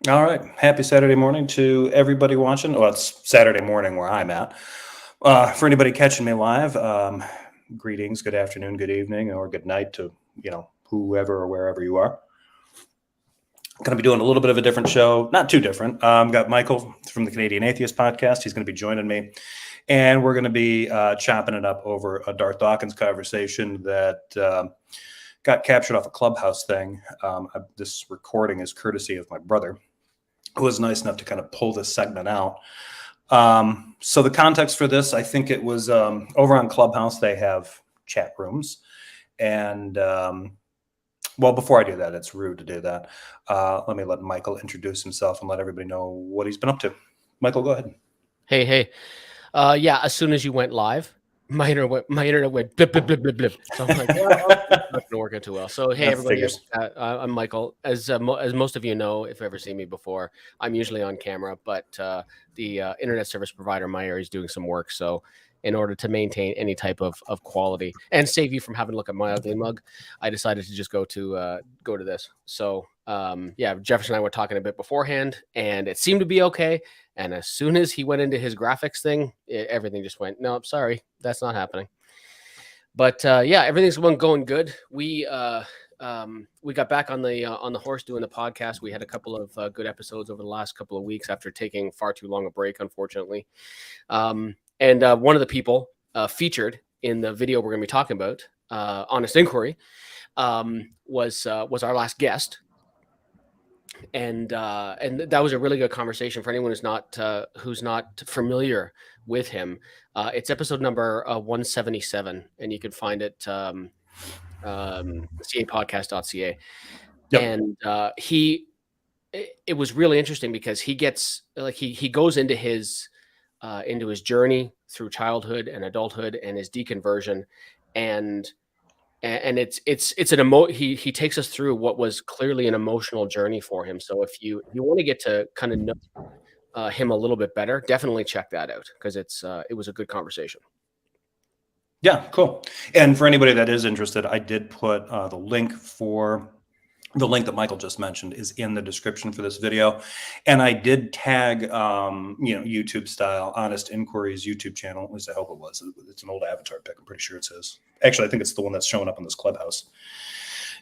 All right. Happy Saturday morning to everybody watching. Well, it's Saturday morning where I'm at. For anybody catching me live, greetings, good afternoon, good evening, or good night to, whoever or wherever you are. Going to be doing a little bit of a different show, not too different. Got Micheal from the Canadian Atheist podcast. He's going to be joining me. And we're going to be chopping it up over a Darth Dawkins conversation that got captured off a Clubhouse thing. This recording is courtesy of my brother, who was nice enough to kind of pull this segment out. So the context for this, I think it was over on Clubhouse, they have chat rooms. And well, before I do that, it's rude to do that. Let me let Micheal introduce himself and let everybody know what he's been up to. Micheal, go ahead. Hey. Yeah, as soon as you went live, my internet went blip, blip, blip, blip, blip. So I'm like, well, it's not going to work out too well. So, hey, everybody, I'm Micheal. As most of you know, if you've ever seen me before, I'm usually on camera, but the internet service provider in my area is doing some work. So in order to maintain any type of quality and save you from having to look at my ugly mug, I decided to just go to this. So yeah, Jefferson and I were talking a bit beforehand, and it seemed to be okay. And as soon as he went into his graphics thing, everything just went, no, I'm sorry, that's not happening. But yeah, everything's going good. We got back on the horse doing the podcast. We had a couple of good episodes over the last couple of weeks after taking far too long a break, unfortunately. And one of the people featured in the video we're going to be talking about, Honest Inquiry, was our last guest. And that was a really good conversation for anyone who's not familiar with him. It's episode number 177, and you can find it capodcast.ca. Yep. And it was really interesting because he gets he goes into his journey through childhood and adulthood and his deconversion, and it's an he takes us through what was clearly an emotional journey for him. So if you want to get to kind of know him a little bit better, definitely check that out, because it was a good conversation. Yeah, cool. And for anybody that is interested, I did put the link that Micheal just mentioned is in the description for this video. And I did tag, YouTube style, Honest Inquiry's YouTube channel. At least I hope it was. It's an old avatar pic. I'm pretty sure it's his. Actually, I think it's the one that's showing up on this Clubhouse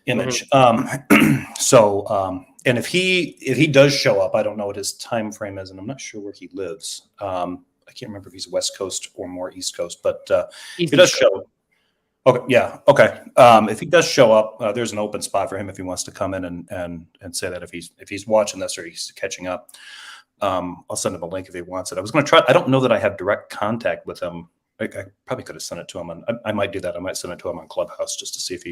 image. Mm-hmm. And if he does show up, I don't know what his time frame is, and I'm not sure where he lives. I can't remember if he's West Coast or more East Coast, but if he does show up. Okay. Yeah. Okay. If he does show up, there's an open spot for him if he wants to come in and say that if he's watching this or he's catching up. I'll send him a link if he wants it. I was going to try. I don't know that I have direct contact with him. I probably could have sent it to him, and I might do that. I might send it to him on Clubhouse just to see if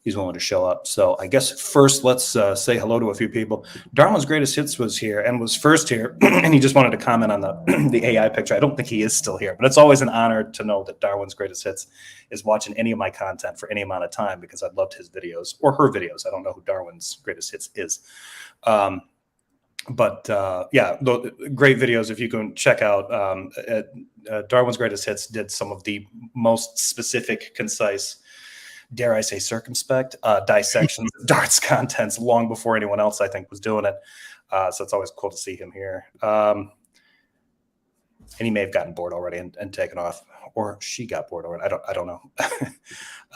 he's willing to show up. So I guess first let's say hello to a few people. Darwin's Greatest Hits was here and was first here, and he just wanted to comment on the AI picture. I don't think he is still here, but it's always an honor to know that Darwin's Greatest Hits is watching any of my content for any amount of time, because I loved his videos or her videos. I don't know who Darwin's Greatest Hits is. But yeah, great videos. If you can check out Darwin's Greatest Hits, did some of the most specific, concise, dare I say circumspect, dissections of Dart's contents long before anyone else, I think, was doing it. So it's always cool to see him here. And he may have gotten bored already and taken off, or she got bored already. I don't know.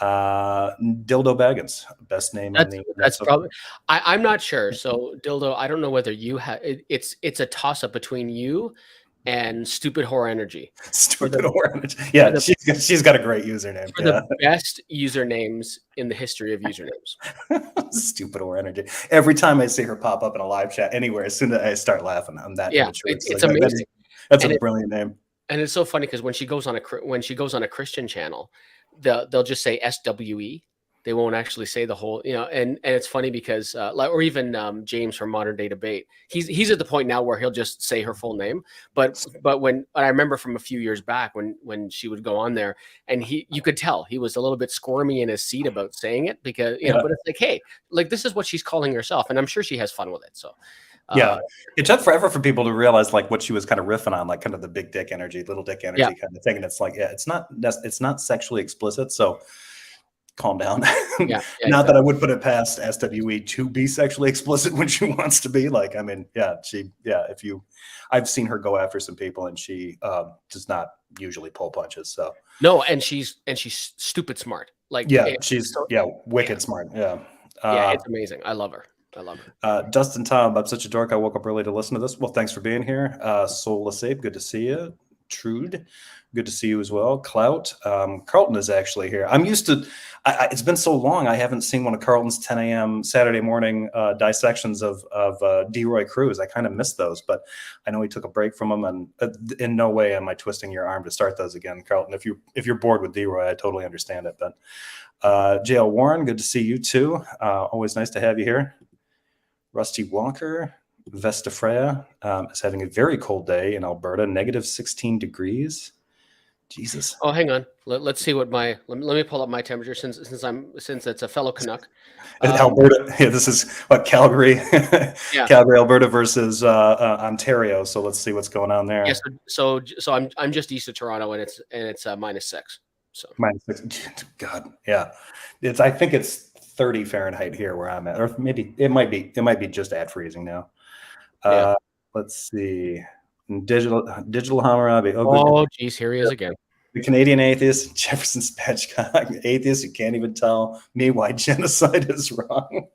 Dildo Baggins, best name. That's probably. I'm not sure. So Dildo, I don't know whether you have. It's a toss up between you and Stupid Whore Energy. Stupid Whore Energy. Yeah, she's got a great username. For the best usernames in the history of usernames. Stupid Whore Energy. Every time I see her pop up in a live chat anywhere, as soon as I start laughing, I'm that immature. It's amazing. That's a brilliant name. And it's so funny because when she goes on a Christian channel, they'll just say SWE. They won't actually say the whole, and it's funny because or even James from Modern Day Debate, he's at the point now where he'll just say her full name. But when I remember from a few years back when she would go on there, and you could tell he was a little bit squirmy in his seat about saying it, because but it's like, hey, like, this is what she's calling herself, and I'm sure she has fun with it. So yeah, it took forever for people to realize like what she was kind of riffing on, like kind of the big dick energy, little dick energy kind of thing. And it's like, yeah, it's not sexually explicit. So calm down. Yeah, Not that I would put it past SWE to be sexually explicit when she wants to be. Like, I mean, I've seen her go after some people, and she does not usually pull punches. So no, and she's stupid smart. Like, she's wicked smart. Yeah, it's amazing. I love her. Dustin Tom, I'm such a dork. I woke up early to listen to this. Well, thanks for being here. Soul Lasape, good to see you. Trude, good to see you as well. Clout, Carlton is actually here. I'm used to. It's been so long. I haven't seen one of Carlton's 10 a.m. Saturday morning dissections of D. Roy Cruz. I kind of missed those, but I know he took a break from them, and in no way am I twisting your arm to start those again, Carlton. If you're bored with D. Roy, I totally understand it. But JL Warren, good to see you too. Always nice to have you here. Rusty Walker, Vesta Freya is having a very cold day in Alberta, negative 16 degrees. Jesus. Oh, hang on. Let's see what let me pull up my temperature since it's a fellow Canuck. Alberta. Yeah, this is what Calgary, Calgary, Alberta versus Ontario. So let's see what's going on there. Yes. So I'm just east of Toronto, and it's -6. So -6. God, yeah. I think it's 30 Fahrenheit here where I'm at, or maybe it might be just at freezing now. Let's see. Digital Hammurabi. Oh, geez, here he is again. The Canadian Atheist, Jefferson Spatchcock, atheist who can't even tell me why genocide is wrong.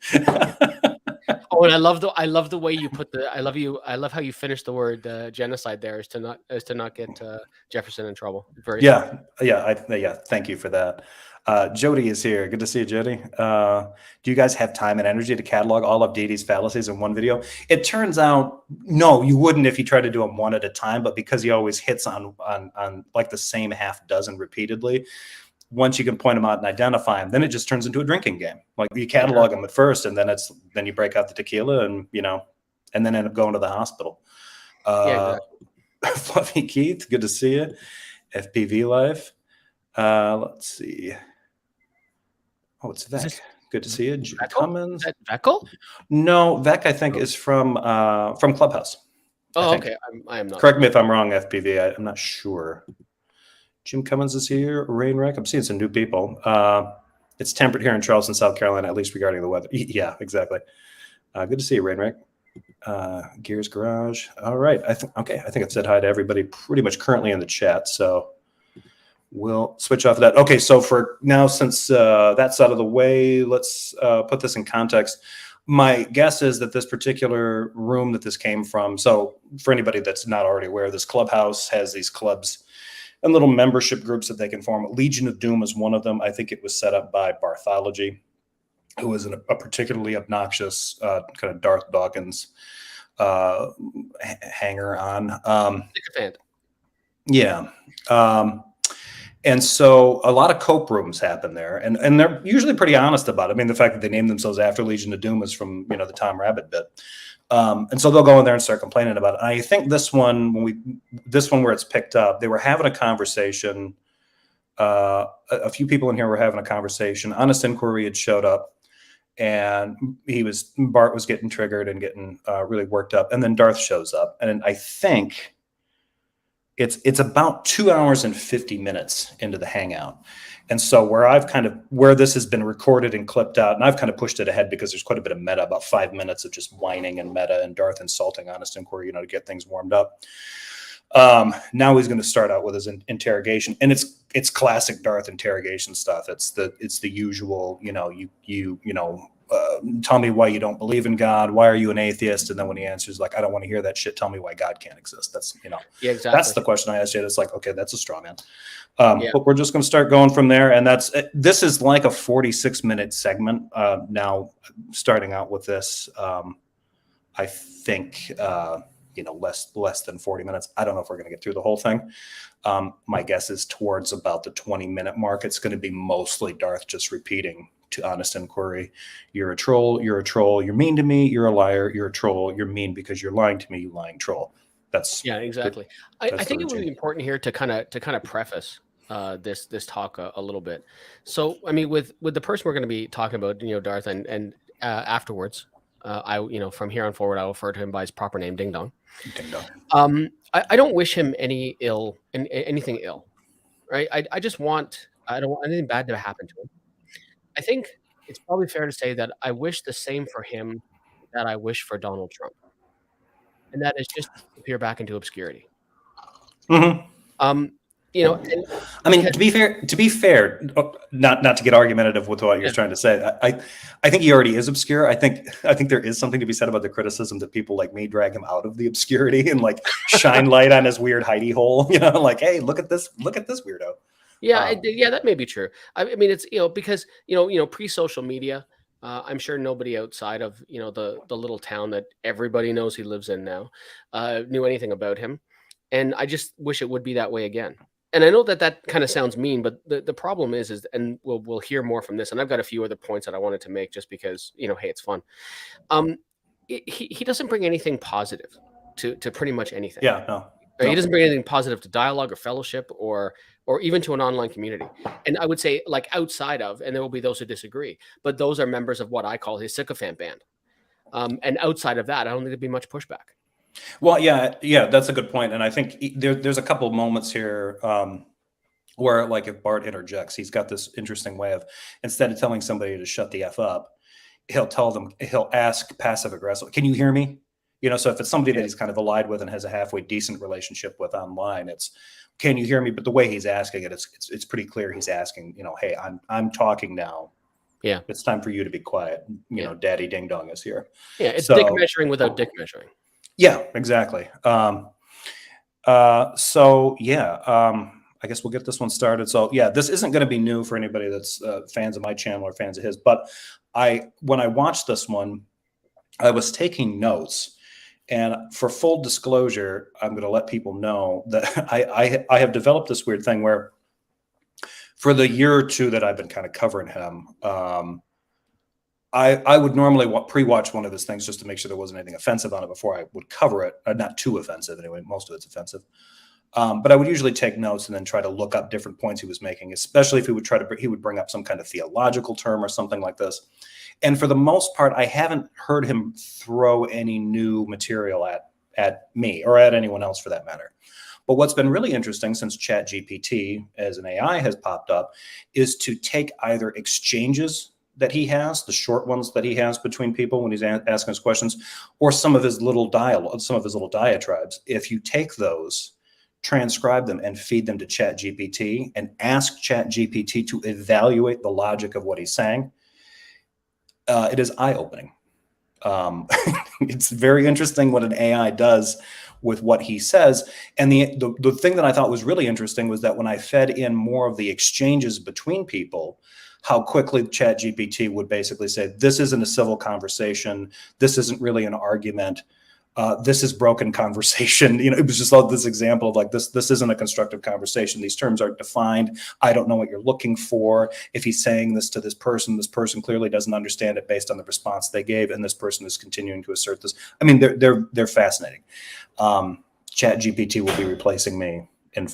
Oh, and I love the way you put I love how you finished the word genocide there, is to not get Jefferson in trouble. Thank you for that. Jody is here. Good to see you, Jody. Do you guys have time and energy to catalog all of Didi's fallacies in one video? It turns out, no, you wouldn't if you tried to do them one at a time, but because he always hits on like the same half dozen repeatedly, once you can point them out and identify them, then it just turns into a drinking game. Like, you catalog them at first, and then you break out the tequila, and and then end up going to the hospital. Fluffy Keith, good to see you. FPV Life. Let's see. Oh, it's Vec. Good to see you. Cummins. Veckel? No, Vec, I think, is from Clubhouse. Oh, okay. I am not. Correct me if I'm wrong, FPV. I'm not sure. Jim Cummins is here. Rainwreck. I'm seeing some new people. It's temperate here in Charleston, South Carolina, at least regarding the weather. Yeah, exactly. Good to see you, Rainwreck. Gears Garage. All right. I think I've said hi to everybody pretty much currently in the chat. So we'll switch off of that. Okay, so for now, since that's out of the way, let's put this in context. My guess is that this particular room that this came from, so for anybody that's not already aware, this Clubhouse has these clubs and little membership groups that they can form. Legion of Doom is one of them. I think it was set up by Barthology, who was a particularly obnoxious kind of Darth Dawkins hanger on. Yeah. And so a lot of cope rooms happen there, and they're usually pretty honest about it. I mean, the fact that they name themselves after Legion of Doom is from the Tom Rabbit bit. And so they'll go in there and start complaining about it. And I think this one where it's picked up, they were having a conversation. A few people in here were having a conversation. Honest Inquiry had showed up, and Bart was getting triggered and getting really worked up. And then Darth shows up, and I think it's about 2 hours and 50 minutes into the hangout. And so where this has been recorded and clipped out, and I've kind of pushed it ahead because there's quite a bit of meta, about 5 minutes of just whining and meta and Darth insulting Honest Inquiry, to get things warmed up. Now he's going to start out with his interrogation, and it's classic Darth interrogation stuff. It's the usual, tell me why you don't believe in God. Why are you an atheist? And then when he answers, like, I don't want to hear that shit. Tell me why God can't exist. That's, exactly. That's the question I asked you. It's like, okay, that's a straw man. But we're just going to start going from there. And this is like a 46-minute segment. Now starting out with this, I think, less than 40 minutes. I don't know if we're going to get through the whole thing. My guess is towards about the 20-minute mark, it's going to be mostly Darth just repeating to Honest Inquiry, you're a troll, you're mean to me, you're a liar, you're a troll, you're mean because you're lying to me, you lying troll. Exactly. I think it would be important here to kind of preface this talk a little bit. So, I mean, with the person we're going to be talking about, Darth, and afterwards, from here on forward, I will refer to him by his proper name, Ding Dong. Ding Dong. I don't wish him anything ill, right? I don't want anything bad to happen to him. I think it's probably fair to say that I wish the same for him that I wish for Donald Trump, and that is just disappear back into obscurity. Mm-hmm. And I mean, because, to be fair, not to get argumentative with what you're trying to say, I think he already is obscure. I think there is something to be said about the criticism that people like me drag him out of the obscurity and like shine light on his weird hidey hole. Like, hey, look at this weirdo. yeah, that may be true. I mean, it's because pre-social media, I'm sure nobody outside of the little town that everybody knows he lives in now knew anything about him, and I just wish it would be that way again. And I know that kind of sounds mean, but the problem is, and we'll hear more from this. And I've got a few other points that I wanted to make, just because hey, it's fun. He doesn't bring anything positive to pretty much anything. Yeah, no. He doesn't bring anything positive to dialogue or fellowship or even to an online community. And I would say, like, outside of, and there will be those who disagree, but those are members of what I call his sycophant band. And outside of that, I don't think there'd be much pushback. Well, yeah, that's a good point. And I think there's a couple of moments here where, like, if Bart interjects, he's got this interesting way of, instead of telling somebody to shut the F up, he'll ask passive aggressive, can you hear me? So if it's somebody that he's kind of allied with and has a halfway decent relationship with online, it's, can you hear me? But the way he's asking it, it's pretty clear he's asking, hey, I'm talking now. Yeah. It's time for you to be quiet. Daddy Ding Dong is here. Yeah. It's dick measuring without dick measuring. Yeah, exactly. I guess we'll get this one started. So yeah, this isn't going to be new for anybody that's fans of my channel or fans of his, but when I watched this one, I was taking notes. And for full disclosure, I'm going to let people know that I have developed this weird thing where, for the year or two that I've been kind of covering him, I would normally pre-watch one of his things just to make sure there wasn't anything offensive on it before I would cover it. Not too offensive anyway. Most of it's offensive. But I would usually take notes and then try to look up different points he was making, especially if he would bring up some kind of theological term or something like this. And for the most part, I haven't heard him throw any new material at me or at anyone else for that matter. But what's been really interesting since ChatGPT as an AI has popped up is to take either exchanges that he has, the short ones that he has between people when he's asking us questions, or some of his little diatribes. If you take those, transcribe them, and feed them to ChatGPT and ask ChatGPT to evaluate the logic of what he's saying, it is eye-opening. It's very interesting what an AI does with what he says. And the thing that I thought was really interesting was that when I fed in more of the exchanges between people, how quickly ChatGPT would basically say, this isn't a civil conversation. This isn't really an argument. This is broken conversation. It was just all this example of like, this isn't a constructive conversation. These terms aren't defined. I don't know what you're looking for. If he's saying this to this person clearly doesn't understand it based on the response they gave. And this person is continuing to assert this. I mean, they're fascinating. ChatGPT will be replacing me in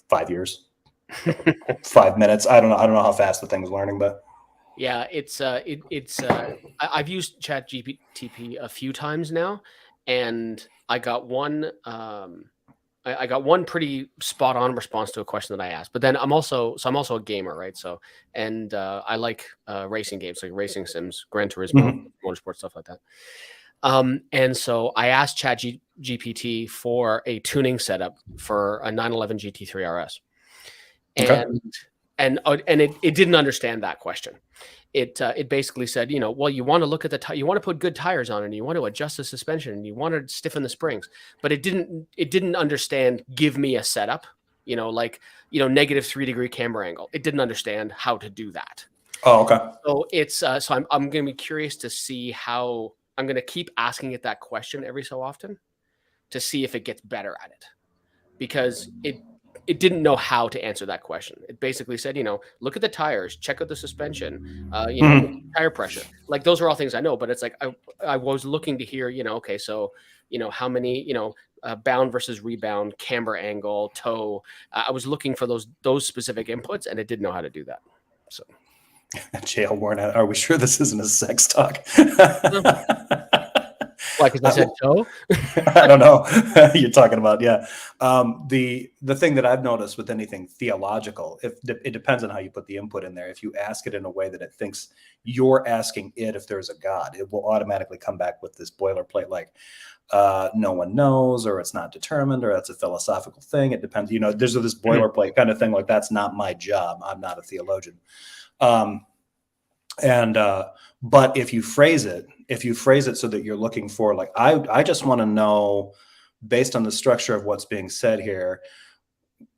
5 years, 5 minutes. I don't know how fast the thing's learning, but yeah, I've used ChatGPT a few times now. And I got one. I got one pretty spot on response to a question that I asked. But then I'm also a gamer, right? So I like racing games, like racing sims, Gran Turismo, motorsport, stuff like that. And so I asked ChatGPT for a tuning setup for a 911 GT3 RS, and it didn't understand that question. It basically said, well, you want to look at you want to put good tires on it, and you want to adjust the suspension, and you want to stiffen the springs, but it didn't understand, give me a setup, -3 degree camber angle. It didn't understand how to do that. Oh, okay. So I'm going to be curious to see how. I'm going to keep asking it that question every so often to see if it gets better at it, because it didn't know how to answer that question. It basically said, look at the tires, check out the suspension, tire pressure. Like, those are all things I know, but it's like, I was looking to hear, okay, so, how many, bound versus rebound, camber angle, toe. I was looking for those specific inputs, and it didn't know how to do that. So. Jail warrant. Are we sure this isn't a sex talk? Why? Because I said toe. I don't know. You're talking about, yeah. The thing that I've noticed with anything theological, if it depends on how you put the input in there. If you ask it in a way that it thinks you're asking it if there's a God, it will automatically come back with this boilerplate like no one knows, or it's not determined, or that's a philosophical thing. It depends. There's this boilerplate kind of thing. Like, that's not my job. I'm not a theologian. But if you phrase it so that you're looking for, like, I just want to know, based on the structure of what's being said here,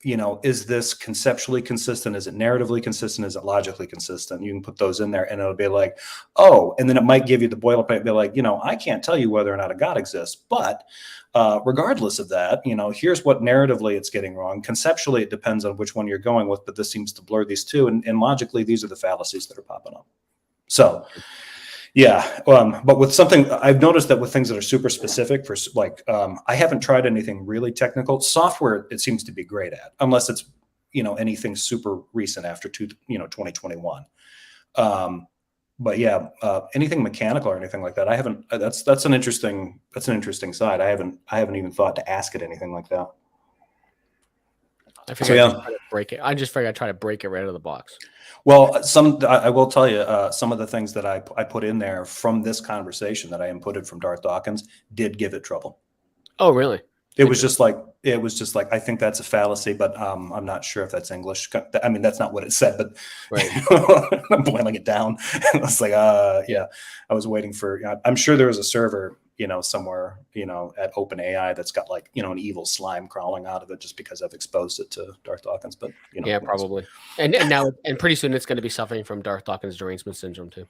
is this conceptually consistent? Is it narratively consistent? Is it logically consistent? You can put those in there and it'll be like, oh, and then it might give you the boilerplate, be like, I can't tell you whether or not a God exists, but regardless of that, here's what narratively it's getting wrong. Conceptually, it depends on which one you're going with, but this seems to blur these two. And logically, these are the fallacies that are popping up. So, yeah. But with something, I've noticed that with things that are super specific for, like, I haven't tried anything really technical. Software, it seems to be great at, unless it's, anything super recent after 2021. But yeah, anything mechanical or anything like that, I haven't. That's an interesting side. I haven't even thought to ask it anything like that. I figured I'd try to break it. I just figured I'd try to break it right out of the box. Well, I will tell you, some of the things that I put in there from this conversation that I inputted from Darth Dawkins did give it trouble. Oh, really? It was just like, I think that's a fallacy, but I'm not sure if that's English. I mean, that's not what it said, but right. I'm boiling it down. I was like, yeah, I was waiting for, I'm sure there was a server, somewhere, at OpenAI that's got, like, an evil slime crawling out of it just because I've exposed it to Darth Dawkins. But yeah, probably. And now, and pretty soon it's going to be suffering from Darth Dawkins derangement syndrome too.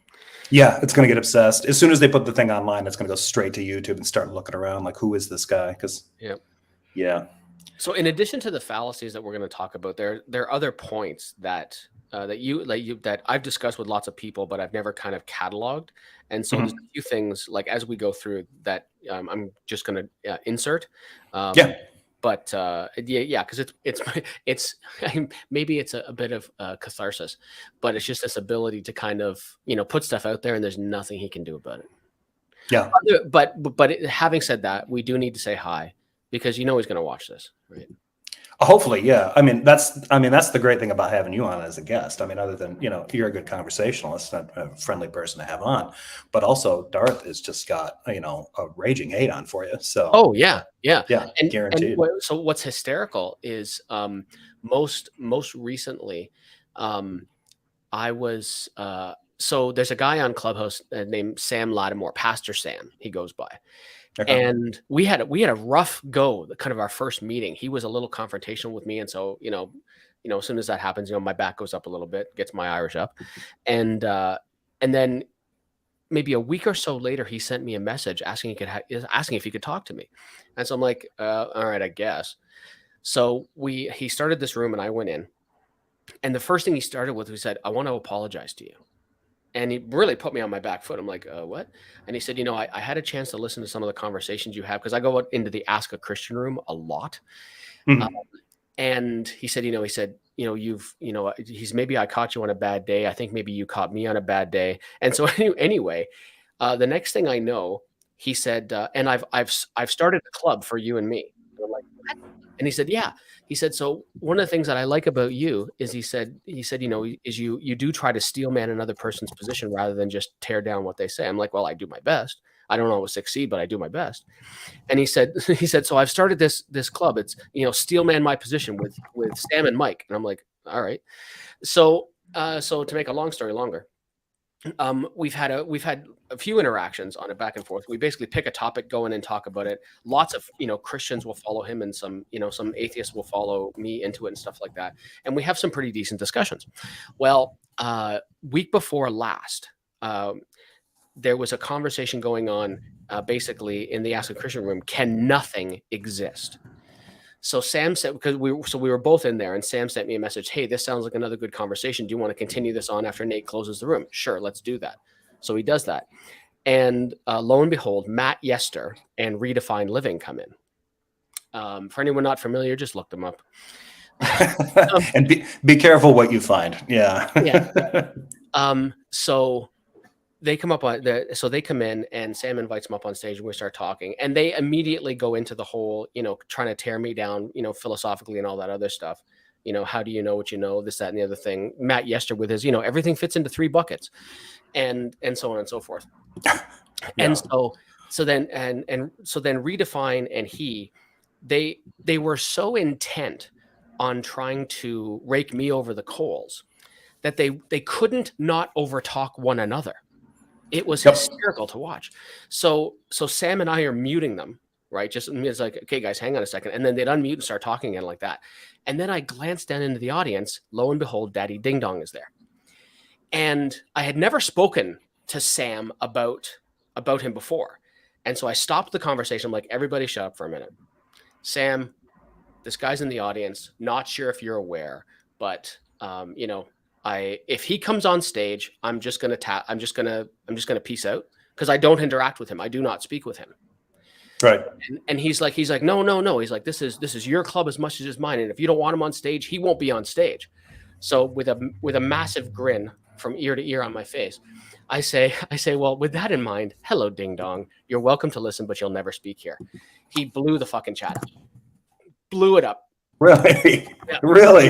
Yeah, it's going to get obsessed. As soon as they put the thing online, it's going to go straight to YouTube and start looking around like, who is this guy? Because yeah. So in addition to the fallacies that we're going to talk about, there are other points that that I've discussed with lots of people, but I've never kind of cataloged. And so there's a few things, like, as we go through that, I'm just going to insert. Yeah. But yeah, because it's maybe it's a bit of catharsis, but it's just this ability to kind of put stuff out there, and there's nothing he can do about it. Yeah. But having said that, we do need to say hi, because he's going to watch this, right? Hopefully, yeah. I mean, that's the great thing about having you on as a guest. I mean, other than, you're a good conversationalist, a friendly person to have on, but also Darth has just got, a raging hate on for you. So, oh yeah. And guaranteed. So what's hysterical is, most recently, I was, so there's a guy on Clubhouse named Sam Lattimore, Pastor Sam, he goes by. Okay. And we had a rough go, kind of our first meeting. He was a little confrontational with me, and so as soon as that happens, my back goes up a little bit, gets my Irish up, and then maybe a week or so later, he sent me a message asking if he could talk to me, and so I'm like, all right, I guess. So he started this room, and I went in, and the first thing he started with, he said, "I want to apologize to you." And he really put me on my back foot. I'm like, what? And he said, I had a chance to listen to some of the conversations you have, because I go out into the Ask a Christian room a lot. Mm-hmm. And he said, maybe I caught you on a bad day. I think maybe you caught me on a bad day. And so anyway, the next thing I know, he said, and I've started a club for you and me. And I'm like, what? And he said, yeah. He said, so one of the things that I like about you is he said, is you do try to steel man another person's position rather than just tear down what they say. I'm like, well, I do my best. I don't always succeed, but I do my best. And he said, so I've started this club. It's, steel man my position with Sam and Mike. And I'm like, all right. So to make a long story longer, we've had a few interactions on it back and forth. We basically pick a topic, go in and talk about it. Lots of Christians will follow him, and some atheists will follow me into it and stuff like that. And we have some pretty decent discussions. Well, week before last, there was a conversation going on, basically in the Ask a Christian room. Can nothing exist? So Sam said, because we were both in there, and Sam sent me a message. Hey, this sounds like another good conversation. Do you want to continue this on after Nate closes the room? Sure, let's do that. So he does that. And lo and behold, Matt Yester and Redefined Living come in. For anyone not familiar, just look them up. And be careful what you find. Yeah. Yeah. So they come up on so they come in and Sam invites them up on stage and we start talking, and they immediately go into the whole, trying to tear me down, philosophically and all that other stuff. How do you know what you know, this, that, and the other thing. Matt Yester with his, everything fits into 3 buckets, and so on and so forth. Yeah. And so then Redefine and they were so intent on trying to rake me over the coals that they couldn't not overtalk one another. It was hysterical to watch. So Sam and I are muting them, right? Just, it's like, okay, guys, hang on a second. And then they'd unmute and start talking again like that. And then I glanced down into the audience. Lo and behold, Daddy Ding Dong is there. And I had never spoken to Sam about him before. And so I stopped the conversation. I'm like, everybody shut up for a minute. Sam, this guy's in the audience. Not sure if you're aware, but, if he comes on stage, I'm just gonna peace out, because I don't interact with him. I do not speak with him. Right. And he's like, no. He's like, this is your club as much as it's mine. And if you don't want him on stage, he won't be on stage. So with a massive grin from ear to ear on my face, I say, well, with that in mind, hello, Ding Dong. You're welcome to listen, but you'll never speak here. He blew the fucking chat up. Blew it up. Really? Yeah. Really?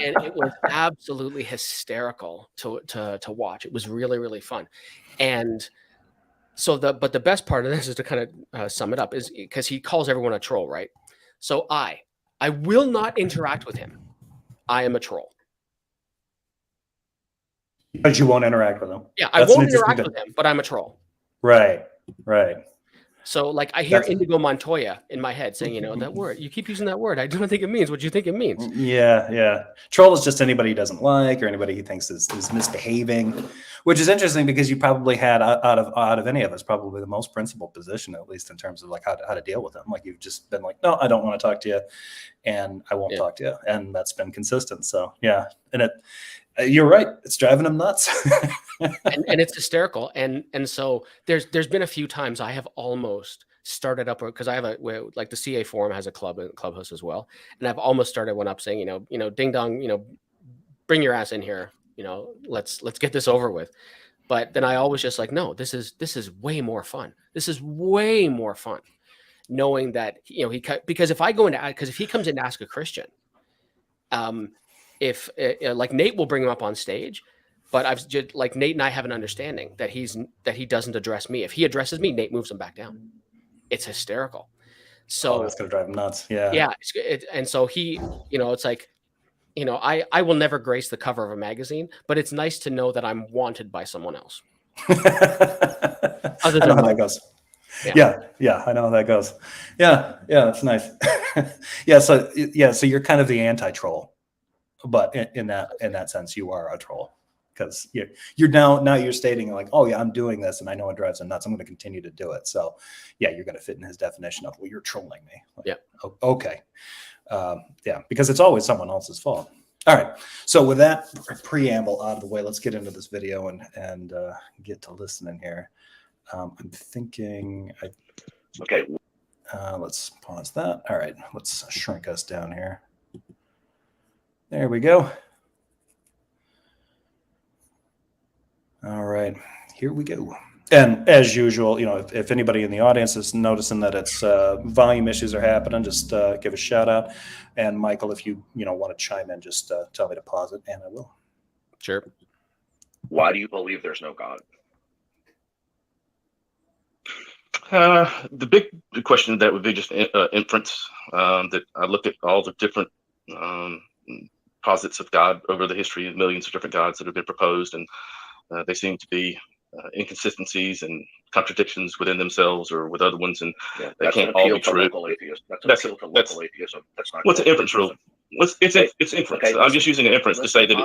And it was absolutely hysterical to watch. It was really, really fun. And so but the best part of this is to kind of sum it up, is because he calls everyone a troll, right? So I will not interact with him. I am a troll. Because you won't interact with him. Yeah, I won't interact with him, but I'm a troll. Right. So, like, I hear Indigo Montoya in my head saying, that word. You keep using that word. I don't think it means what you think it means. Yeah. Troll is just anybody he doesn't like, or anybody he thinks is misbehaving, which is interesting, because you probably had, out of any of us, probably the most principled position, at least in terms of like how to deal with them. Like, you've just been like, no, I don't want to talk to you, and I won't talk to you, and that's been consistent. So yeah, and you're right. It's driving them nuts. and it's hysterical. And so there's been a few times I have almost started up, because I have like the CA forum has a clubhouse as well. And I've almost started one up saying, Ding Dong, bring your ass in here. Let's get this over with. But then I always just like, no, this is way more fun. This is way more fun. Knowing that, because if he comes in to ask a Christian, if like Nate will bring him up on stage, but I've just, like, Nate and I have an understanding that he doesn't address me. If he addresses me, Nate moves him back down. It's hysterical. So that's gonna drive him nuts. Yeah. Yeah. And so he, it's like, I will never grace the cover of a magazine, but it's nice to know that I'm wanted by someone else. I know how that goes. Yeah, I know how that goes. Yeah, that's nice. So you're kind of the anti-troll, but in that sense, you are a troll, because you're now you're stating like, oh yeah, I'm doing this, and I know it drives him nuts. I'm going to continue to do it. So yeah, you're going to fit in his definition of, well, you're trolling me. Like, yeah. Okay. Because it's always someone else's fault. All right. So with that preamble out of the way, let's get into this video and get to listening here. I'm thinking. Okay. Let's pause that. All right. Let's shrink us down here. There we go. All right. Here we go. And as usual, if anybody in the audience is noticing that it's volume issues are happening, just give a shout out. And Michael, if you want to chime in, just tell me to pause it, and I will. Sure. Why do you believe there's no God? The big question that would be just inference. That I looked at all the different posits of God over the history of millions of different gods that have been proposed, and they seem to be inconsistencies and contradictions within themselves or with other ones, and they can't all be true. That's an appeal to local atheism. That's not. What's an inference rule? It's inference. Okay, I'm just using an inference to say that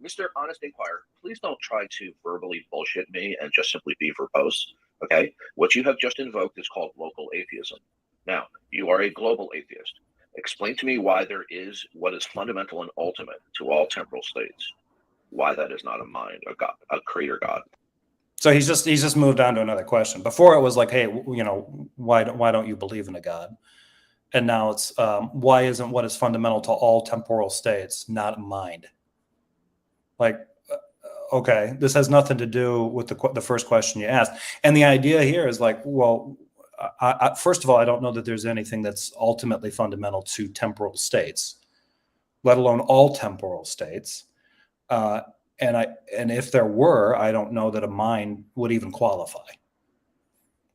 Mr. Honest Inquirer, please don't try to verbally bullshit me and just simply be verbose. Okay, what you have just invoked is called local atheism. Now, you are a global atheist. Explain to me why there is what is fundamental and ultimate to all temporal states. Why that is not a mind, a God, a creator God. So he's just moved on to another question. Before it was like, hey, why don't you believe in a God? And now it's why isn't what is fundamental to all temporal states not mind? Like, okay, this has nothing to do with the first question you asked. And the idea here is like, well, first of all, I don't know that there's anything that's ultimately fundamental to temporal states, let alone all temporal states. And if there were, I don't know that a mind would even qualify.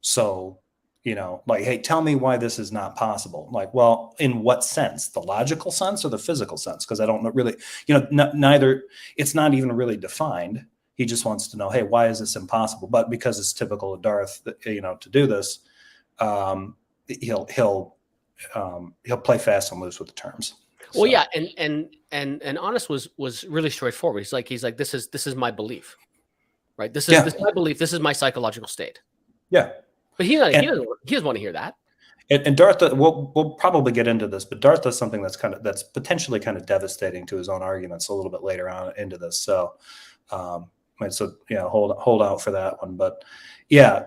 So, like, hey, tell me why this is not possible. Like, well, in what sense? The logical sense or the physical sense? Because I don't know really, neither, it's not even really defined. He just wants to know, hey, why is this impossible? But because it's typical of Darth, to do this, he'll play fast and loose with the terms. Well, yeah, and Honest was really straightforward. He's like, this is my belief, right? This is my belief. This is my psychological state. Yeah, but he doesn't want to hear that. And Darth, we'll probably get into this, but Darth does something that's potentially kind of devastating to his own arguments a little bit later on into this. So, hold out for that one. But yeah,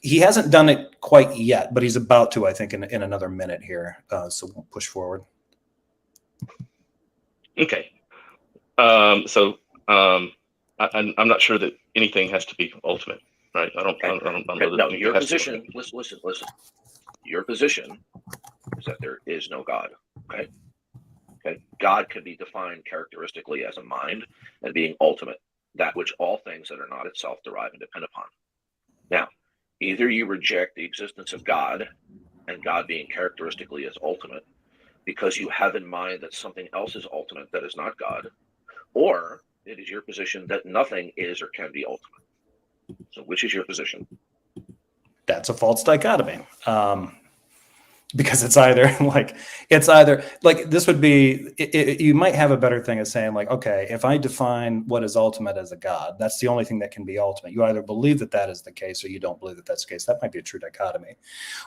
he hasn't done it quite yet, but he's about to, I think, in another minute here. So we'll push forward. Okay. I'm not sure that anything has to be ultimate, right? I don't know that. No, your position. Listen. Your position is that there is no God. Okay. God can be defined characteristically as a mind and being ultimate, that which all things that are not itself derive and depend upon. Now, either you reject the existence of God and God being characteristically as ultimate, because you have in mind that something else is ultimate that is not God, or it is your position that nothing is or can be ultimate. So which is your position? That's a false dichotomy. Because it's either like this would be, you might have a better thing of saying like, okay, if I define what is ultimate as a God, that's the only thing that can be ultimate. You either believe that is the case or you don't believe that that's the case. That might be a true dichotomy,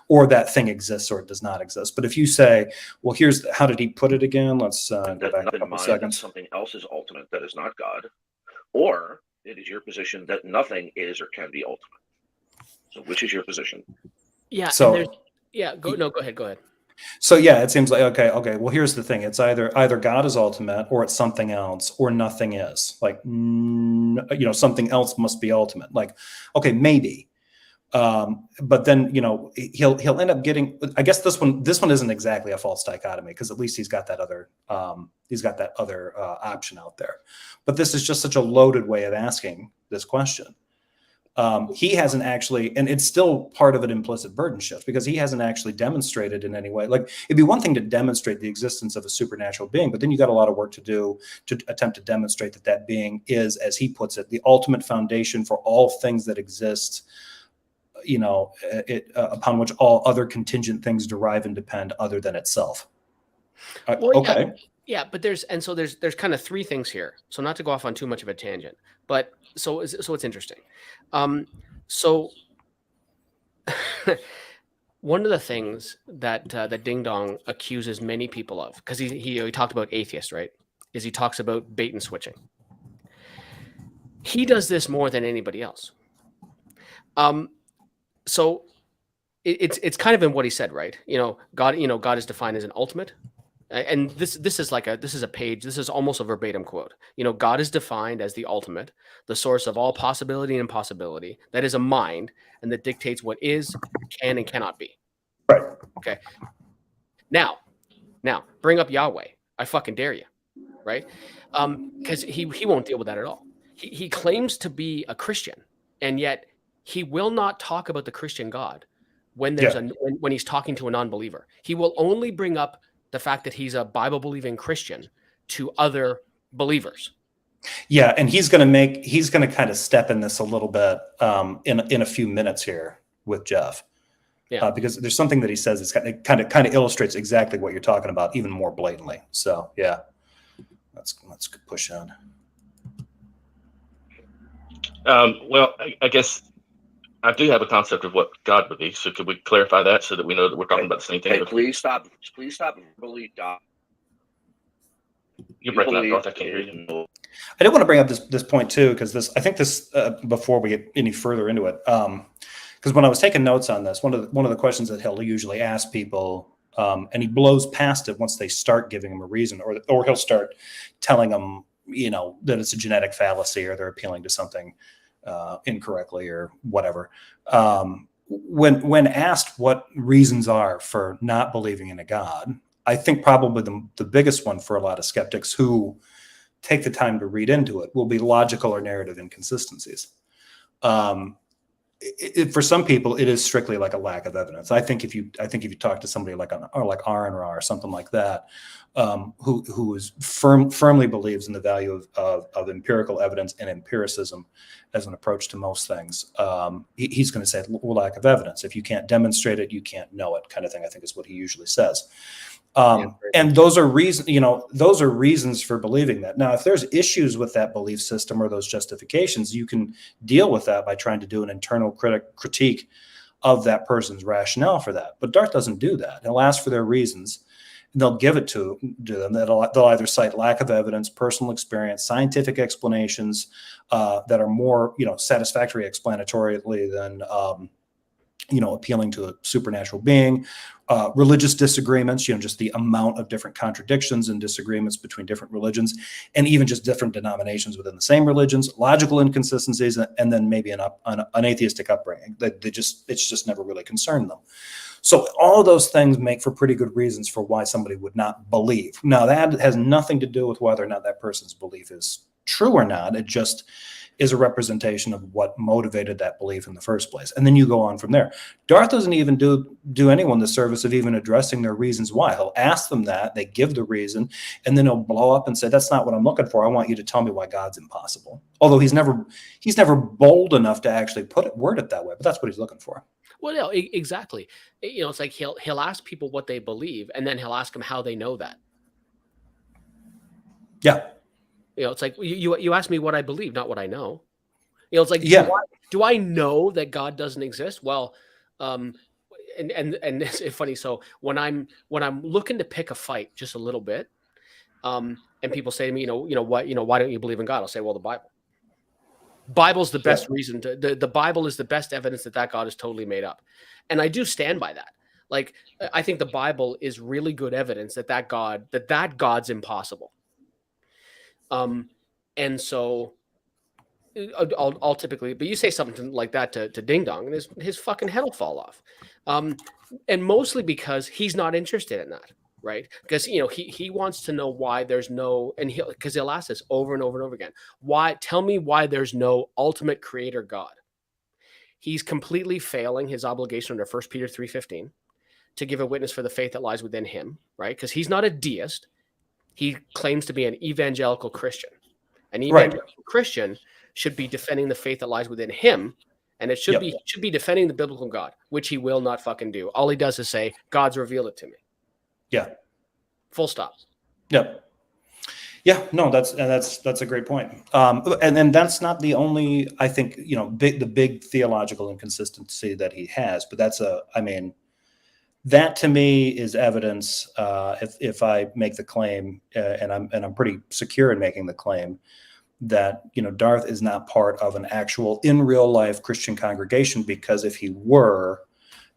or that thing exists or it does not exist. But if you say, well, how did he put it again? Let's go back a couple seconds. Something else is ultimate that is not God, or it is your position that nothing is or can be ultimate. So which is your position? Yeah. So go ahead. So yeah, it seems like okay. Well, here's the thing: it's either God is ultimate, or it's something else, or nothing is. Like something else must be ultimate. Like, okay, maybe, but then he'll end up getting. I guess this one isn't exactly a false dichotomy, because at least he's got that other option out there. But this is just such a loaded way of asking this question. He hasn't actually, and it's still part of an implicit burden shift, because he hasn't actually demonstrated in any way. Like, it'd be one thing to demonstrate the existence of a supernatural being, but then you got a lot of work to do to attempt to demonstrate that being is, as he puts it, the ultimate foundation for all things that exist, upon which all other contingent things derive and depend other than itself. Okay. Yeah, but there's kind of three things here. So not to go off on too much of a tangent, but so it's interesting. So one of the things that Ding Dong accuses many people of, because he talked about atheists, right? Is he talks about bait and switching. He does this more than anybody else. So it's kind of in what he said, right? God is defined as an ultimate. And this is a page. This is almost a verbatim quote. God is defined as the ultimate, the source of all possibility and impossibility. That is a mind, and that dictates what is, can, and cannot be. Right. Okay. Now, bring up Yahweh. I fucking dare you. Right? Because he won't deal with that at all. He claims to be a Christian, and yet he will not talk about the Christian God when when he's talking to a non-believer. He will only bring up the fact that he's a Bible believing Christian to other believers. Yeah, and he's going to kind of step in this a little bit in a few minutes here with Jeff. Yeah, because there's something that he says that kind of illustrates exactly what you're talking about, even more blatantly. So yeah, let's push on. Well, I guess I do have a concept of what God would be. So could we clarify that so that we know that we're talking about the same thing? Hey, please stop verbally. You're breaking up, Darth. I can't hear you. I did want to bring up this point too, because I think this before we get any further into it, because when I was taking notes on this, one of the questions that he'll usually ask people, and he blows past it once they start giving him a reason, or he'll start telling them that it's a genetic fallacy or they're appealing to something incorrectly or whatever. When asked what reasons are for not believing in a God, I think probably the biggest one for a lot of skeptics who take the time to read into it will be logical or narrative inconsistencies. For some people, it is strictly like a lack of evidence. I think if you talk to somebody like Aaron Ra or something like that, who is firmly believes in the value of empirical evidence and empiricism as an approach to most things, he's going to say lack of evidence. If you can't demonstrate it, you can't know it, kind of thing. I think is what he usually says. And those are reasons for believing that. Now, if there's issues with that belief system or those justifications, you can deal with that by trying to do an internal critique of that person's rationale for that. But Darth doesn't do that. He'll ask for their reasons, and they'll give it to them. They'll either cite lack of evidence, personal experience, scientific explanations that are more, satisfactory explanatorily than appealing to a supernatural being, religious disagreements, just the amount of different contradictions and disagreements between different religions, and even just different denominations within the same religions, logical inconsistencies, and then maybe an atheistic upbringing it's just never really concerned them. So all of those things make for pretty good reasons for why somebody would not believe. Now, that has nothing to do with whether or not that person's belief is true or not. It just is a representation of what motivated that belief in the first place. And then you go on from there. Darth doesn't even do anyone the service of even addressing their reasons why. He'll ask them that, they give the reason, and then he'll blow up and say, that's not what I'm looking for. I want you to tell me why God's impossible. Although he's never bold enough to actually word it that way, but that's what he's looking for. Well, no, exactly. It's like he'll ask people what they believe, and then he'll ask them how they know that. Yeah. It's like you asked me what I believe, not what I know. It's like, do I know that God doesn't exist? Well, and it's funny. So when I'm looking to pick a fight just a little bit, and people say to me, why don't you believe in God? I'll say, well, the Bible. Bible's the best reason to the Bible is the best evidence that God is totally made up, and I do stand by that. Like, I think the Bible is really good evidence that God's impossible. And so I'll typically, but you say something like that to Ding Dong, and his fucking head will fall off. And mostly because he's not interested in that, right? Because he wants to know why there's no, and he'll ask this over and over and over again. Tell me why there's no ultimate creator God. He's completely failing his obligation under 1 Peter 3:15 to give a witness for the faith that lies within him, right? Because he's not a deist. He claims to be an evangelical Christian. An evangelical Christian should be defending the faith that lies within him, and it should be defending the biblical God, which he will not fucking do. All he does is say, God's revealed it to me. Yeah. Full stop. Yep. Yeah, no, that's a great point. And that's not the only, I think, the big theological inconsistency that he has, but that to me is evidence. If I make the claim, and I'm pretty secure in making the claim that Darth is not part of an actual in real life Christian congregation, because if he were,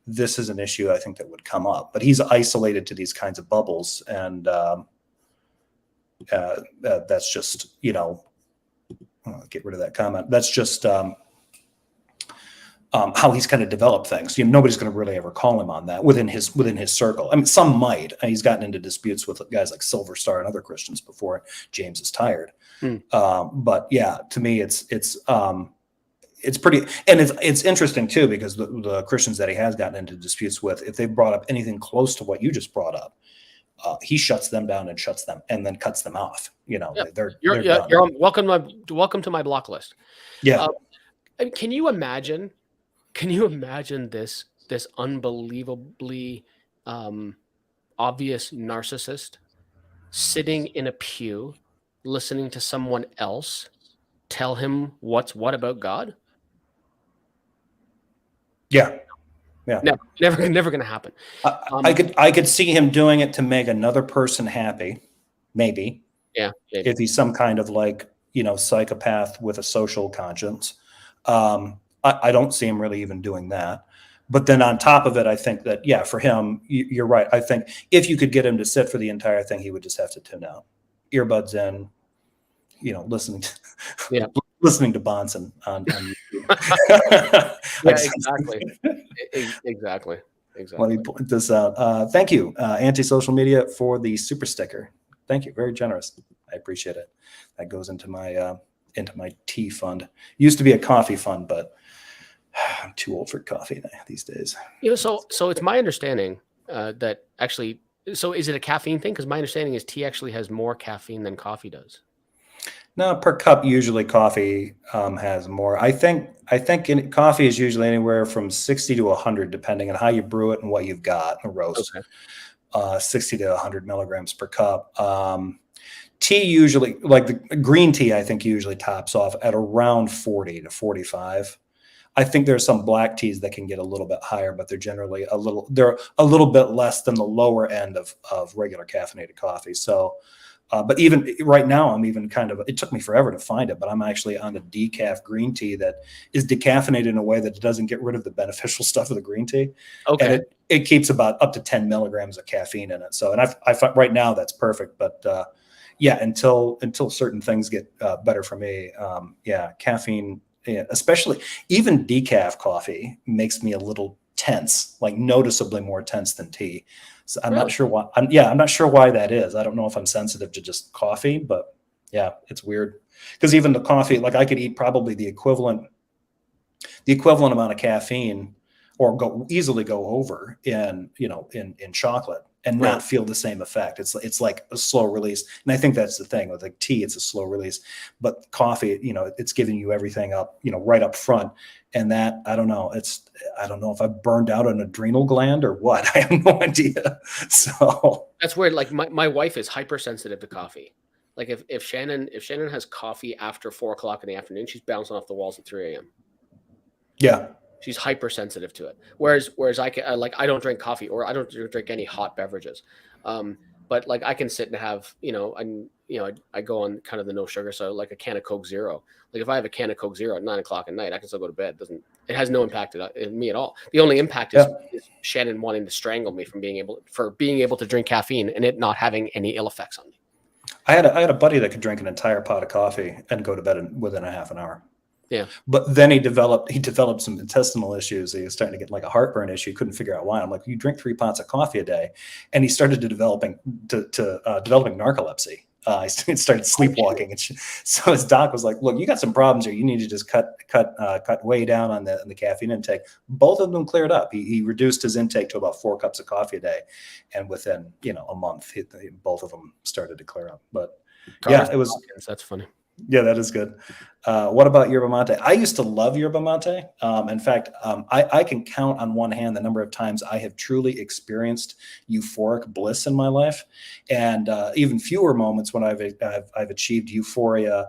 this is an issue I think that would come up. But he's isolated to these kinds of bubbles, and that's just I'll get rid of that comment. That's just how he's kind of developed things. Nobody's going to really ever call him on that within his circle. I mean, some might. He's gotten into disputes with guys like Silver Star and other Christians before James is tired. But yeah, to me, it's pretty, and it's interesting too, because the Christians that he has gotten into disputes with, if they brought up anything close to what you just brought up, he shuts them down and then cuts them off. They're welcome to my block list. Yeah. Can you imagine this unbelievably obvious narcissist sitting in a pew listening to someone else tell him what's what about God? Yeah. Never going to happen. I could see him doing it to make another person happy, maybe. Yeah, maybe. If he's some kind of psychopath with a social conscience. I don't see him really even doing that. But then on top of it, I think that, for him, you're right. I think if you could get him to sit for the entire thing, he would just have to tune out, earbuds in, listening to Yeah. listening to Bonson on YouTube. Yeah, exactly. Exactly. Let me point this out. Thank you, Anti-Social Media, for the super sticker. Thank you. Very generous. I appreciate it. That goes into my tea fund. Used to be a coffee fund, but I'm too old for coffee these days. So it's my understanding that actually, so is it a caffeine thing? Because my understanding is tea actually has more caffeine than coffee does. No, per cup, usually coffee has more. I think coffee is usually anywhere from 60 to 100, depending on how you brew it and what you've got in a roast. Okay. 60 to 100 milligrams per cup. Tea usually, like the green tea, I think usually tops off at around 40 to 45. I think there's some black teas that can get a little bit higher, but they're generally they're a little bit less than the lower end of regular caffeinated coffee. So, but even right now, I'm even it took me forever to find it, but I'm actually on a decaf green tea that is decaffeinated in a way that it doesn't get rid of the beneficial stuff of the green tea. Okay. And it keeps about up to 10 milligrams of caffeine in it. So, and I find right now that's perfect, but yeah, until certain things get better for me, caffeine, especially even decaf coffee makes me a little tense, like noticeably more tense than tea. So I'm not sure why. I'm not sure why that is. I don't know if I'm sensitive to just coffee, but yeah, it's weird. Because even the coffee, like I could eat probably the equivalent amount of caffeine, or easily go over in chocolate and not feel the same effect. It's like a slow release, and I think that's the thing with like tea. It's a slow release, but coffee, it's giving you everything up, right up front. And that, I don't know. I don't know if I've burned out an adrenal gland or what. I have no idea. So that's weird. Like my wife is hypersensitive to coffee. Like if Shannon has coffee after 4 o'clock in the afternoon, she's bouncing off the walls at 3 a.m. Yeah. She's hypersensitive to it. Whereas I can, I don't drink coffee, or I don't drink any hot beverages. But like I can sit and have, I go on kind of the no sugar. So like a can of Coke Zero. Like if I have a can of Coke Zero at 9 o'clock at night, I can still go to bed. It has no impact on me at all. The only impact is Shannon wanting to strangle me from being able to drink caffeine and it not having any ill effects on me. I had a buddy that could drink an entire pot of coffee and go to bed within a half an hour. Yeah. But then he developed some intestinal issues. He was starting to get like a heartburn issue. He couldn't figure out why. I'm like, you drink 3 pots of coffee a day. And he started developing narcolepsy. He started sleepwalking. And so his doc was like, look, you got some problems here. You need to just cut way down on the caffeine intake. Both of them cleared up. He reduced his intake to about 4 cups of coffee a day. And within, a month, both of them started to clear up. But it was, that's funny. Yeah, that is good. What about yerba mate? I used to love yerba mate. In fact, I can count on one hand the number of times I have truly experienced euphoric bliss in my life, and even fewer moments when I've achieved euphoria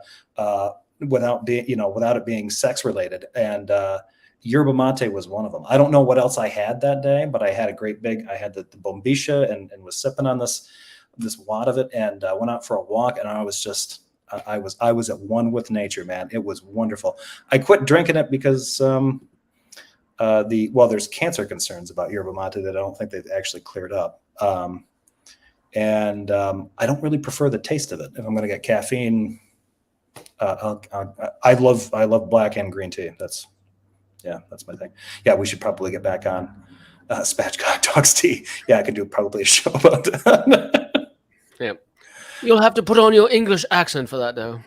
without it being sex related. And yerba mate was one of them. I don't know what else I had that day, but I had I had the bombisha and was sipping on this wad of it, and went out for a walk, and I was just. I was at one with nature, man. It was wonderful. I quit drinking it because there's cancer concerns about yerba mate that I don't think they've actually cleared up. And I don't really prefer the taste of it. If I'm going to get caffeine, I love black and green tea. That's my thing. Yeah, we should probably get back on Spatchcock Talks Tea. Yeah, I could do probably a show about that. Yeah. You'll have to put on your English accent for that, though,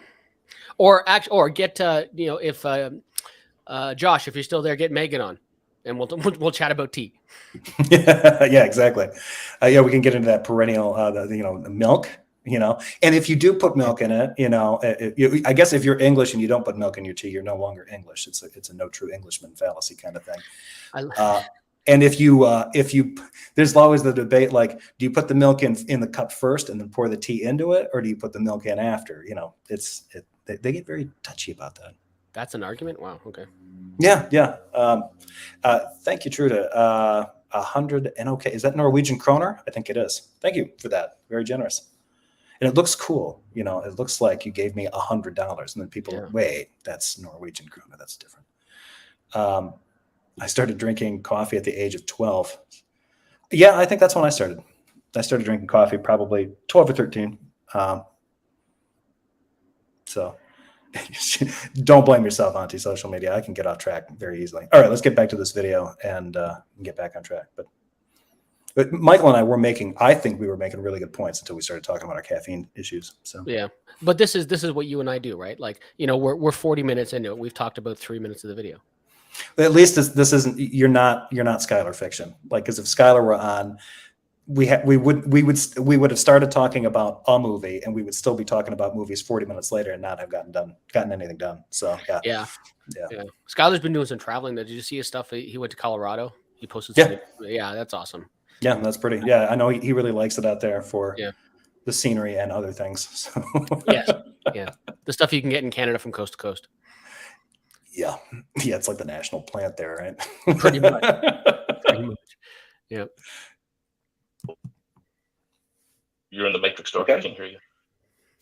or get if Josh, if you're still there, get Megan on, and we'll chat about tea. Yeah, exactly. We can get into that perennial, the milk, and if you do put milk in it, I guess if you're English and you don't put milk in your tea, you're no longer English. It's a no true Englishman fallacy kind of thing. And if you, there's always the debate, like, do you put the milk in the cup first and then pour the tea into it, or do you put the milk in after? They get very touchy about that. That's an argument. Wow. Okay. Yeah. Thank you, Truda. 100 and okay. Is that Norwegian kroner? I think it is. Thank you for that. Very generous. And it looks cool. It looks like you gave me $100, and then people, wait, that's Norwegian kroner. That's different. I started drinking coffee at the age of 12. Yeah, I think that's when I started. I started drinking coffee probably 12 or 13. So don't blame yourself, anti-social media. I can get off track very easily. All right, let's get back to this video and get back on track. But Michael and I think we were making really good points until we started talking about our caffeine issues. So yeah, but this is what you and I do, right? Like, you know, we're 40 minutes into it. We've talked about 3 minutes of the video. At least this isn't, you're not Skylar fiction. Like, because if Skylar were on, we would have started talking about a movie, and we would still be talking about movies 40 minutes later and not have gotten anything done. So yeah. Skylar's been doing some traveling. Did you see his stuff? He went to Colorado. He posted. Yeah, that's awesome. Yeah, that's pretty. Yeah, I know he really likes it out there for the scenery and other things. So. Yeah, the stuff you can get in Canada from coast to coast. Yeah, it's like the national plant there, right? Pretty much. Yeah. You're in the Matrix, Darth. Okay. I can't hear you.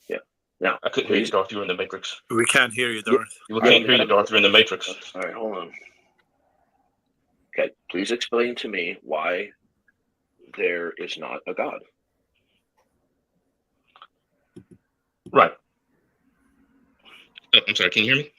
Yeah. Now I couldn't hear you, Darth. You were in the Matrix. We can't hear you, Darth. We can't hear you, Darth. You're in the Matrix. All right, hold on. Okay, please explain to me why there is not a God. Right. Oh, I'm sorry. Can you hear me?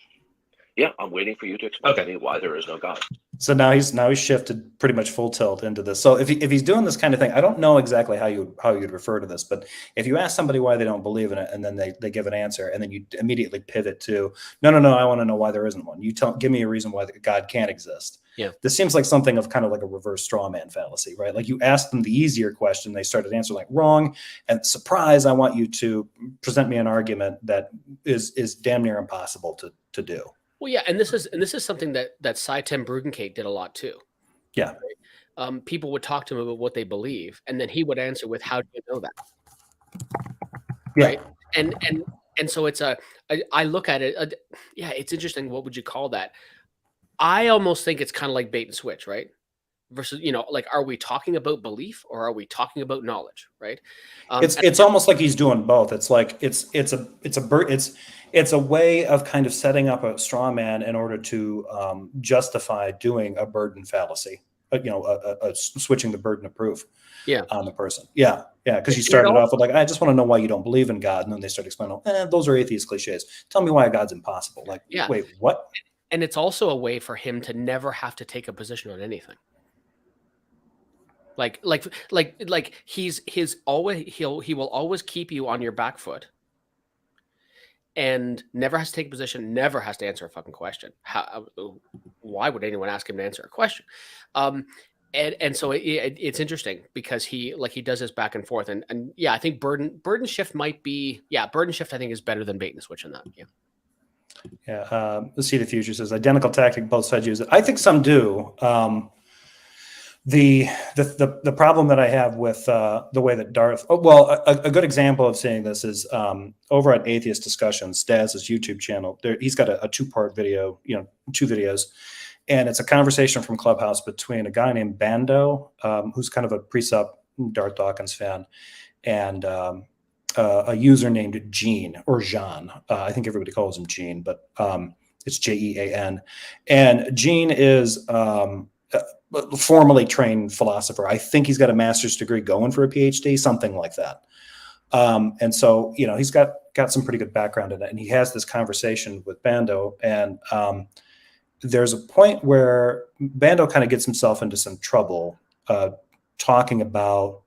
Yeah, I'm waiting for you to explain to me why there is no God. So now he's shifted pretty much full tilt into this. So if he's doing this kind of thing, I don't know exactly how you'd refer to this, but if you ask somebody why they don't believe in it, and then they give an answer, and then you immediately pivot to no, I want to know why there isn't one. Give me a reason why God can't exist. Yeah, this seems like something of kind of like a reverse straw man fallacy, right? Like, you asked them the easier question, they started answering like wrong, and surprise, I want you to present me an argument that is damn near impossible to do. Well, yeah, and this is something that Cy Ten Bruggencate did a lot too. Yeah, right? People would talk to him about what they believe, and then he would answer with, "How do you know that?" Yeah. Right? And so I look at it. It's interesting. What would you call that? I almost think it's kind of like bait and switch, right? Versus, like, are we talking about belief or are we talking about knowledge, right? It's almost like he's doing both. It's like it's a way of kind of setting up a straw man in order to justify doing a burden fallacy, switching the burden of proof on the person. Yeah, because you started off with like, I just want to know why you don't believe in God, and then they start explaining, those are atheist cliches. Tell me why God's impossible. Like, wait, what? And it's also a way for him to never have to take a position on anything. Like he will always keep you on your back foot, and never has to take a position, never has to answer a fucking question. Why would anyone ask him to answer a question? And so it's interesting because he does this back and forth, and I think burden shift might be burden shift I think is better than bait and switch in that. The Seed of Future says identical tactic, both sides use it. I think some do. The problem that I have with the way that Darth, a good example of seeing this is over at Atheist Discussions, Daz's YouTube channel. He's got a 2-part video, 2 videos, and it's a conversation from Clubhouse between a guy named Bando, who's kind of a pre-sup Darth Dawkins fan, and a user named Gene or Jean. I think everybody calls him Gene, but it's Jean. And Gene is formally trained philosopher. I think he's got a master's degree going for a PhD, something like that. And so, he's got some pretty good background in it. And he has this conversation with Bando. And there's a point where Bando kind of gets himself into some trouble talking about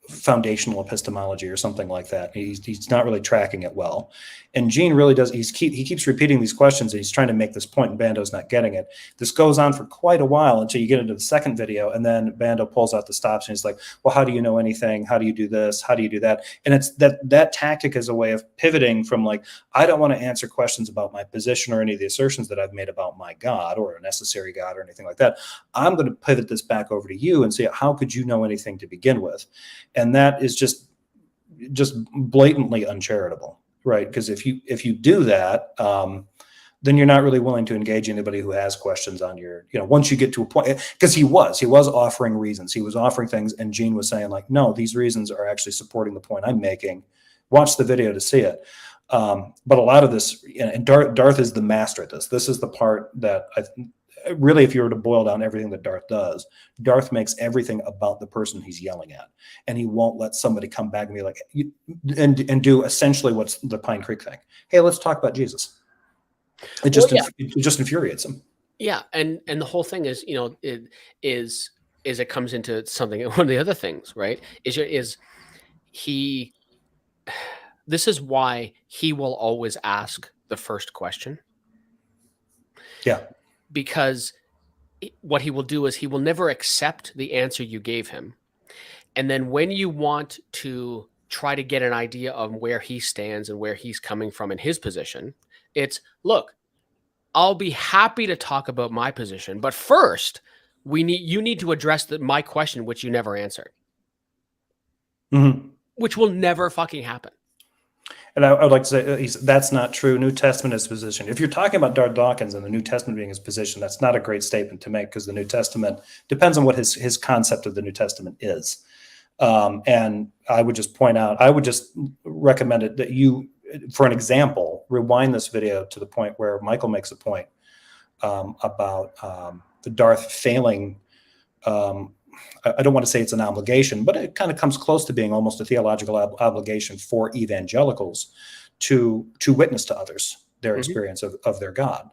foundational epistemology or something like that. He's not really tracking it well, and Gene really does. He keeps repeating these questions, and he's trying to make this point, and Bando's not getting it. This goes on for quite a while until you get into the second video, and then Bando pulls out the stops and he's like, "Well, how do you know anything? How do you do this? How do you do that?" And it's that tactic is a way of pivoting from like, I don't want to answer questions about my position or any of the assertions that I've made about my God or a necessary God or anything like that. I'm going to pivot this back over to you and say, how could you know anything to begin with? And that is just blatantly uncharitable, right? Because if you do that, then you're not really willing to engage anybody who has questions on your, once you get to a point, because he was offering reasons, he was offering things, and Gene was saying like, no, these reasons are actually supporting the point I'm making. Watch the video to see it. But a lot of this, and Darth is the master at this. This is the part that really, if you were to boil down everything that Darth does, Darth makes everything about the person he's yelling at, and he won't let somebody come back and be like, and do essentially what's the Pine Creek thing. Hey, let's talk about Jesus. It just it just infuriates him. Yeah, and the whole thing is, you know, it comes into something. One of the other things, right, is he. This is why he will always ask the first question. Yeah, because what he will do is he will never accept the answer you gave him, and then when you want to try to get an idea of where he stands and where he's coming from in his position, it's, look, I'll be happy to talk about my position, but first you need to address my question, which you never answered, which will never fucking happen. And I would like to say that's not true. New Testament is position. If you're talking about Darth Dawkins and the New Testament being his position, that's not a great statement to make, because the New Testament depends on what his concept of the New Testament is. And I would just point out, I would just recommend it that you, for an example, rewind this video to the point where Micheal makes a point about the Darth failing. I don't want to say it's an obligation, but it kind of comes close to being almost a theological obligation for evangelicals to witness to others their experience of their God.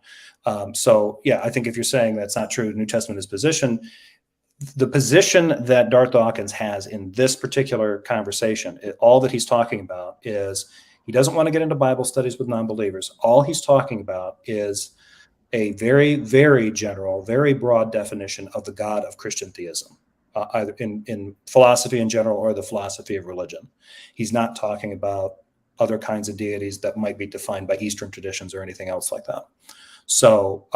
So yeah, I think if you're saying that's not true, New Testament is position. The position that Darth Dawkins has in this particular conversation, all that he's talking about is he doesn't want to get into Bible studies with non-believers. All he's talking about is a very, very general, very broad definition of the God of Christian theism, either in philosophy in general or the philosophy of religion. He's not talking about other kinds of deities that might be defined by Eastern traditions or anything else like that. So,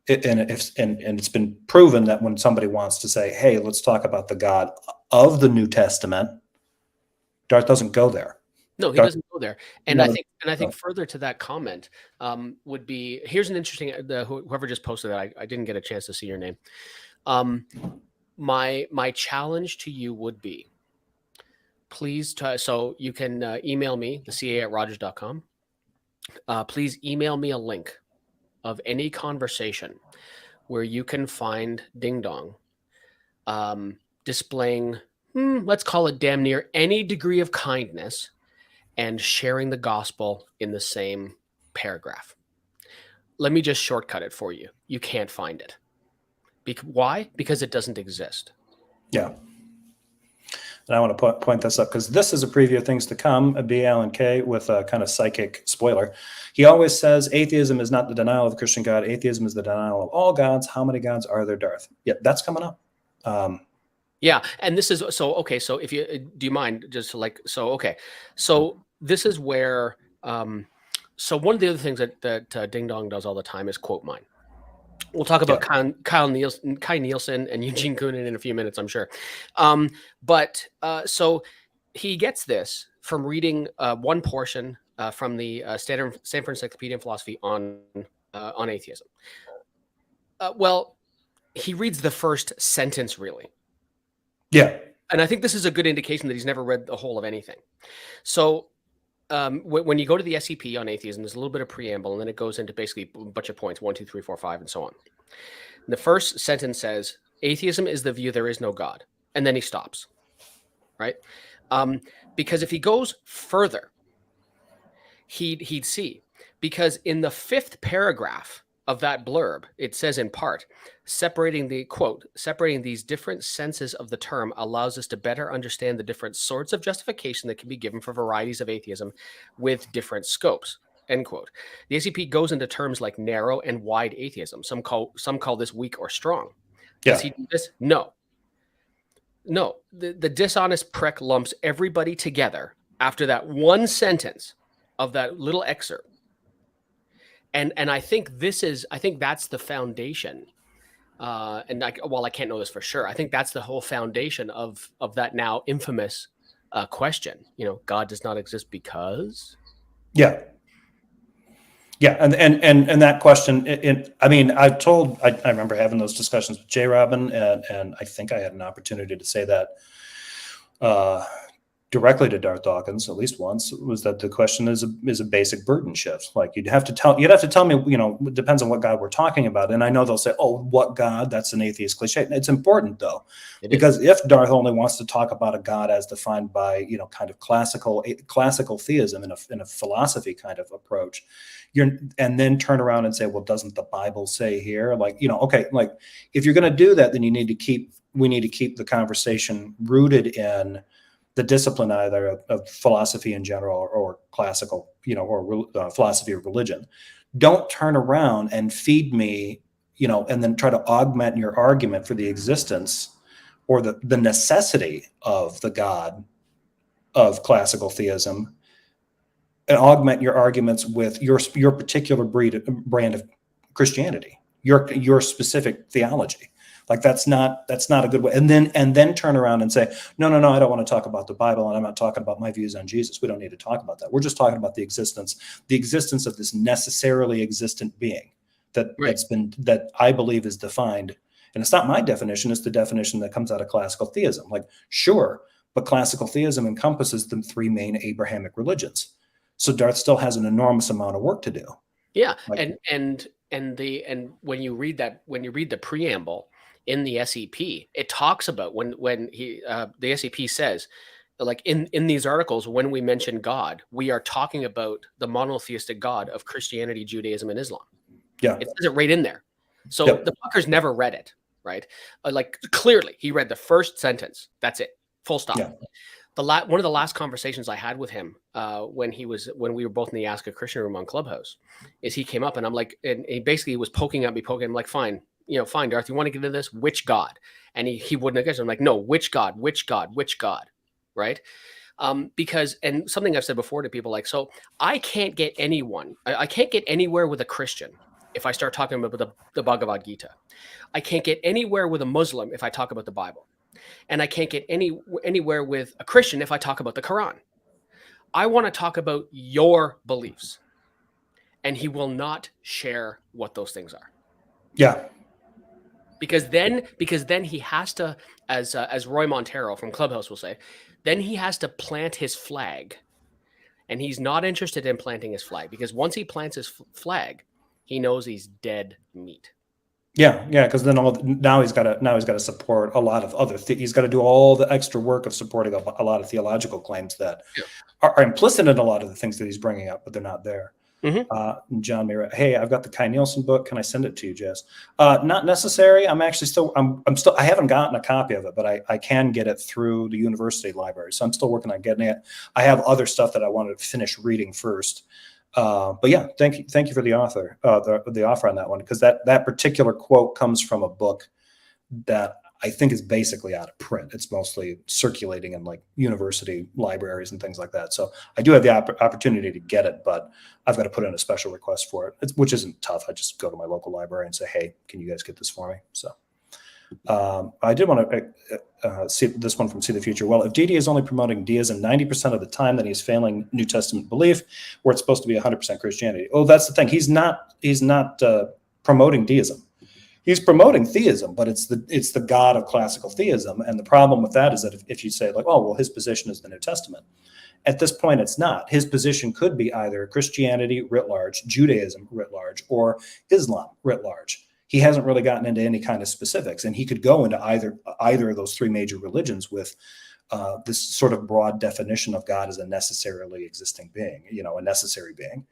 and it's been proven that when somebody wants to say, hey, let's talk about the God of the New Testament, Darth doesn't go there. No, he doesn't go there. And I think further to that comment would be, here's an interesting, whoever just posted that, I didn't get a chance to see your name. My challenge to you would be, please, so you can email me, theca@rogers.com. Please email me a link of any conversation where you can find Ding Dong displaying, let's call it damn near any degree of kindness and sharing the gospel in the same paragraph. Let me just shortcut it for you. You can't find it. Why? Because it doesn't exist. Yeah. And I want to point this up because this is a preview of things to come, a B, L, and K with a kind of psychic spoiler. He always says atheism is not the denial of a Christian God. Atheism is the denial of all gods. How many gods are there, Darth? Yeah, that's coming up. Yeah, and this is so okay. So if you do you mind just like okay, so this is where so one of the other things that Ding Dong does all the time is quote mine. We'll talk about Kai Nielsen and Eugene Koonin in a few minutes, I'm sure. But so he gets this from reading one portion from the Stanford Encyclopedia of Philosophy on atheism. Well, he reads the first sentence really. Yeah. And I think this is a good indication that he's never read the whole of anything. So when you go to the SEP on atheism, there's a little bit of preamble, and then it goes into basically a bunch of points, 1, 2, 3, 4, 5, and so on. And the first sentence says, atheism is the view there is no God. And then he stops, right? Because if he goes further, he'd see. Because in the fifth paragraph of that blurb, it says in part, separating these different senses of the term allows us to better understand the different sorts of justification that can be given for varieties of atheism with different scopes, end quote. The ACP goes into terms like narrow and wide atheism. Some call this weak or strong. Does he do this? No. The dishonest prick lumps everybody together after that one sentence of that little excerpt. And I think that's the foundation. While I can't know this for sure, I think that's the whole foundation of that now infamous question. God does not exist because. Yeah, and that question. I remember having those discussions with J. Robin, and I think I had an opportunity to say that directly to Darth Dawkins at least once, was that the question is a basic burden shift. Like you'd have to tell me, it depends on what God we're talking about. And I know they'll say, oh, what God? That's an atheist cliche. It's important though, because if Darth only wants to talk about a God as defined by, kind of classical theism in a philosophy kind of approach, and then turn around and say, well, doesn't the Bible say here? Okay, like if you're going to do that, then we need to keep the conversation rooted in the discipline either of philosophy in general or classical, or philosophy of religion. Don't turn around and feed me, and then try to augment your argument for the existence or the necessity of the God of classical theism, and augment your arguments with your particular brand of Christianity, your specific theology. Like that's not a good way. And then turn around and say, no, I don't want to talk about the Bible, and I'm not talking about my views on Jesus. We don't need to talk about that. We're just talking about the existence of this necessarily existent being that I believe is defined. And it's not my definition, it's the definition that comes out of classical theism. Like, sure, but classical theism encompasses the three main Abrahamic religions. So Darth still has an enormous amount of work to do. Yeah. And when you read the preamble in the SEP, it talks about when the SEP says, like in these articles, when we mention God, we are talking about the monotheistic God of Christianity, Judaism, and Islam. Yeah. It says it right in there. So the fucker's never read it, right? Like clearly he read the first sentence. That's it. Full stop. Yeah. One of the last conversations I had with him when we were both in the Ask a Christian room on Clubhouse is he came up and I'm like, and he basically was poking at me. I'm like, fine, Darth, you want to get into this? Which God? And he wouldn't have. I'm like, no, which God? Right? Because, and something I've said before to people, like, so I can't get anywhere with a Christian if I start talking about the Bhagavad Gita. I can't get anywhere with a Muslim if I talk about the Bible. And I can't get anywhere with a Christian if I talk about the Quran. I want to talk about your beliefs. And he will not share what those things are. Yeah. Because then he has to, as Roy Montero from Clubhouse will say, then he has to plant his flag. And he's not interested in planting his flag, because once he plants his flag, he knows he's dead meat. Yeah, because then now he's got to support a lot of other. He's got to do all the extra work of supporting a lot of theological claims that are implicit in a lot of the things that he's bringing up, but they're not there. Mm-hmm. John May, hey, I've got the Kai Nielsen book. Can I send it to you, Jess? Not necessary. I'm still I haven't gotten a copy of it, but I can get it through the university library. So I'm still working on getting it. I have other stuff that I wanted to finish reading first. But yeah, thank you for the offer on that one, because that particular quote comes from a book that I think is basically out of print. It's mostly circulating in like university libraries and things like that. So I do have the opportunity to get it, but I've got to put in a special request for it, which isn't tough. I just go to my local library and say, hey, can you guys get this for me? So I did want to see this one from See the Future. Well, if DD is only promoting deism 90% of the time, then he's failing New Testament belief, where it's supposed to be 100% Christianity. Oh, that's the thing. He's not promoting deism. He's promoting theism, but it's the God of classical theism. And the problem with that is that if you say like, oh, well, his position is the New Testament. At this point, it's not. His position could be either Christianity writ large, Judaism writ large, or Islam writ large. He hasn't really gotten into any kind of specifics, and he could go into either of those three major religions with this sort of broad definition of God as a necessarily existing being, a necessary being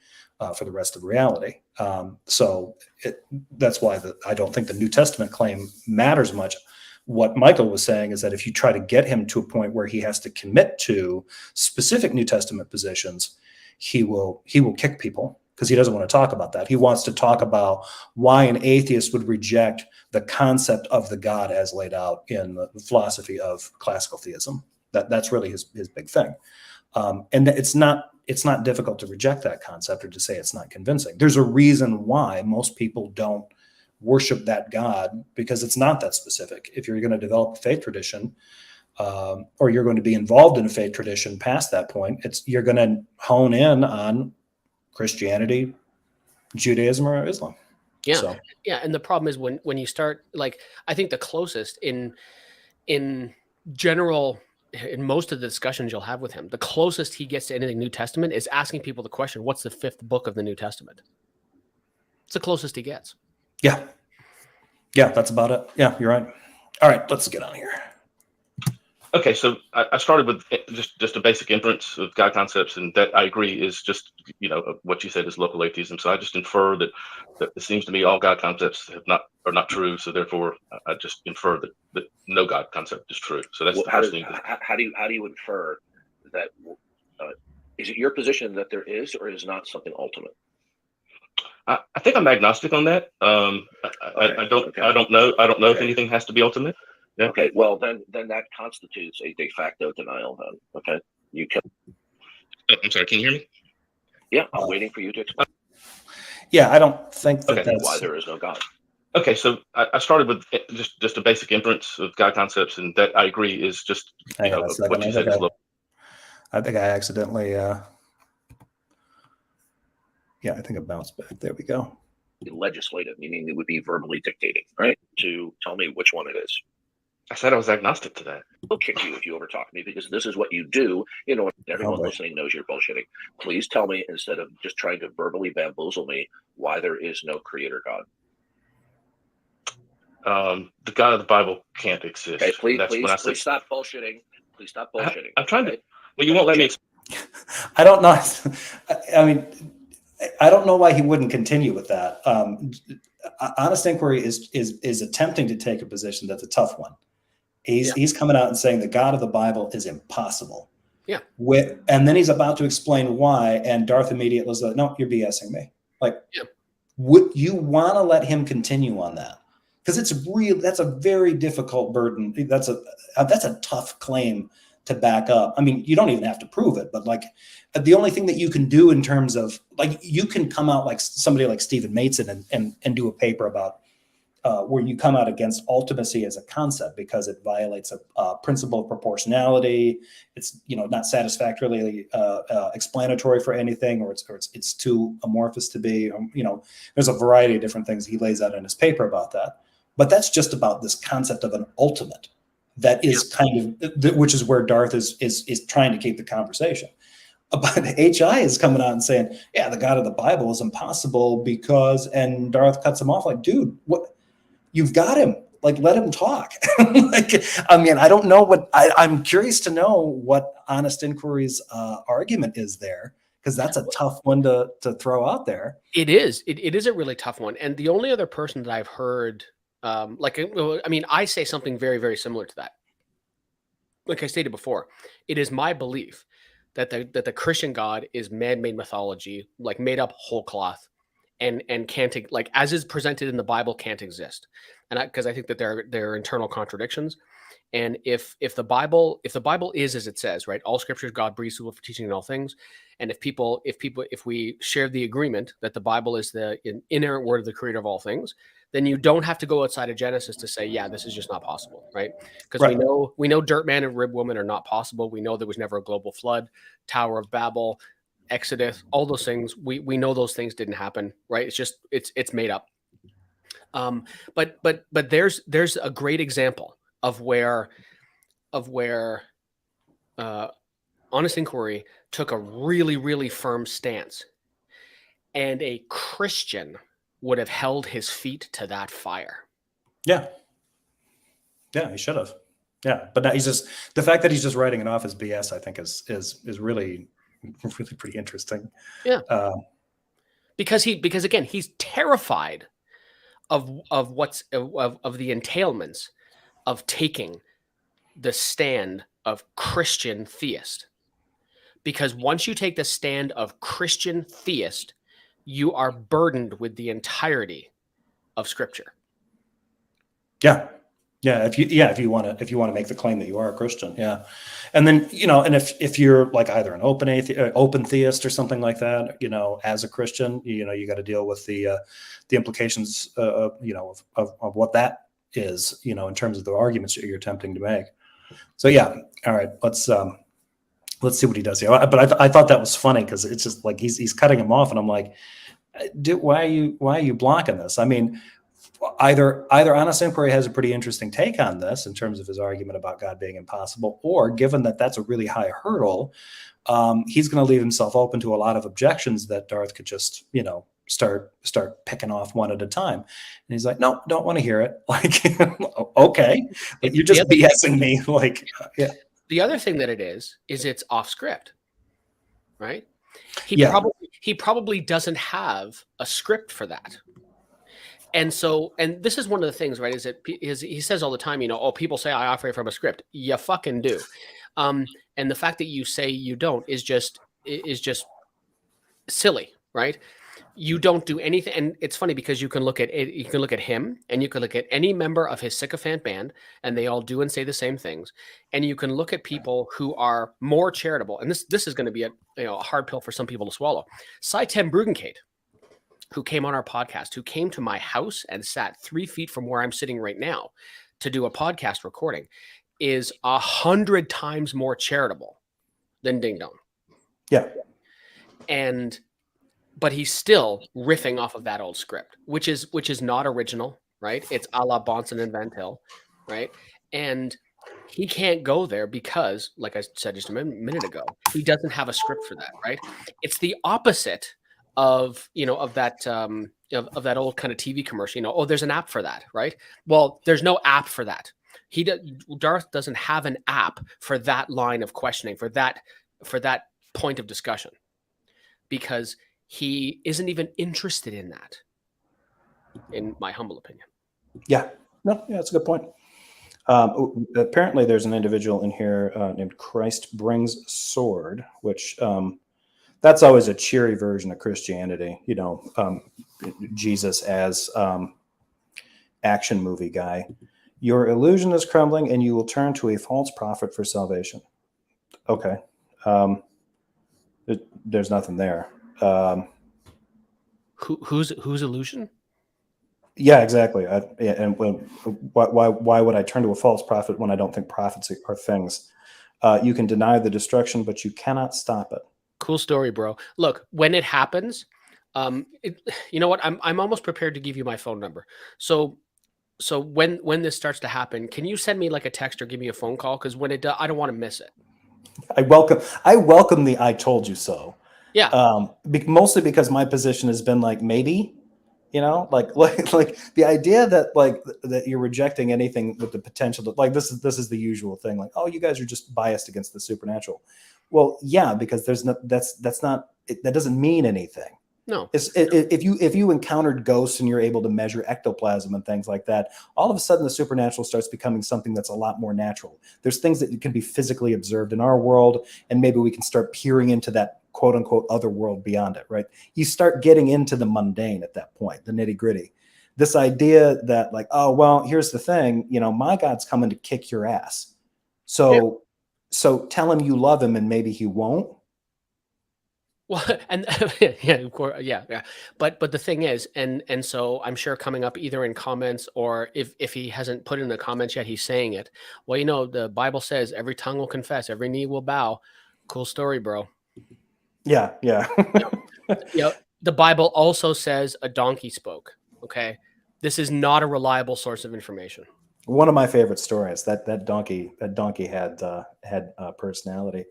for the rest of reality. So that's why I don't think the New Testament claim matters much. What Micheal was saying is that if you try to get him to a point where he has to commit to specific New Testament positions, he will kick people, because he doesn't want to talk about that. He wants to talk about why an atheist would reject the concept of the God as laid out in the philosophy of classical theism. That's really his big thing. And it's not difficult to reject that concept or to say it's not convincing. There's a reason why most people don't worship that God, because it's not that specific. If you're going to develop a faith tradition, or you're going to be involved in a faith tradition past that point, you're going to hone in on Christianity, Judaism, or Islam. Yeah. So. Yeah. And the problem is when you start, like, I think the closest in general in most of the discussions you'll have with him, the closest he gets to anything New Testament is asking people the question, what's the 5th book of the New Testament? It's the closest he gets. Yeah. Yeah, that's about it. Yeah, you're right. All right, let's get on here. Okay, so I started with just a basic inference of God concepts, and that I agree is just, what you said is local atheism. So I just infer that it seems to me all God concepts are not true. So therefore, I just infer that no God concept is true. So that's the first thing. How do you infer that? Is it your position that there is or is not something ultimate? I think I'm agnostic on that. I don't know if anything has to be ultimate. Yeah. Okay. Well, then that constitutes a de facto denial. Then, okay, you can. I'm sorry. Can you hear me? Yeah, I'm waiting for you to explain. Yeah, I don't think that's why there is no God. Okay, so I started with just a basic inference of God concepts, and that I agree is just what you said is local. I think I accidentally. Yeah, I think it bounced back. There we go. Legislative, meaning it would be verbally dictating, right? To tell me which one it is. I said I was agnostic to that. I'll kick you if you overtalk me, because this is what you do. Everyone listening knows you're bullshitting. Please tell me, instead of just trying to verbally bamboozle me, why there is no creator God. The God of the Bible can't exist. Okay, please stop bullshitting. Please stop bullshitting. I'm trying to. Well, you won't let me. I don't know. I mean, I don't know why he wouldn't continue with that. Honest Inquiry is attempting to take a position that's a tough one. He's coming out and saying the God of the Bible is impossible. Yeah. And then he's about to explain why, and Darth immediately was like, "No, you're BSing me." Like, would you want to let him continue on that? Because that's a very difficult burden. That's a tough claim to back up. I mean, you don't even have to prove it, but like the only thing that you can do in terms of like, you can come out like somebody like Stephen Mason and do a paper about where you come out against ultimacy as a concept because it violates a principle of proportionality. It's not satisfactorily explanatory for anything, or it's too amorphous to be. There's a variety of different things he lays out in his paper about that. But that's just about this concept of an ultimate. That is kind of, which is where Darth is trying to keep the conversation. But HI is coming out and saying, yeah, the God of the Bible is impossible because, and Darth cuts him off like, dude, what? You've got him. Like, let him talk. I don't know I'm curious to know what Honest Inquiry's argument is there, because that's a tough one to throw out there. It is. It is a really tough one. And the only other person that I've heard, I say something very, very similar to that. Like I stated before, it is my belief that the Christian God is man-made mythology, like made up whole cloth, and can't, like, as is presented in the Bible, can't exist. And because I think that there are internal contradictions. And if the Bible is as it says, right, all scriptures God breathes for teaching in all things, and if we share the agreement that the Bible is the inerrant word of the creator of all things, then you don't have to go outside of Genesis to say, yeah, this is just not possible, right? Because we know Dirt Man and Rib Woman are not possible. We know there was never a global flood, Tower of Babel, Exodus, all those things. We know those things didn't happen, right? It's just it's made up. But there's a great example of where Honest Inquiry took a really, really firm stance, and a Christian would have held his feet to that fire. Yeah, he should have. Yeah, but now the fact that he's just writing it off as BS, I think is really pretty interesting. Yeah, because again, he's terrified of the entailments of taking the stand of Christian theist. Because once you take the stand of Christian theist, you are burdened with the entirety of Scripture. Yeah. If you want to make the claim that you are a Christian, and then and if you're like either an open theist or something like that, as a Christian, you got to deal with the implications of what that is, in terms of the arguments that you're attempting to make. So all right, let's see what he does here. But I thought that was funny because it's just like he's cutting him off, and I'm like, dude, why are you blocking this? I mean, either Honest Inquiry has a pretty interesting take on this in terms of his argument about God being impossible, or given that that's a really high hurdle, he's going to leave himself open to a lot of objections that Darth could just, start picking off one at a time. And he's like, no, don't want to hear it. Like, okay, but you're just BSing me. Like, yeah. The other thing that it is it's off script, right? He probably doesn't have a script for that. And so, and this is one of the things, right? Is that he says all the time, oh, people say I operate from a script. You fucking do. And the fact that you say you don't is just silly, right? You don't do anything. And it's funny because you can look at it, you can look at him and you can look at any member of his sycophant band, and they all do and say the same things. And you can look at people who are more charitable. And this is going to be a hard pill for some people to swallow. Saitem Bruggencate, who came on our podcast, who came to my house and sat 3 feet from where I'm sitting right now to do a podcast recording, is 100 times more charitable than Ding Dong. Yeah. But he's still riffing off of that old script, which is not original, right? It's a la Bonson and Van Til, right? And he can't go there because, like I said just a minute ago, he doesn't have a script for that, right? It's the opposite of that old kind of TV commercial. Oh, there's an app for that, right? Well, there's no app for that. Darth doesn't have an app for that line of questioning, for that point of discussion, because he isn't even interested in that, in my humble opinion. Yeah, no, yeah, that's a good point. Apparently, there's an individual in here named Christ Brings Sword, which that's always a cheery version of Christianity. Jesus as action movie guy. Your illusion is crumbling, and you will turn to a false prophet for salvation. Okay, there's nothing there. Whose illusion? Yeah, exactly. Why would I turn to a false prophet when I don't think prophets are things? You can deny the destruction, but you cannot stop it. Cool story, bro. Look, when it happens, you know what? I'm almost prepared to give you my phone number. So when this starts to happen, can you send me like a text or give me a phone call? Because when it does, I don't want to miss it. I welcome the "I told you so." Yeah. Mostly because my position has been like, maybe, like the idea that you're rejecting anything with the potential to, like, this is the usual thing. Like, oh, you guys are just biased against the supernatural. Well, yeah, because that doesn't mean anything. No. If you encountered ghosts and you're able to measure ectoplasm and things like that, all of a sudden the supernatural starts becoming something that's a lot more natural. There's things that can be physically observed in our world, and maybe we can start peering into that quote unquote other world beyond it, right? You start getting into the mundane at that point, the nitty gritty. This idea that, like, oh, well, here's the thing, my God's coming to kick your ass. So tell him you love him and maybe he won't. Well, and yeah, of course, yeah. But the thing is, and so I'm sure coming up either in comments, or if he hasn't put in the comments yet, he's saying it. Well, the Bible says every tongue will confess, every knee will bow. Cool story, bro. Yeah. The Bible also says a donkey spoke. Okay, this is not a reliable source of information. One of my favorite stories, that donkey had personality.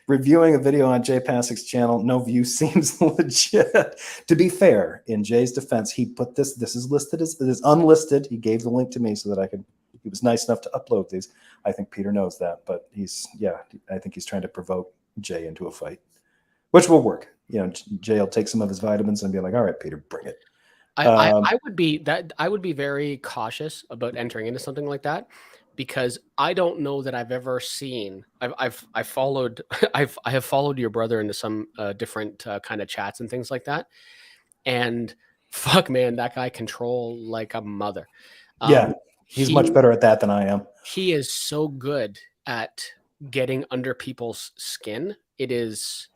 Reviewing a video on Jay Passek's channel, no view seems legit. To be fair, in Jay's defense, he put this is listed as unlisted. He gave the link to me so that he was nice enough to upload these. I think Peter knows that, but I think he's trying to provoke Jay into a fight, which will work. Jay will take some of his vitamins and be like, all right, Peter, bring it. I would be very cautious about entering into something like that, because I don't know that I've ever seen. I have followed your brother into some different kind of chats and things like that, and fuck, man, that guy control like a mother. He's much better at that than I am. He is so good at getting under people's skin. It is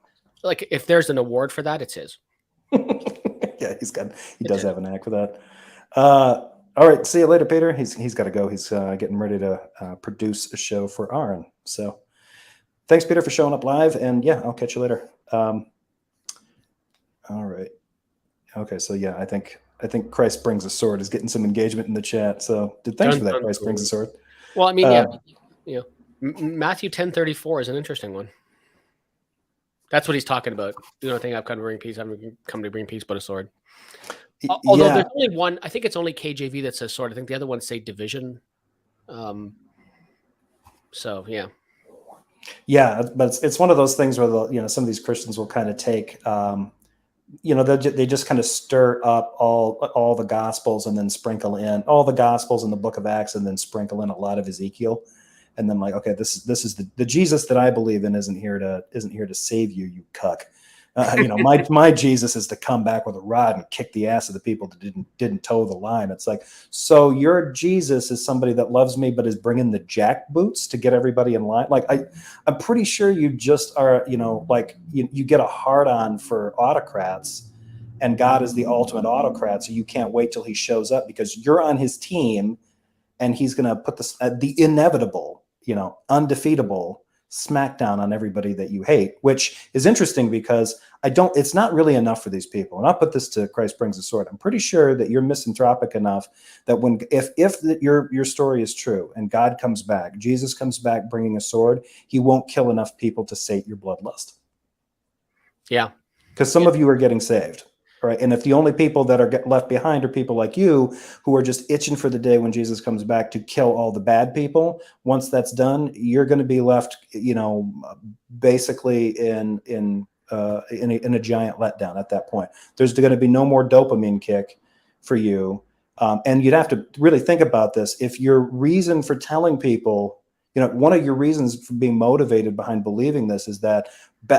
like, if there's an award for that, it's his. Yeah, he does have a knack for that. All right, see you later, Peter. He's got to go. He's getting ready to produce a show for Aaron. So thanks, Peter, for showing up live. And yeah, I'll catch you later. All right. Okay, so yeah, I think I think Christ brings a sword is getting some engagement in the chat. So thanks for that. Christ brings a sword. Well, I mean, yeah, you know, Matthew 10:34 is an interesting one. That's what he's talking about. You don't think I've come to bring peace? I've come to bring peace, but a sword. Although there's only one, I think it's only KJV that says sword. I think the other ones say division. So yeah. Yeah, but it's one of those things where some of these Christians will kind of take, they just kind of stir up all the Gospels and then sprinkle in all the Gospels in the Book of Acts and then sprinkle in a lot of Ezekiel, and then like, okay, this is the Jesus that I believe in isn't here to save you, you cuck. My Jesus is to come back with a rod and kick the ass of the people that didn't toe the line. It's like, so your Jesus is somebody that loves me but is bringing the jack boots to get everybody in line. Like I'm pretty sure you just are, like you get a hard on for autocrats, and God is the ultimate autocrat, so you can't wait till he shows up because you're on his team, and he's going to put the inevitable, undefeatable smackdown on everybody that you hate, which is interesting because it's not really enough for these people. And I'll put this to Christ brings a sword. I'm pretty sure that you're misanthropic enough that if your story is true and God comes back, Jesus comes back bringing a sword, he won't kill enough people to sate your bloodlust. Yeah. Because some of you are getting saved. Right. And if the only people that are left behind are people like you who are just itching for the day when Jesus comes back to kill all the bad people, once that's done, you're going to be left, basically in a giant letdown at that point. There's going to be no more dopamine kick for you. And you'd have to really think about this. If your reason for telling people, one of your reasons for being motivated behind believing this is that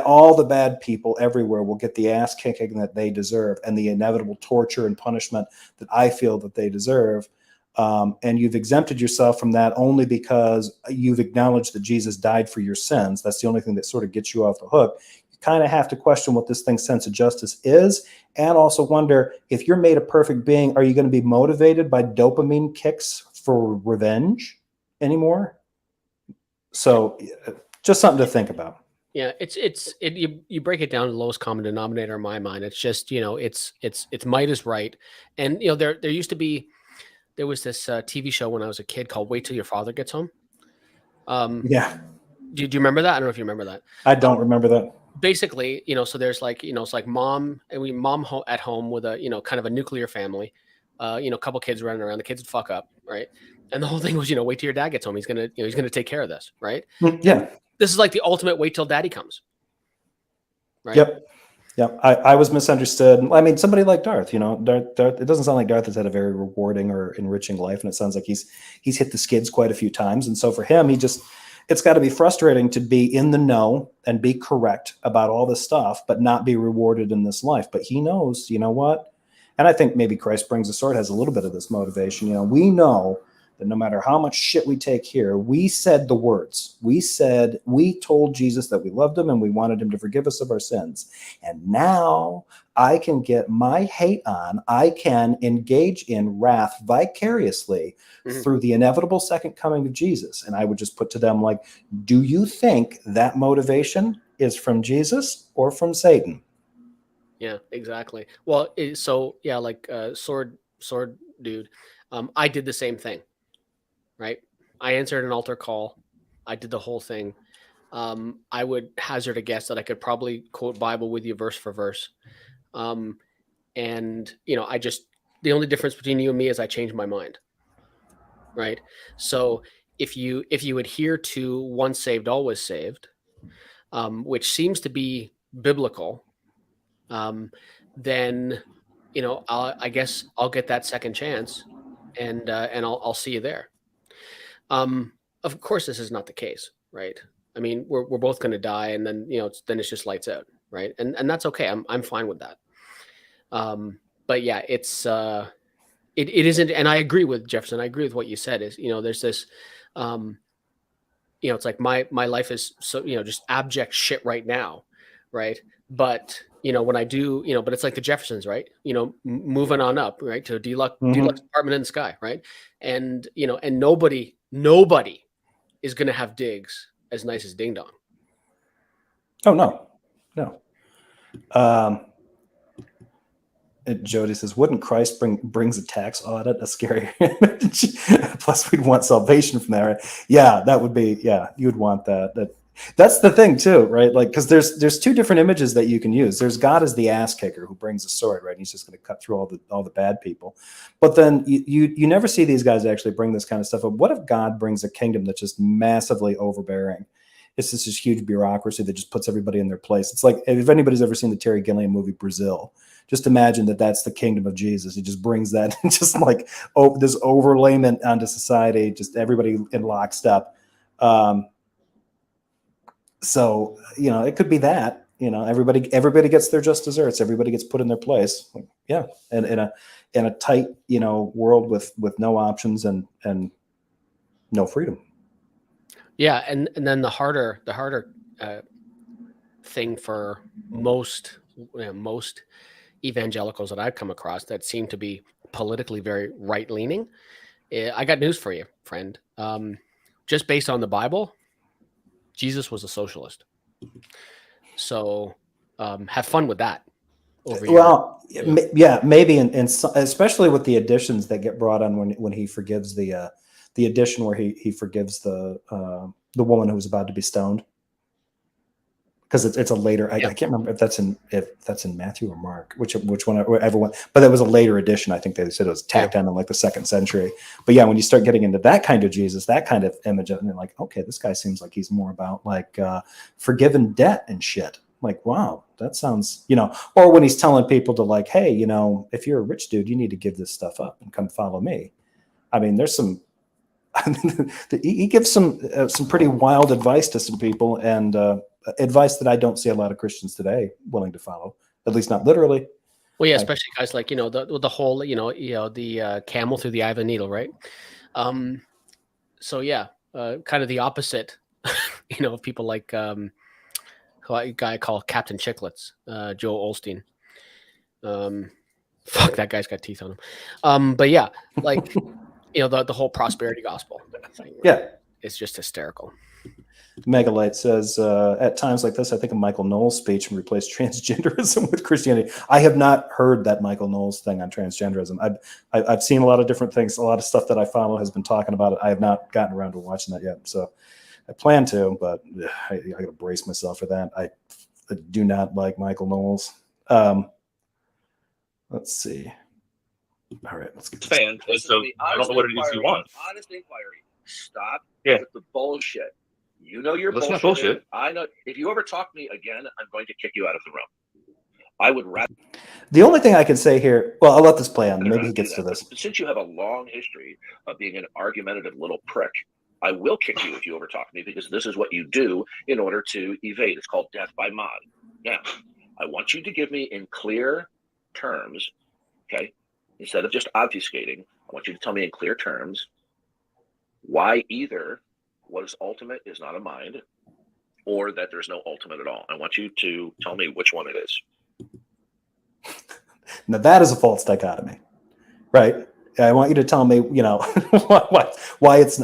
all the bad people everywhere will get the ass kicking that they deserve and the inevitable torture and punishment that I feel that they deserve. And you've exempted yourself from that only because you've acknowledged that Jesus died for your sins. That's the only thing that sort of gets you off the hook. You kind of have to question what this thing's sense of justice is, and also wonder, if you're made a perfect being, are you going to be motivated by dopamine kicks for revenge anymore? So just something to think about. Yeah, you break it down to the lowest common denominator in my mind. It's just, it's might is right. And there was this TV show when I was a kid called Wait Till Your Father Gets Home. Yeah. Do you remember that? I don't know if you remember that. I don't remember that. Basically, so there's like, it's like mom at home with a, kind of a nuclear family, a couple kids running around, the kids would fuck up. Right. And the whole thing was, wait till your dad gets home. He's going to take care of this. Right. Yeah. And this is like the ultimate wait till daddy comes. Right. Yep. I was misunderstood. I mean, somebody like Darth, Darth, it doesn't sound like Darth has had a very rewarding or enriching life. And it sounds like he's hit the skids quite a few times. And so for him, it's got to be frustrating to be in the know and be correct about all this stuff, but not be rewarded in this life. But he knows, you know what? And I think maybe Christ brings a sword has a little bit of this motivation. We know that no matter how much shit we take here, we said the words. We told Jesus that we loved him and we wanted him to forgive us of our sins. And now I can get my hate on. I can engage in wrath vicariously through the inevitable second coming of Jesus. And I would just put to them, like, do you think that motivation is from Jesus or from Satan? Yeah, exactly. Well, sword dude, I did the same thing. Right. I answered an altar call. I did the whole thing. I would hazard a guess that I could probably quote Bible with you verse for verse. And, the only difference between you and me is I changed my mind. Right. So if you adhere to once saved, always saved, which seems to be biblical, then, I guess I'll get that second chance and I'll see you there. Of course, this is not the case, right? I mean, we're both going to die, and then then it's just lights out, right? And that's okay. I'm fine with that. But yeah, it isn't, and I agree with Jefferson. I agree with what you said. Is there's this, it's like my life is so just abject shit right now, right? But when I do, but it's like the Jeffersons, right? Moving on up, right, to a deluxe apartment in the sky, right? And and nobody is going to have digs as nice as Ding Dong. Oh, no. Jody says, wouldn't Christ brings a tax audit a scary image? Plus, we'd want salvation from that, right? Yeah, that would be, yeah, you'd want that. That's the thing too, right? Like, because there's two different images that you can use. There's God as the ass kicker who brings a sword, right? He's just going to cut through all the bad people. But then you never see these guys actually bring this kind of stuff up. What if God brings a kingdom that's just massively overbearing? It's just this huge bureaucracy that just puts everybody in their place. It's like, if anybody's ever seen the Terry Gilliam movie Brazil, just imagine that that's the kingdom of Jesus. He just brings that just like this overlayment onto society, just everybody in lockstep. So, it could be that, everybody gets their just desserts. Everybody gets put in their place. Yeah. And in a tight, world with no options and no freedom. Yeah. And then the harder thing for most evangelicals that I've come across that seem to be politically very right leaning. I got news for you, friend. Just based on the Bible, Jesus was a socialist. So have fun with that. Yeah, maybe, and especially with the additions that get brought on when he forgives the addition where he forgives the woman who was about to be stoned. Because it's a later, I can't remember if that's in Matthew or Mark, which one, everyone, but that was a later edition. I think they said it was tacked on in like the 2nd century. But yeah, when you start getting into that kind of Jesus, that kind of image, and they're like, okay, this guy seems like he's more about like forgiven debt and shit. Like, wow, that sounds, or when he's telling people to like, hey, if you're a rich dude, you need to give this stuff up and come follow me. I mean, there's some, he gives some pretty wild advice to some people, and advice that I don't see a lot of Christians today willing to follow, at least not literally. Well, yeah, especially guys like, the whole, the camel through the eye of a needle, right? So yeah, kind of the opposite, of people like a guy called Captain Chicklets, Joe Olstein. Fuck, that guy's got teeth on him. But yeah, like, the whole prosperity gospel thing. Right? Yeah. It's just hysterical. Megalite says, at times like this, I think of Michael Knowles' speech and replace transgenderism with Christianity. I have not heard that Michael Knowles thing on transgenderism. I've seen a lot of different things. A lot of stuff that I follow has been talking about it. I have not gotten around to watching that yet. So I plan to, but I got to brace myself for that. I do not like Michael Knowles. Let's see. All right, let's get this. Fan, so I don't know what it is you want. Honest inquiry. Stop with the bullshit. You know you're bullshit. Not bullshit. I know. If you ever talk to me again, I'm going to kick you out of the room. I would rather. The only thing I can say here, well, I'll let this play on. Maybe he gets to this. But since you have a long history of being an argumentative little prick, I will kick you if you ever talk to me, because this is what you do in order to evade. It's called death by mod. Now, I want you to give me in clear terms, okay? Instead of just obfuscating, I want you to tell me in clear terms why either what is ultimate is not a mind, or that there's no ultimate at all. I want you to tell me which one it is. Now that is a false dichotomy, right? I want you to tell me, why it's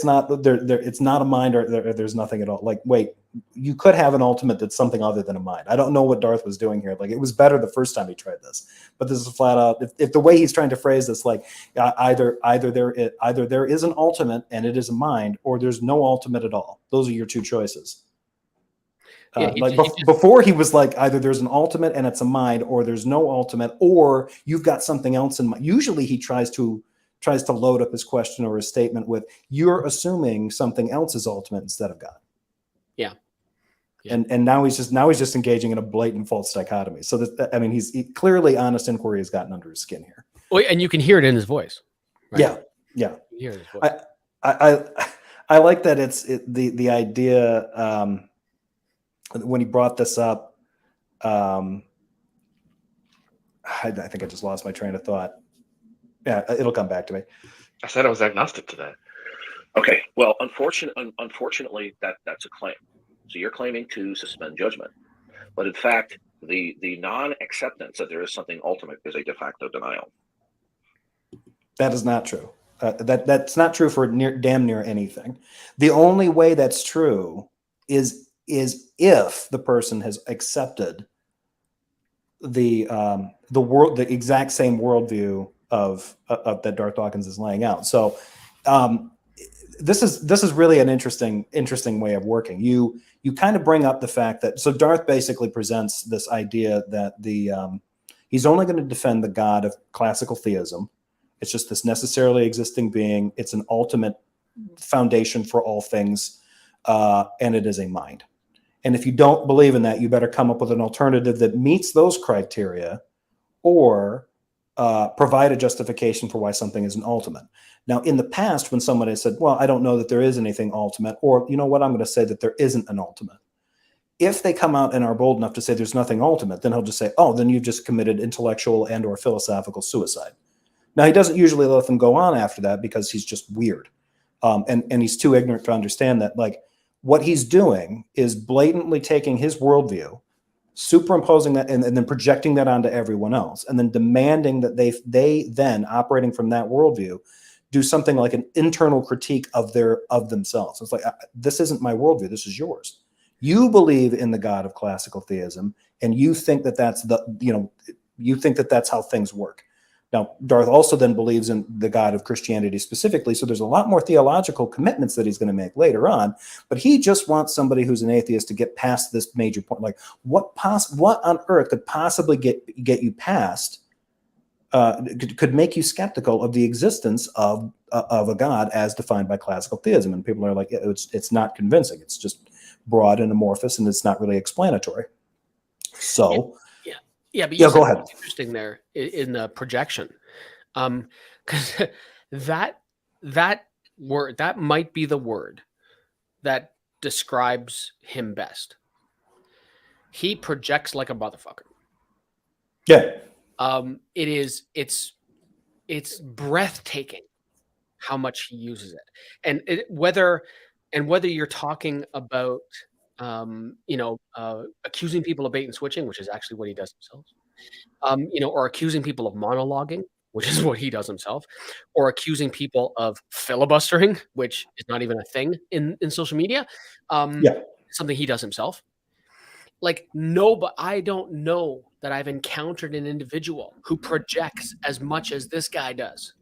not there. It's not a mind, or there's nothing at all. Like, wait, you could have an ultimate that's something other than a mind. I don't know what Darth was doing here. Like, it was better the first time he tried this, but this is flat out. If the way he's trying to phrase this, like either there is an ultimate and it is a mind, or there's no ultimate at all. Those are your two choices. Before he was like, either there's an ultimate and it's a mind, or there's no ultimate, or you've got something else in mind. Usually he tries to load up his question or his statement with, you're assuming something else is ultimate instead of God. Yeah. And now he's just engaging in a blatant false dichotomy. So he's clearly honest inquiry has gotten under his skin here. Well, and you can hear it in his voice. Right? Yeah. You hear his voice. I like that the idea, when he brought this up, I think I just lost my train of thought. Yeah, it'll come back to me. I said I was agnostic to that. Okay. Well, unfortunately, that's a claim. So you're claiming to suspend judgment, but in fact, the non-acceptance that there is something ultimate is a de facto denial. That is not true. That's not true for damn near anything. The only way that's true is if the person has accepted the exact same worldview of that Darth Dawkins is laying out. So this is really an interesting way of working. You kind of bring up the fact that, so Darth basically presents this idea that he's only going to defend the God of classical theism. It's just this necessarily existing being. It's an ultimate foundation for all things, and it is a mind. And if you don't believe in that, you better come up with an alternative that meets those criteria, or provide a justification for why something is an ultimate. Now, in the past, when somebody said, well, I don't know that there is anything ultimate, or you know what, I'm going to say that there isn't an ultimate. If they come out and are bold enough to say there's nothing ultimate, then he'll just say, oh, then you've just committed intellectual and or philosophical suicide. Now, he doesn't usually let them go on after that because he's just weird. And he's too ignorant to understand that, like, what he's doing is blatantly taking his worldview, superimposing that, and then projecting that onto everyone else, and then demanding that they then, operating from that worldview, do something like an internal critique of themselves. It's like, this isn't my worldview, this is yours. You believe in the God of classical theism, and you think that that's how things work. Now, Darth also then believes in the God of Christianity specifically, so there's a lot more theological commitments that he's going to make later on, but he just wants somebody who's an atheist to get past this major point. Like, what on earth could possibly get you past, could make you skeptical of the existence of a God as defined by classical theism? And people are like, it's not convincing. It's just broad and amorphous, and it's not really explanatory. So... Yeah, but go ahead. Interesting there in the projection, because that word, that might be the word that describes him best. He projects like a motherfucker. Yeah. It's breathtaking how much he uses it, and whether you're talking about accusing people of bait and switching, which is actually what he does himself, or accusing people of monologuing, which is what he does himself, or accusing people of filibustering, which is not even a thing in social media, something he does himself. Like, no, but I don't know that I've encountered an individual who projects as much as this guy does.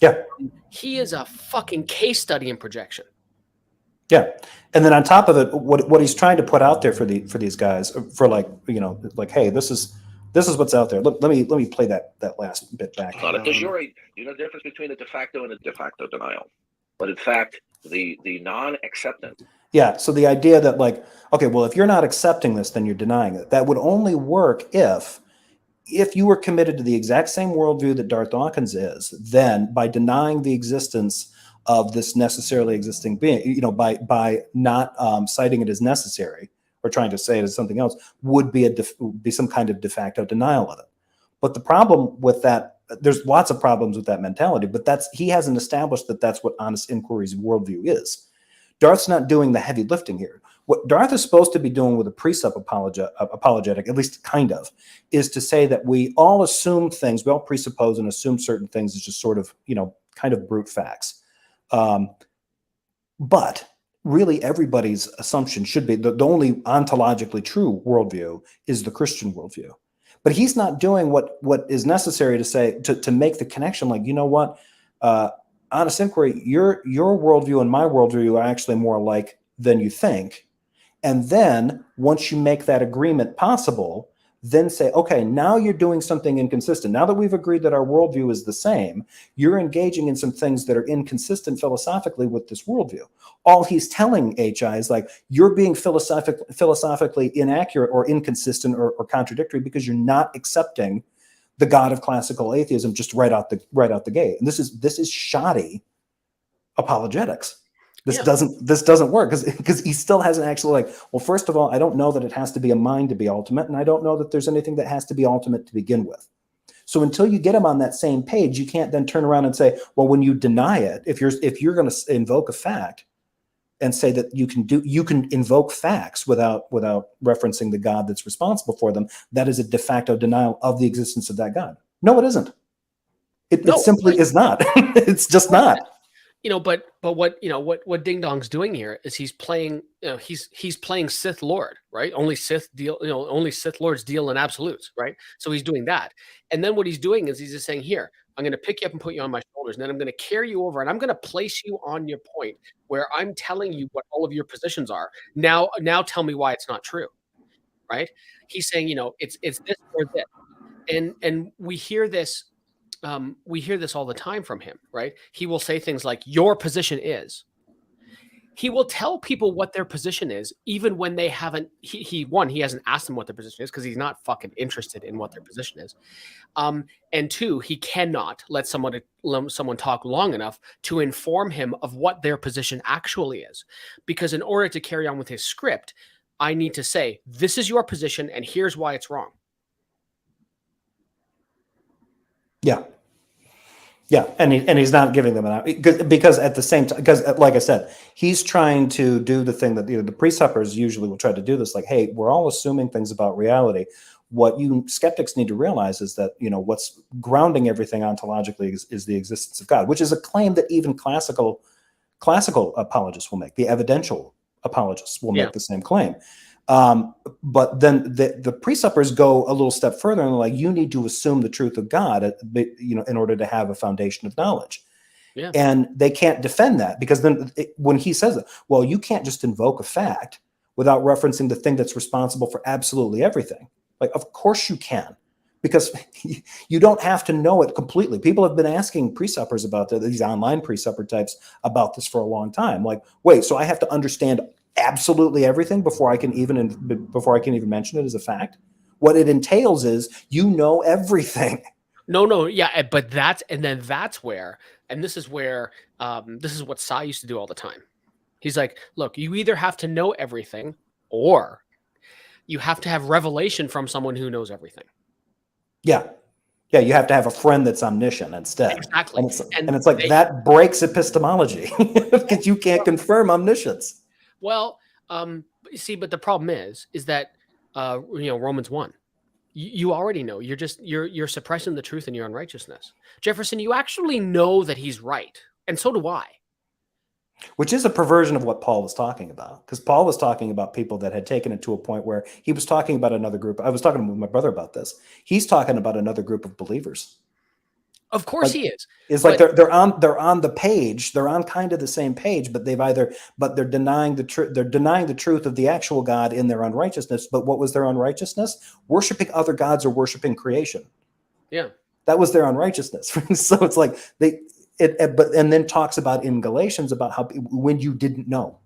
Yeah. He is a fucking case study in projection. Yeah, and then on top of it, what he's trying to put out there for these guys, for like hey, this is what's out there. Look, let me play that last bit back. Because you know the difference between a de facto and a de facto denial, but in fact, the non-acceptance. Yeah, so the idea that, like, okay, well, if you're not accepting this, then you're denying it. That would only work if you were committed to the exact same worldview that Darth Dawkins is. Then, by denying the existence of this necessarily existing being, by not citing it as necessary or trying to say it as something else, would be some kind of de facto denial of it. But the problem with that, there's lots of problems with that mentality, but he hasn't established that that's what honest inquiry's worldview is. Darth's not doing the heavy lifting here. What Darth is supposed to be doing with a precept apologetic, at least kind of, is to say that we all assume things, we all presuppose and assume certain things as just sort of, kind of brute facts. But really everybody's assumption should be the only ontologically true worldview is the Christian worldview. But he's not doing what is necessary to say, to make the connection, like, you know what, honest inquiry, your worldview and my worldview are actually more alike than you think. And then once you make that agreement possible, then say, okay, now you're doing something inconsistent. Now that we've agreed that our worldview is the same, you're engaging in some things that are inconsistent philosophically with this worldview. All he's telling HI is, like, you're being philosophically inaccurate or inconsistent or contradictory because you're not accepting the God of classical atheism just right out the gate. And this is shoddy apologetics. This doesn't work because he still hasn't actually, like, well, first of all, I don't know that it has to be a mind to be ultimate, and I don't know that there's anything that has to be ultimate to begin with. So until you get him on that same page, you can't then turn around and say, well, when you deny it, if you're going to invoke a fact and say that you can invoke facts without referencing the God that's responsible for them, that is a de facto denial of the existence of that God. No, it isn't. It simply is not. It's just not. but what Ding Dong's doing here is he's playing, he's playing Sith Lord, right? Only Sith Lords deal in absolutes, right? So he's doing that. And then what he's doing is he's just saying, here, I'm going to pick you up and put you on my shoulders, and then I'm going to carry you over, and I'm going to place you on your point where I'm telling you what all of your positions are. Now tell me why it's not true, right? He's saying, it's this or this. And we hear this all the time from him, right? He will say things like, your position is. He will tell people what their position is, even when they haven't, he hasn't asked them what their position is because he's not fucking interested in what their position is. And two, he cannot let someone talk long enough to inform him of what their position actually is. Because in order to carry on with his script, I need to say, this is your position and here's why it's wrong. Yeah. Yeah, and he's not giving them an out because at the same time, because like I said, he's trying to do the thing that the presuppers usually will try to do. This like, hey, we're all assuming things about reality. What you skeptics need to realize is that what's grounding everything ontologically is the existence of God, which is a claim that even classical apologists will make. The evidential apologists will make the same claim. But then the presuppers go a little step further and they're like, you need to assume the truth of God, in order to have a foundation of knowledge. Yeah. And they can't defend that because then when he says that, well, you can't just invoke a fact without referencing the thing that's responsible for absolutely everything. Like, of course you can, because you don't have to know it completely. People have been asking presuppers about these online presupper types about this for a long time. Like, wait, so I have to understand absolutely everything before I can even mention it as a fact? What it entails is everything. No, yeah, but that's where, and this is where, this is what Sai used to do all the time. He's like, look, you either have to know everything, or you have to have revelation from someone who knows everything. Yeah, you have to have a friend that's omniscient instead. Exactly, and it's like that breaks epistemology because you can't confirm omniscience. Well, see, but the problem is that Romans 1. You already know. You're suppressing the truth in your unrighteousness. Jefferson, you actually know that he's right, and so do I. Which is a perversion of what Paul was talking about, because Paul was talking about people that had taken it to a point where he was talking about another group. I was talking with my brother about this. He's talking about another group of believers. Of course he is. It's like they're on the page. They're on kind of the same page, but they're denying the truth. They're denying the truth of the actual God in their unrighteousness. But what was their unrighteousness? Worshiping other gods or worshiping creation. Yeah, that was their unrighteousness. So it's like and then talks about in Galatians about how when you didn't know.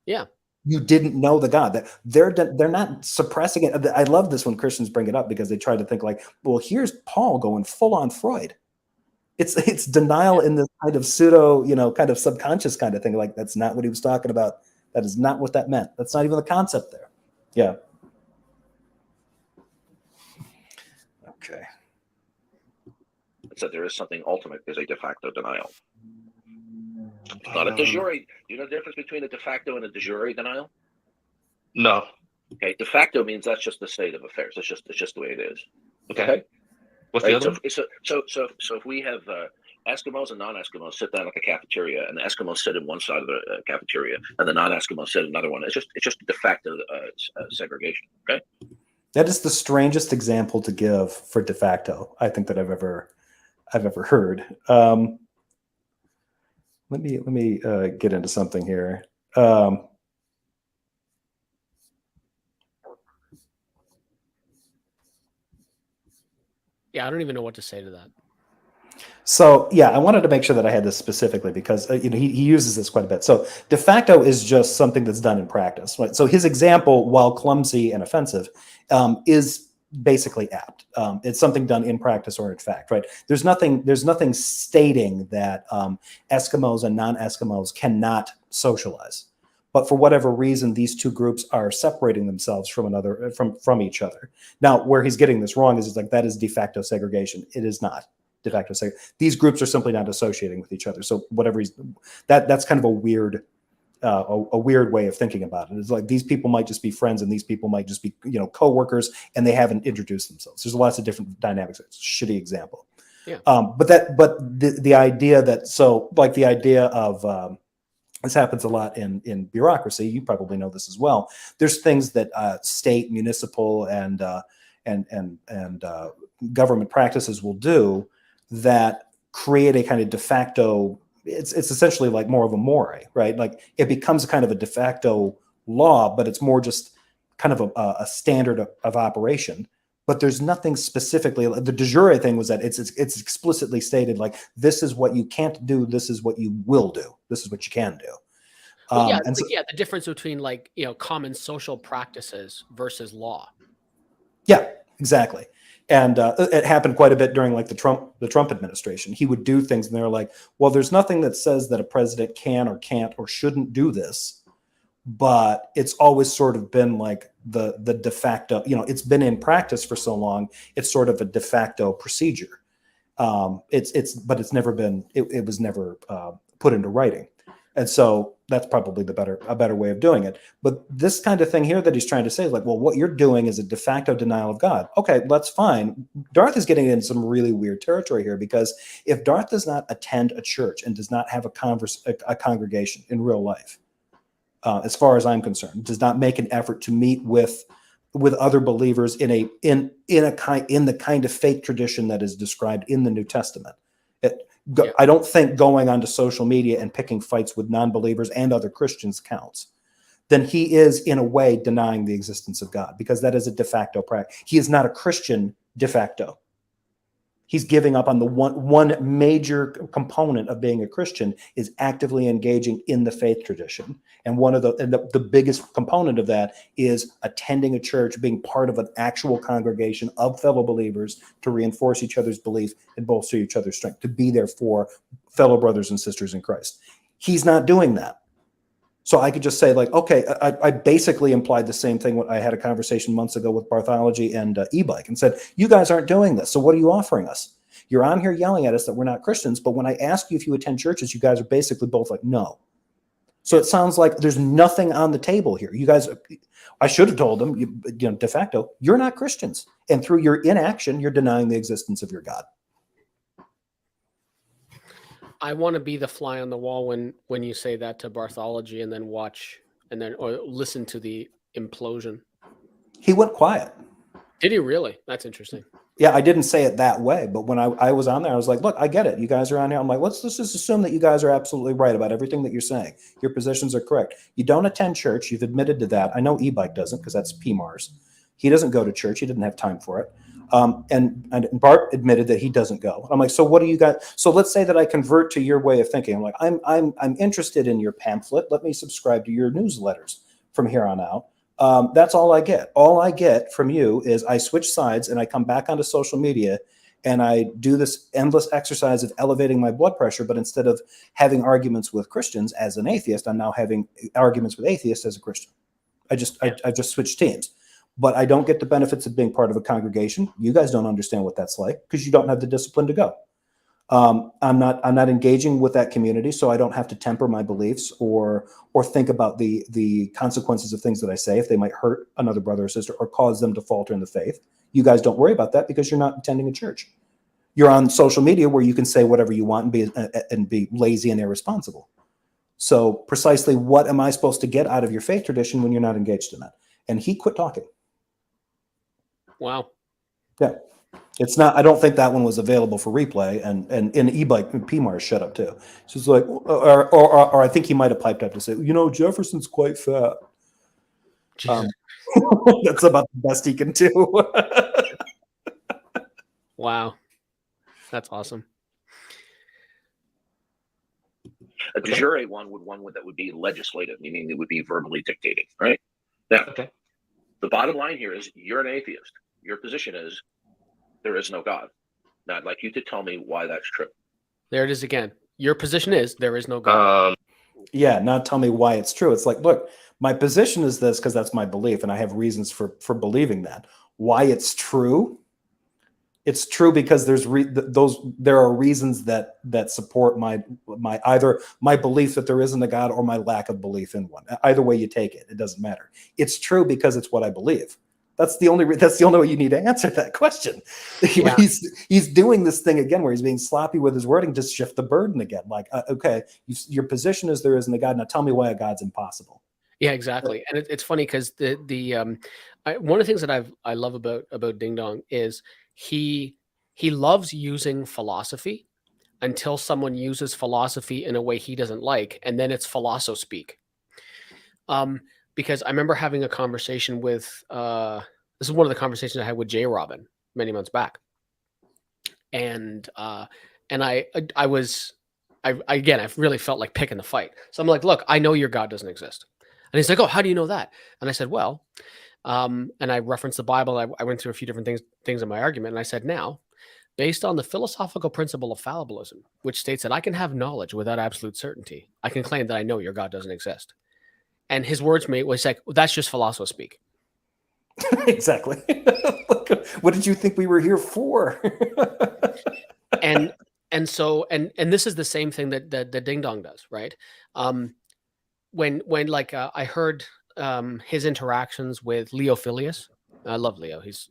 Yeah. You didn't know the God. That they're not suppressing it. I love this when Christians bring it up because they try to think like, well, here's Paul going full on Freud. It's denial in this kind of pseudo, kind of subconscious kind of thing. Like, that's not what he was talking about. That is not what that meant. That's not even the concept there. Yeah. Okay. So there is something ultimate. There's a de facto denial. It's not a de jure. Do you know the difference between a de facto and a de jure denial? No. Okay, de facto means that's just the state of affairs. It's just the way it is. Okay. What's the other one? So if we have Eskimos and non-Eskimos sit down at the cafeteria, and the Eskimos sit in one side of the cafeteria, and the non-Eskimos sit in another one, it's just de facto segregation. Okay. That is the strangest example to give for de facto, I think, that I've ever heard. Let me get into something here. Yeah, I don't even know what to say to that. So yeah, I wanted to make sure that I had this specifically because he uses this quite a bit. So de facto is just something that's done in practice, right? So his example, while clumsy and offensive, is basically apt. It's something done in practice or in fact, right? There's nothing stating that Eskimos and non-Eskimos cannot socialize, but for whatever reason, these two groups are separating themselves from each other. Now, where he's getting this wrong is like that is de facto segregation. It is not de facto segregation. These groups are simply not associating with each other. So whatever that's kind of a weird way of thinking about it. It's like these people might just be friends and these people might just be, co-workers and they haven't introduced themselves. There's lots of different dynamics. It's a shitty example. Yeah. But the idea that, so like the idea of, this happens a lot in bureaucracy. You probably know this as well. There's things that state, municipal, and government practices will do that create a kind of de facto. It's essentially like more of a more, right? Like it becomes kind of a de facto law, but it's more just kind of a standard of operation. But there's nothing specifically. The de jure thing was that it's explicitly stated, like, this is what you can't do, this is what you will do, this is what you can do. Well, yeah, And so, yeah, the difference between, like, you know, common social practices versus law. yeah, exactly. And it happened quite a bit during like the Trump administration. He would do things, and they're like, well, there's nothing that says that a president can or can't or shouldn't do this. But it's always sort of been like the de facto, you know, it's been in practice for so long, it's sort of a de facto procedure. But it's never been, it was never put into writing. And so that's probably a better way of doing it. But this kind of thing here that he's trying to say is like, well, what you're doing is a de facto denial of God. Okay, that's fine. Darth is getting into some really weird territory here, because if Darth does not attend a church and does not have a congregation in real life, as far as I'm concerned, does not make an effort to meet with other believers in the kind of faith tradition that is described in the New Testament. I don't think going onto social media and picking fights with non-believers and other Christians counts. Then he is in a way denying the existence of God, because that is a de facto practice. He is not a Christian de facto. He's giving up on the one major component of being a Christian is actively engaging in the faith tradition. And the biggest component of that is attending a church, being part of an actual congregation of fellow believers to reinforce each other's belief and bolster each other's strength, to be there for fellow brothers and sisters in Christ. He's not doing that. So I could just say, like, okay, I basically implied the same thing when I had a conversation months ago with Barthology and e-bike, and said, you guys aren't doing this. So what are you offering us? You're on here yelling at us that we're not Christians, but when I ask you if you attend churches, you guys are basically both like, no. So it sounds like there's nothing on the table here. You guys, I should have told them, you know, de facto, you're not Christians. And through your inaction, you're denying the existence of your God. I want to be the fly on the wall when you say that to Barthology, and then or listen to the implosion. He went quiet. Did he really? That's interesting. Yeah, I didn't say it that way, but when I was on there, I was like, look, I get it. You guys are on here. I'm like, let's just assume that you guys are absolutely right about everything that you're saying. Your positions are correct. You don't attend church. You've admitted to that. I know e-bike doesn't, because that's PMARS. He doesn't go to church. He didn't have time for it. And Bart admitted that he doesn't go. I'm like, so what do you got? So let's say that I convert to your way of thinking. I'm like, I'm interested in your pamphlet. Let me subscribe to your newsletters from here on out. That's all I get. All I get from you is I switch sides and I come back onto social media and I do this endless exercise of elevating my blood pressure. But instead of having arguments with Christians as an atheist, I'm now having arguments with atheists as a Christian. I just switched teams. But I don't get the benefits of being part of a congregation. You guys don't understand what that's like because you don't have the discipline to go. I'm not engaging with that community, so I don't have to temper my beliefs or think about the consequences of things that I say, if they might hurt another brother or sister or cause them to falter in the faith. You guys don't worry about that because you're not attending a church. You're on social media where you can say whatever you want and be lazy and irresponsible. So precisely what am I supposed to get out of your faith tradition when you're not engaged in that? And he quit talking. Wow. Yeah. It's not, I don't think that one was available for replay, and in e-bike, PMAR shut up too. So it's like, or I think he might have piped up to say, you know, Jefferson's quite fat. That's about the best he can do. Wow. That's awesome. A de jure one that would be legislative, meaning it would be verbally dictating, right? Now, the bottom line here is you're an atheist. Your position is there is no God. Now, I'd like you to tell me why that's true. There it is again. Your position is there is no God. Yeah, not tell me why it's true. It's like, look, my position is this because that's my belief, and I have reasons for believing that. Why it's true? It's true because there are reasons that support my either my belief that there isn't a God or my lack of belief in one. Either way you take it, it doesn't matter. It's true because it's what I believe. That's the only way you need to answer that question. Yeah. He's doing this thing again where he's being sloppy with his wording, just shift the burden again. Like, okay, your position is there isn't a God. Now tell me why a God's impossible. Yeah, exactly. And it's funny because one of the things that I love about Ding Dong is he loves using philosophy until someone uses philosophy in a way he doesn't like, and then it's philosoph speak. Because I remember having a conversation with this is one of the conversations I had with Jay Robin many months back, and I really felt like picking the fight. So I'm like, look, I know your God doesn't exist, and he's like, oh, how do you know that? And I said, well, and I referenced the Bible. I went through a few different things in my argument, and I said, now, based on the philosophical principle of fallibilism, which states that I can have knowledge without absolute certainty, I can claim that I know your God doesn't exist. And his words mate was like, well, that's just philosopher speak. Exactly. What did you think we were here for? and so this is the same thing that the Ding Dong does, right? When I heard his interactions with Leo Filius. I love Leo. He's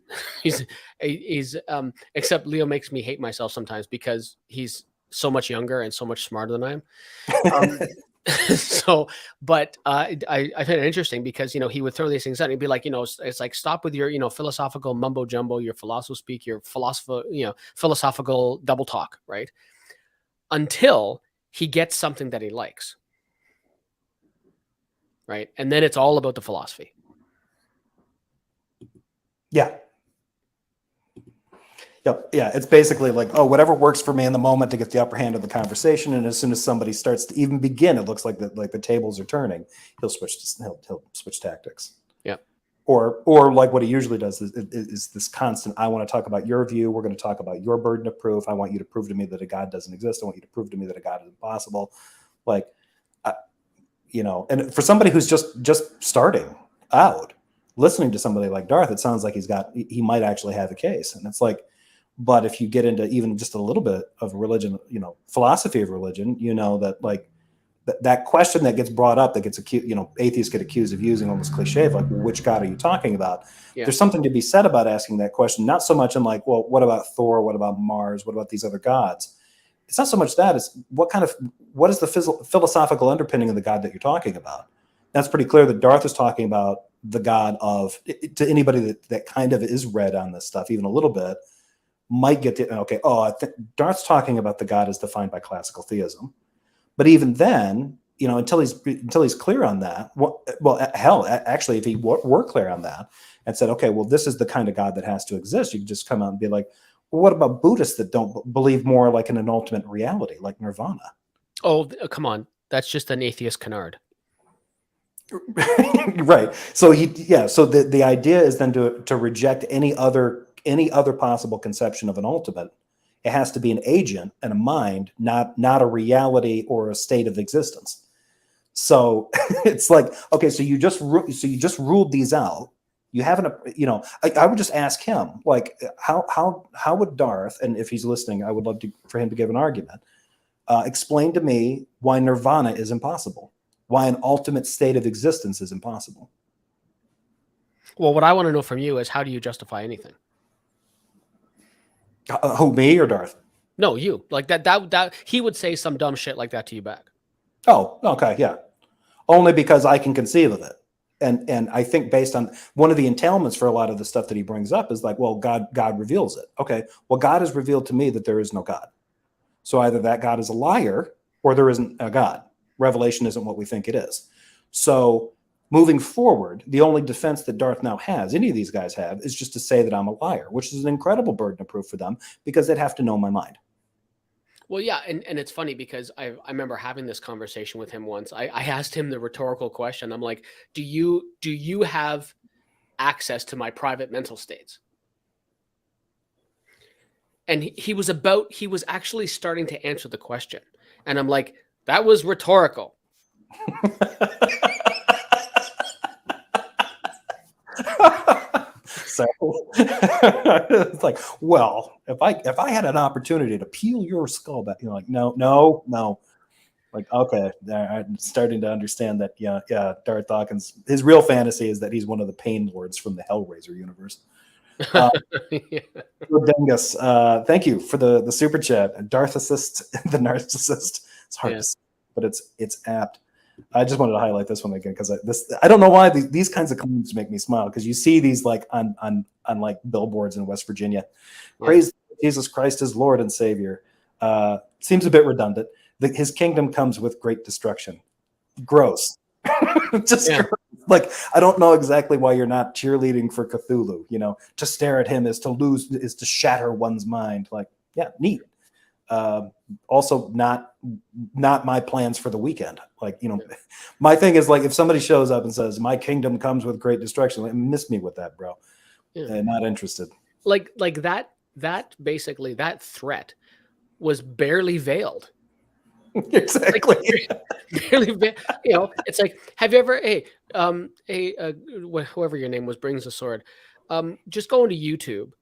except Leo makes me hate myself sometimes because he's so much younger and so much smarter than I am. So, but I find it interesting because, he would throw these things out and he'd be like, it's like, stop with your, philosophical mumbo jumbo, your philosopher speak, your philosophical double talk, right? Until he gets something that he likes. Right. And then it's all about the philosophy. Yeah. Yep. Yeah. It's basically like, oh, whatever works for me in the moment to get the upper hand of the conversation. And as soon as somebody starts to even begin, it looks like the tables are turning. He'll switch tactics. Yeah. Or like what he usually does is this constant, I want to talk about your view. We're going to talk about your burden of proof. I want you to prove to me that a God doesn't exist. I want you to prove to me that a God is impossible. Like, and for somebody who's just starting out, listening to somebody like Darth, it sounds like he might actually have a case. And it's like, but if you get into even just a little bit of religion, philosophy of religion, that like that question that gets brought up, that gets accused, atheists get accused of using almost cliche of like, well, which God are you talking about? Yeah. There's something to be said about asking that question, not so much in like, well, what about Thor? What about Mars? What about these other gods? It's not so much that, it's what is the philosophical underpinning of the God that you're talking about? That's pretty clear that Darth is talking about the God of, to anybody that kind of is read on this stuff, even a little bit, might get to, okay, Darth's talking about the God as defined by classical theism. But even then, until he's clear on that, actually, if he were clear on that and said, okay, well, this is the kind of God that has to exist, you could just come out and be like, well, what about Buddhists that don't believe more like in an ultimate reality, like nirvana? Oh, come on. That's just an atheist canard. Right. So so the idea is then to reject any other possible conception of an ultimate. It has to be an agent and a mind, not a reality or a state of existence. So it's like, okay, so you just ruled these out. You haven't, I would just ask him, like, how would Darth, and if he's listening, I would love for him to give an argument, explain to me why nirvana is impossible, why an ultimate state of existence is impossible. Well, what I want to know from you is, how do you justify anything? Who, me or Darth? No, you. Like that he would say some dumb shit like that to you back. Oh, okay, yeah. Only because I can conceive of it. And I think based on one of the entailments for a lot of the stuff that he brings up is like, well, God reveals it. Okay, well, God has revealed to me that there is no God. So either that God is a liar or there isn't a God. Revelation isn't what we think it is. So moving forward, the only defense that Darth now has, any of these guys have, is just to say that I'm a liar, which is an incredible burden of proof for them because they'd have to know my mind. Well, yeah, and it's funny because I remember having this conversation with him once. I asked him the rhetorical question. I'm like, do you have access to my private mental states? And he was actually starting to answer the question. And I'm like, that was rhetorical. So it's like, well, if I had an opportunity to peel your skull back, you're like, no. Like, okay, I'm starting to understand that. Yeah, Darth Dawkins, his real fantasy is that he's one of the Pain Lords from the Hellraiser universe. Yeah. Dingus, thank you for the super chat. Darth Assist, the narcissist. It's hard to say, but it's apt. I just wanted to highlight this one again because I don't know why these kinds of claims make me smile, because you see these like on like billboards in West Virginia. Praise Jesus Christ as Lord and Savior. Seems a bit redundant. His kingdom comes with great destruction. Gross. Just gross. Like, I don't know exactly why you're not cheerleading for Cthulhu. You know, to stare at him is to shatter one's mind. Like, yeah, neat. Also not my plans for the weekend. Like, you know, my thing is like, if somebody shows up and says my kingdom comes with great destruction, like, miss me with that, bro. Not interested. Like that basically, that threat was barely veiled. Exactly. Like, barely, you know, it's like, have you ever, whoever your name was, brings a sword. Just go into YouTube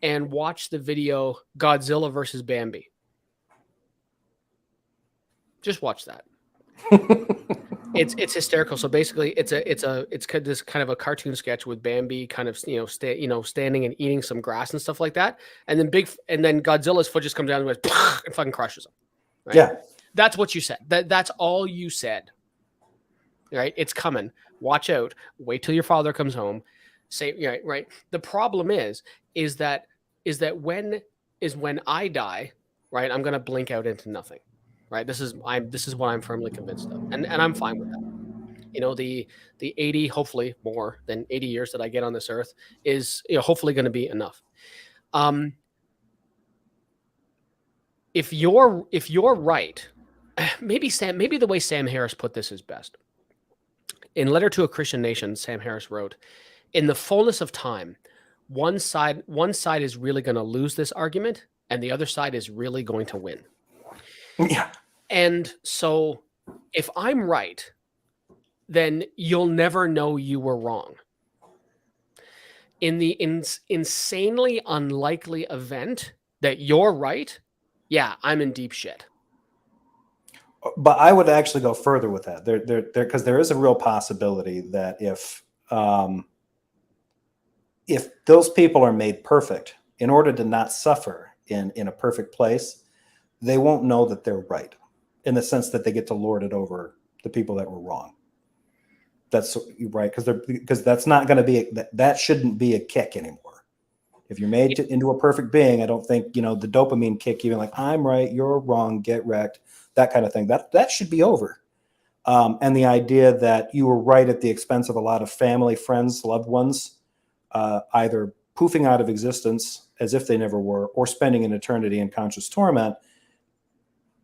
and watch the video Godzilla versus Bambi. Just watch that. It's hysterical. So basically, it's this kind of a cartoon sketch with Bambi kind of standing and eating some grass and stuff like that, and then Godzilla's foot just comes down and fucking crushes him. Right? Yeah, that's what you said. That's all you said. Right? It's coming. Watch out. Wait till your father comes home. Say right. The problem is that when I die, right, I'm gonna blink out into nothing. Right. This is what I'm firmly convinced of. And I'm fine with that. You know, the 80, hopefully more than 80 years that I get on this earth is, you know, hopefully going to be enough. If you're right, maybe the way Sam Harris put this is best. In Letter to a Christian Nation, Sam Harris wrote, in the fullness of time, one side is really going to lose this argument and the other side is really going to win. Yeah. And so if I'm right, then you'll never know you were wrong. In the insanely unlikely event that you're right, yeah, I'm in deep shit. But I would actually go further with that. Because there is a real possibility that if those people are made perfect, in order to not suffer in a perfect place, they won't know that they're right, in the sense that they get to lord it over the people that were wrong. That's right, because that's not going to be that shouldn't be a kick anymore. If you're made into a perfect being, I don't think, you know, the dopamine kick, even like I'm right, you're wrong, get wrecked, that kind of thing. That should be over. And the idea that you were right at the expense of a lot of family, friends, loved ones, either poofing out of existence as if they never were, or spending an eternity in conscious torment.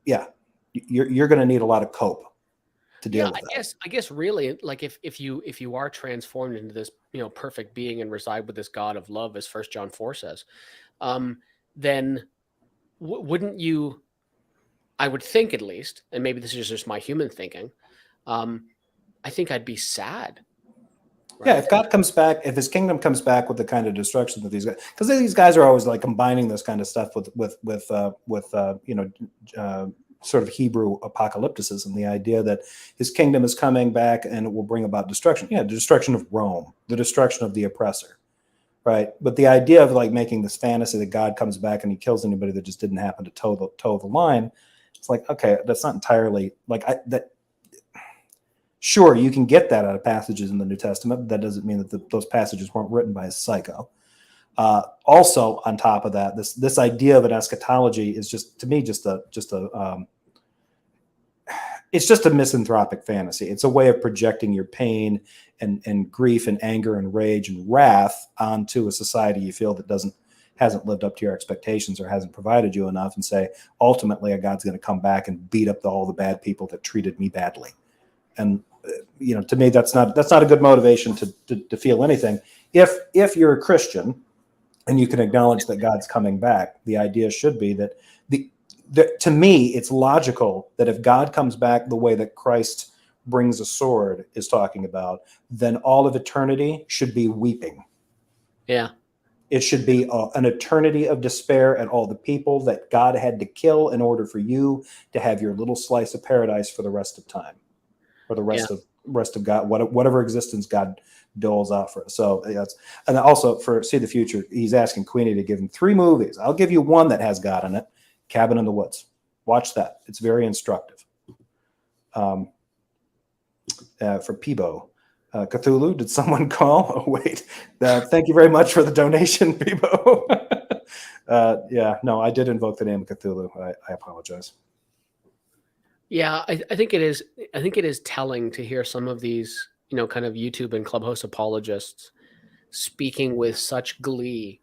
Yeah, you're going to need a lot of cope to deal with that. I guess really, like if you are transformed into this, you know, perfect being and reside with this God of love, as 1 John 4 says, then wouldn't you? I would think, at least, and maybe this is just my human thinking, I think I'd be sad. Right? Yeah, if God comes back, if his kingdom comes back with the kind of destruction that these guys, because these guys are always like combining this kind of stuff with sort of Hebrew apocalypticism, the idea that his kingdom is coming back and it will bring about destruction. Yeah, the destruction of Rome, the destruction of the oppressor, right? But the idea of like making this fantasy that God comes back and he kills anybody that just didn't happen to toe the line, it's like, okay, that's not entirely like that. Sure, you can get that out of passages in the New Testament, but that doesn't mean that those passages weren't written by a psycho. Also, on top of that, this idea of an eschatology is just, to me, it's just a misanthropic fantasy. It's a way of projecting your pain and grief and anger and rage and wrath onto a society you feel that hasn't lived up to your expectations or hasn't provided you enough, and say, ultimately, a God's going to come back and beat up all the bad people that treated me badly. And you know, to me, that's not a good motivation to feel anything. If you're a Christian and you can acknowledge that God's coming back, the idea should be that to me, it's logical that if God comes back the way that Christ brings a sword is talking about, then all of eternity should be weeping. Yeah. It should be an eternity of despair at all the people that God had to kill in order for you to have your little slice of paradise for the rest of time, or the rest of God, whatever existence God doles out for us. So and also for See the Future, he's asking Queenie to give him 3 movies. I'll give you one that has God in it: Cabin in the Woods. Watch that; it's very instructive. For Peebo. Cthulhu, did someone call? Oh, wait. Thank you very much for the donation, Peebo. Yeah, no, I did invoke the name of Cthulhu. I apologize. Yeah, I think it is. I think it is telling to hear some of these, kind of YouTube and Clubhouse apologists speaking with such glee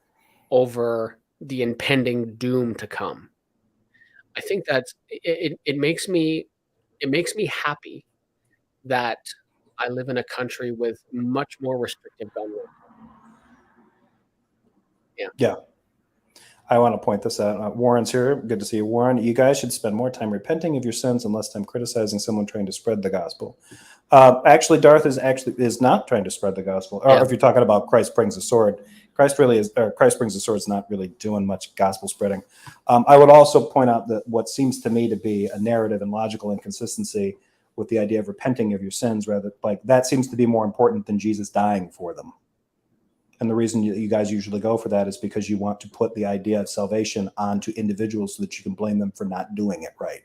over the impending doom to come. I think that's it makes me happy that I live in a country with much more restrictive gun laws. Yeah. I want to point this out. Warren's here. Good to see you, Warren. You guys should spend more time repenting of your sins and less time criticizing someone trying to spread the gospel. Actually, Darth is not trying to spread the gospel. Or if you're talking about Christ brings a sword, Christ brings a sword is not really doing much gospel spreading. I would also point out that what seems to me to be a narrative and logical inconsistency with the idea of repenting of your sins, rather, like that seems to be more important than Jesus dying for them. And the reason you guys usually go for that is because you want to put the idea of salvation onto individuals so that you can blame them for not doing it right.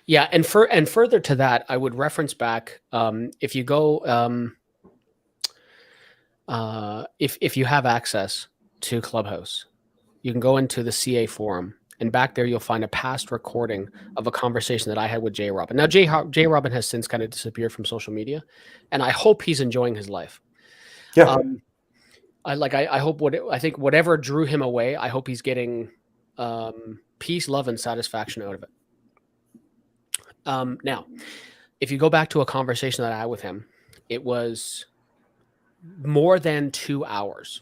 Yeah, and further to that, I would reference back, if you go, if you have access to Clubhouse, you can go into the CA forum, and back there you'll find a past recording of a conversation that I had with J. Robin. Now, J. Robin has since kind of disappeared from social media, and I hope he's enjoying his life. Yeah. I think whatever drew him away, I hope he's getting peace, love, and satisfaction out of it. Now, if you go back to a conversation that I had with him, it was more than 2 hours.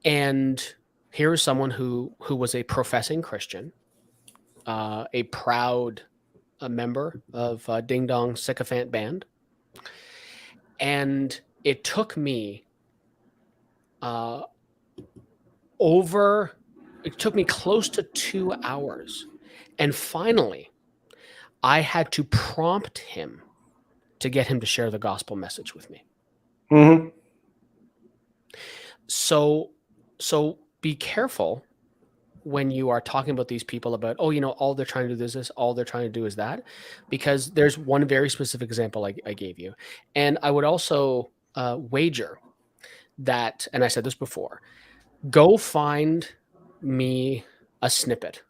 And here is someone who was a professing Christian, a proud member of Ding Dong Sycophant Band. And it took me close to 2 hours. And finally, I had to prompt him to get him to share the gospel message with me. Mm-hmm. So be careful when you are talking about these people about, all they're trying to do is this, all they're trying to do is that, because there's one very specific example I gave you. And I would also wager that, and I said this before, go find me a snippet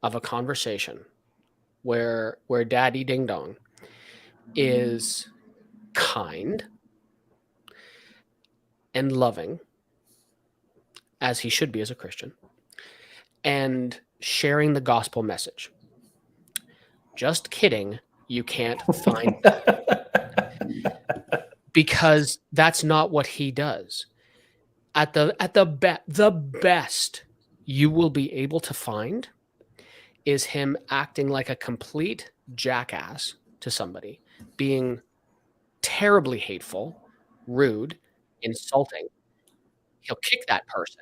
of a conversation where Daddy Ding Dong is kind and loving, as he should be as a Christian, and sharing the gospel message. Just kidding. You can't find that. Because that's not what he does. At the best you will be able to find is him acting like a complete jackass to somebody, being terribly hateful, rude, insulting. He'll kick that person.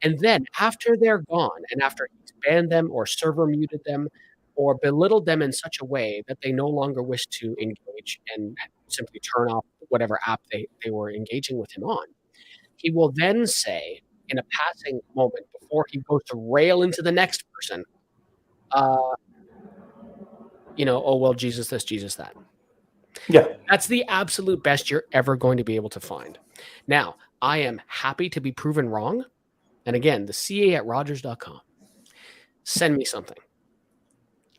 And then after they're gone, and after he's banned them or server muted them or belittled them in such a way that they no longer wish to engage and simply turn off whatever app they were engaging with him on, he will then say, in a passing moment before he goes to rail into the next person, oh, well, Jesus this, Jesus that. Yeah. That's the absolute best you're ever going to be able to find. Now, I am happy to be proven wrong. And again, the CA@Rogers.com. Send me something.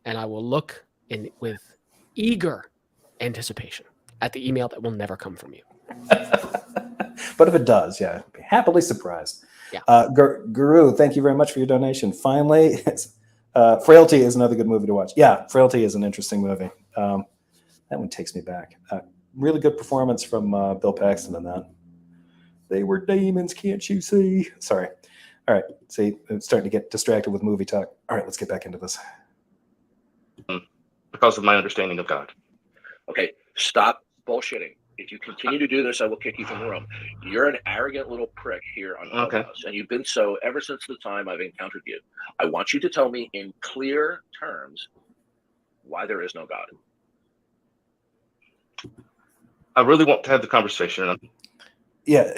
And I will look in with eager anticipation at the email that will never come from you. But if it does, yeah, be happily surprised. Yeah. Guru, thank you very much for your donation. Finally, Frailty is another good movie to watch. Yeah, Frailty is an interesting movie. That one takes me back. Really good performance from Bill Paxton in that. They were demons, can't you see? Sorry. All right. See, I'm starting to get distracted with movie talk. All right, let's get back into this. Because of my understanding of God. Okay, stop bullshitting. If you continue to do this, I will kick you from the room. You're an arrogant little prick here on Clubhouse, and you've been so ever since the time I've encountered you. I want you to tell me in clear terms why there is no God. I really want to have the conversation. Yeah,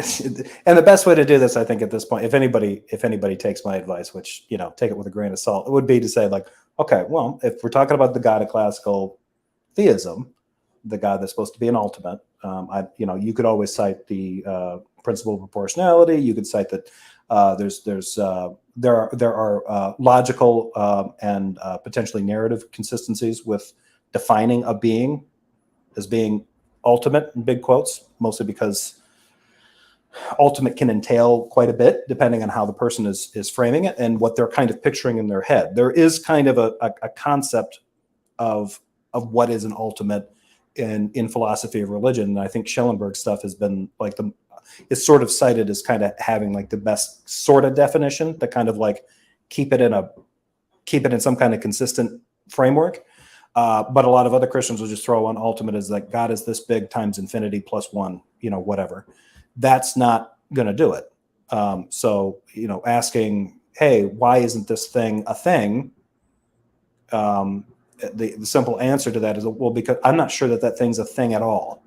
and the best way to do this, I think, at this point, if anybody takes my advice, which, you know, take it with a grain of salt, it would be to say, like, okay, well, if we're talking about the God of classical theism, the God that's supposed to be an ultimate, you could always cite the principle of proportionality. You could cite that there are logical and potentially narrative consistencies with defining a being as being ultimate, in big quotes, mostly because ultimate can entail quite a bit depending on how the person is framing it and what they're kind of picturing in their head. There is kind of a concept of what is an ultimate in philosophy of religion. And I think Schellenberg's stuff has been like it's sort of cited as kind of having like the best sort of definition to kind of like keep it in some kind of consistent framework. But a lot of other Christians will just throw on ultimate as like God is this big times infinity plus one, whatever. That's not going to do it. So, asking, hey, why isn't this thing a thing? The simple answer to that is, well, because I'm not sure that thing's a thing at all.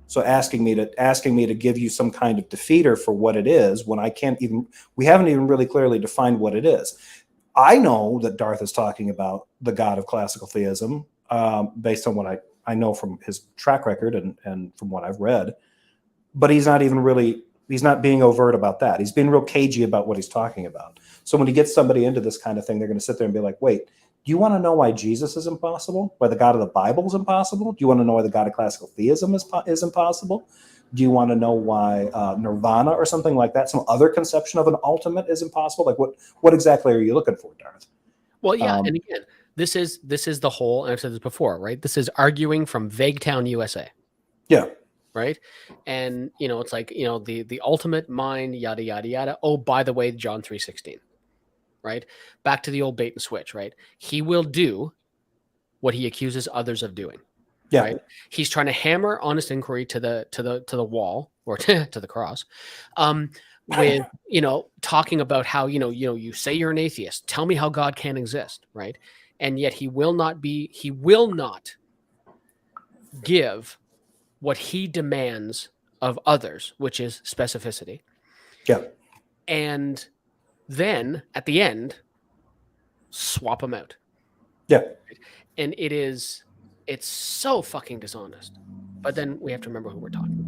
So asking me to give you some kind of defeater for what it is when we haven't even really clearly defined what it is. I know that Darth is talking about the God of classical theism, based on what I know from his track record and from what I've read, but he's not being overt about that. He's being real cagey about what he's talking about. So when he gets somebody into this kind of thing, they're going to sit there and be like, wait, do you want to know why Jesus is impossible? Why the God of the Bible is impossible? Do you want to know why the God of classical theism is impossible? Do you want to know why nirvana or something like that, some other conception of an ultimate, is impossible? Like what exactly are you looking for, Darth? Well, yeah, and again, this is the whole, and I've said this before, right? This is arguing from Vaguetown, USA. Yeah. Right. And, it's like, the ultimate mind, yada, yada, yada. Oh, by the way, John 3:16. Right. Back to the old bait and switch. Right. He will do what he accuses others of doing. Yeah. Right. He's trying to hammer honest inquiry to the wall or to the cross. With, talking about how, you say you're an atheist. Tell me how God can exist. Right. And yet he will not give what he demands of others, which is specificity. Yeah. And then at the end, swap them out. Yeah. And it's so fucking dishonest. But then we have to remember who we're talking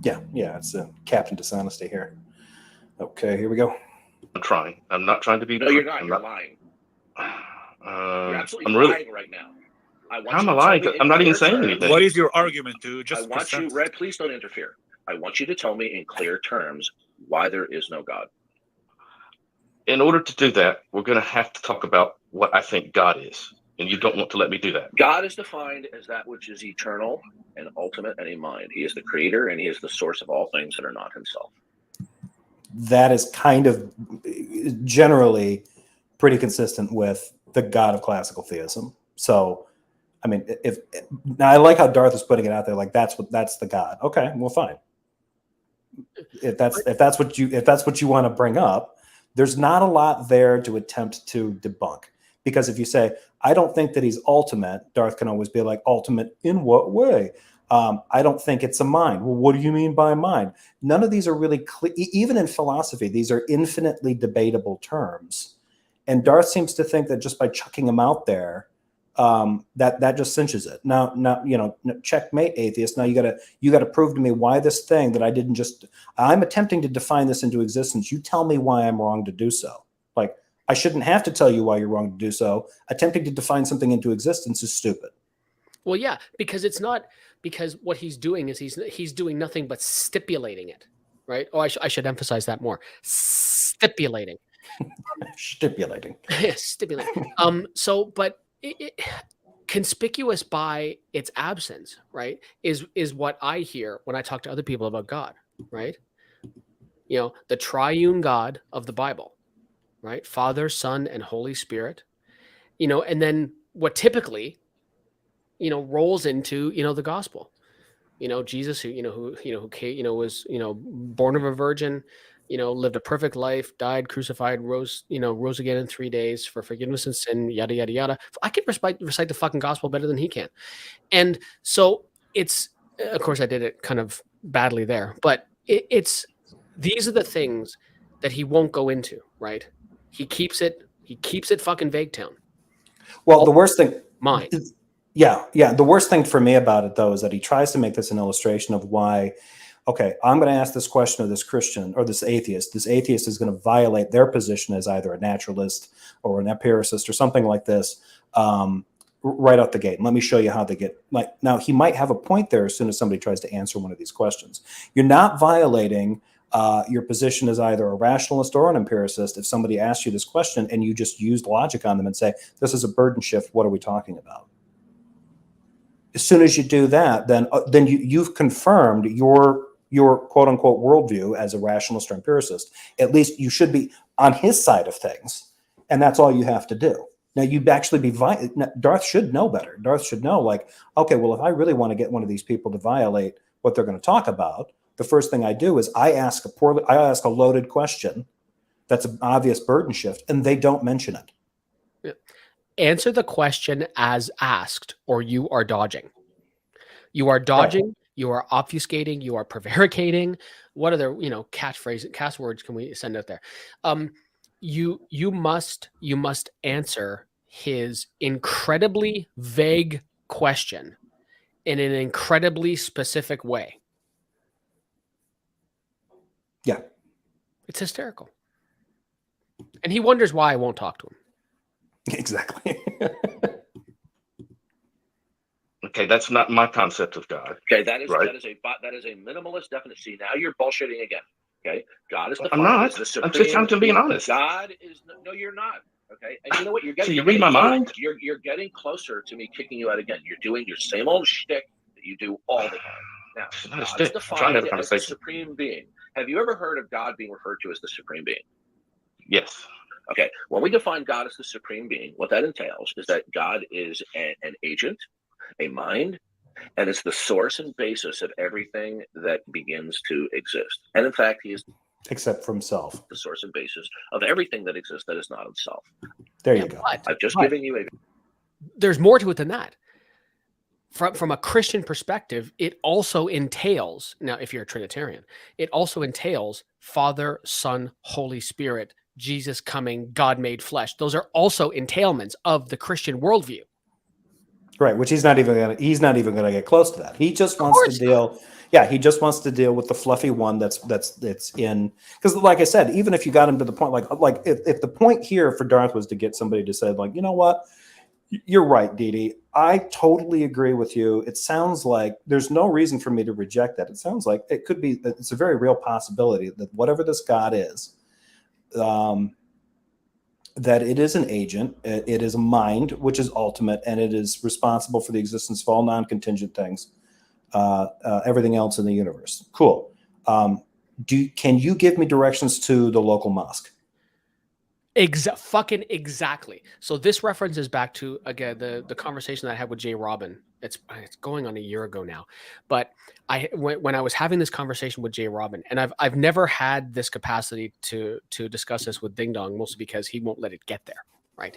about. Yeah. It's Captain Dishonesty here. Okay, here we go. I'm trying. I'm not trying to be. No, you're not. You're lying. You're absolutely lying right now. How am I lying? I'm not even saying anything. What is your argument, dude? I want you, Red, please don't interfere. I want you to tell me in clear terms why there is no God. In order to do that, we're going to have to talk about what I think God is. And you don't want to let me do that. God is defined as that which is eternal and ultimate and a mind. He is the creator and he is the source of all things that are not himself. That is kind of generally pretty consistent with the God of classical theism. So, I mean, now I like how Darth is putting it out there, like that's the God. Okay, well, fine. If that's what you want to bring up, there's not a lot there to attempt to debunk. Because if you say, I don't think that he's ultimate, Darth can always be like, ultimate in what way? I don't think it's a mind. Well, what do you mean by mind? None of these are really clear. Even in philosophy, these are infinitely debatable terms. And Darth seems to think that just by chucking them out there, that just cinches it. Now, checkmate, atheist. Now you gotta prove to me why this thing that I'm attempting to define this into existence. You tell me why I'm wrong to do so. Like, I shouldn't have to tell you why you're wrong to do so. Attempting to define something into existence is stupid. Well, yeah, because what he's doing is he's doing nothing but stipulating it, right? Oh, I should emphasize that more. Stipulating. Stipulating. Stipulating. But conspicuous by its absence, right, is what I hear when I talk to other people about God, right? The triune God of the Bible, right? Father, Son, and Holy Spirit, and then what typically, rolls into, the gospel, Jesus, who was, born of a virgin, lived a perfect life, died, crucified, rose again in 3 days for forgiveness and sin, yada, yada, yada. I can recite the fucking gospel better than he can. And so it's, of course, I did it kind of badly there, but these are the things that he won't go into, right? He keeps it fucking vague town. Well, the worst thing, mine. Yeah. The worst thing for me about it, though, is that he tries to make this an illustration of why, okay, I'm going to ask this question of this Christian or this atheist. This atheist is going to violate their position as either a naturalist or an empiricist or something like this right out the gate. And let me show you how they get, now he might have a point there as soon as somebody tries to answer one of these questions. You're not violating your position as either a rationalist or an empiricist if somebody asks you this question and you just use logic on them and say, this is a burden shift, what are we talking about? As soon as you do that, then you've confirmed your quote unquote worldview as a rationalist or empiricist. At least you should be on his side of things, and that's all you have to do. Now you'd actually be Darth should know better. Darth should know, like, okay, well, if I really want to get one of these people to violate what they're going to talk about, the first thing I do is I ask a loaded question that's an obvious burden shift, and they don't mention it. Yeah. Answer the question as asked, or you are dodging. You are dodging, right. You are obfuscating, you are prevaricating. What other, catch words can we send out there? You must answer his incredibly vague question in an incredibly specific way. Yeah. It's hysterical. And he wonders why I won't talk to him. Exactly. Okay, that's not my concept of God. Okay, that is right? that is a minimalist definition. See, now you're bullshitting again. Okay, God is I'm not. I'm being honest. God is no, you're not. Okay, and you know what? You're getting. So you read my mind. You're getting closer to me kicking you out again. You're doing your same old shtick that you do all the time. Now, God is defined as the supreme being. Have you ever heard of God being referred to as the supreme being? Yes. Okay, when we define God as the supreme being, what that entails is that God is an agent, a mind, and it's the source and basis of everything that begins to exist. And in fact, he is, except for himself, the source and basis of everything that exists that is not himself. There you go. I've just given you a... There's more to it than that. From a Christian perspective, it also entails, now if you're a Trinitarian, it also entails Father, Son, Holy Spirit, Jesus coming, God made flesh. Those are also entailments of the Christian worldview. Right, which he's not even gonna get close to that. He just wants to deal. Yeah, he just wants to deal with the fluffy one that's in, because like I said, even if you got him to the point, like if the point here for Darth was to get somebody to say, like, you know what, you're right, Didi, I totally agree with you. It sounds like there's no reason for me to reject that. It sounds like it could be, it's a very real possibility that whatever this God is, that it is an agent, it is a mind, which is ultimate, and it is responsible for the existence of all non-contingent things, everything else in the universe. Cool. Can you give me directions to the local mosque? Fucking exactly. So this references back to, again, the conversation that I had with Jay Robin. It's going on a year ago now, but when I was having this conversation with Jay Robin, and I've never had this capacity to discuss this with Ding Dong, mostly because he won't let it get there, right?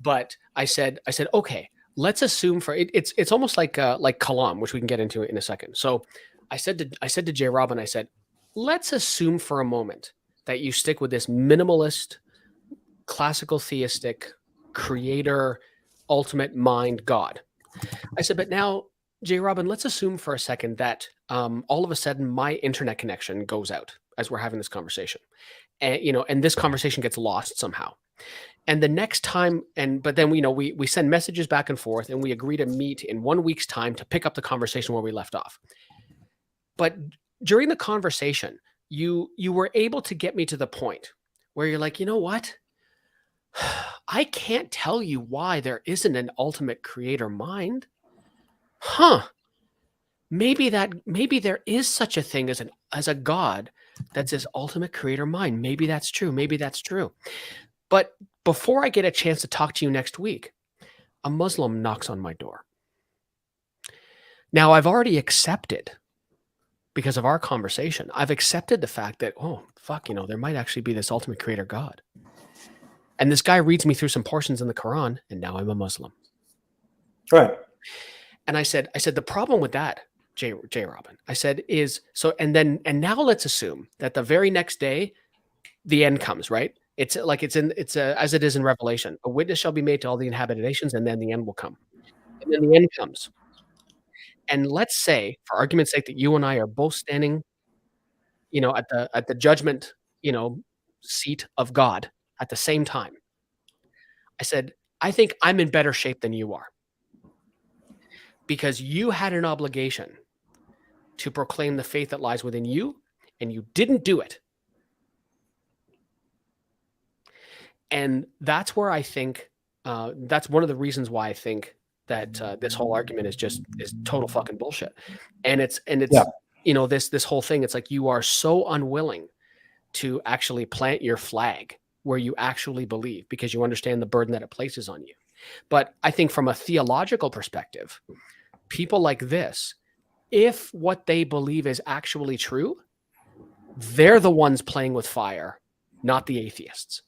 But I said, okay, let's assume for it's almost like Kalam, which we can get into in a second. So I said to Jay Robin, I said, let's assume for a moment that you stick with this minimalist, classical theistic creator, ultimate mind God. I said, but now, Jay Robin, let's assume for a second that all of a sudden my internet connection goes out as we're having this conversation, and this conversation gets lost somehow. And the next time, but then we send messages back and forth, and we agree to meet in 1 week's time to pick up the conversation where we left off. But during the conversation, you were able to get me to the point where you're like, you know what? I can't tell you why there isn't an ultimate creator mind. Maybe there is such a thing as a God that's this ultimate creator mind. Maybe that's true. But before I get a chance to talk to you next week, a Muslim knocks on my door. Now, I've already accepted, because of our conversation, I've accepted the fact that, oh, fuck, there might actually be this ultimate creator God. And this guy reads me through some portions in the Quran, and now I'm a Muslim. Right. And I said, the problem with that, J. Robin, I said, is so, and now let's assume that the very next day, the end comes, right? It's like as it is in Revelation. A witness shall be made to all the inhabited nations, and then the end will come. And then the end comes. And let's say, for argument's sake, that you and I are both standing, at the judgment, seat of God at the same time. I said, I think I'm in better shape than you are, because you had an obligation to proclaim the faith that lies within you, and you didn't do it. And that's where I think that's one of the reasons why I think that this whole argument is total fucking bullshit. And it's this whole thing. It's like you are so unwilling to actually plant your flag where you actually believe, because you understand the burden that it places on you. But I think from a theological perspective, people like this, if what they believe is actually true, they're the ones playing with fire, not the atheists.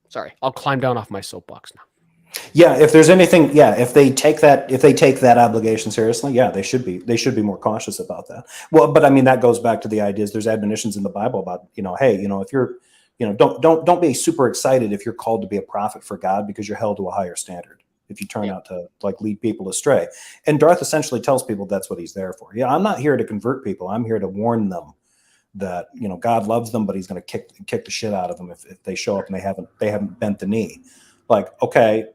Sorry, I'll climb down off my soapbox now. Yeah, if there's anything, if they take that obligation seriously, they should be more cautious about that. Well, but I mean, that goes back to the ideas. There's admonitions in the Bible about, hey, if you're, don't be super excited if you're called to be a prophet for God, because you're held to a higher standard if you turn out to lead people astray. And Darth essentially tells people that's what he's there for. Yeah, I'm not here to convert people. I'm here to warn them that God loves them, but he's going to kick the shit out of them if they show up and they haven't bent the knee. Like, okay,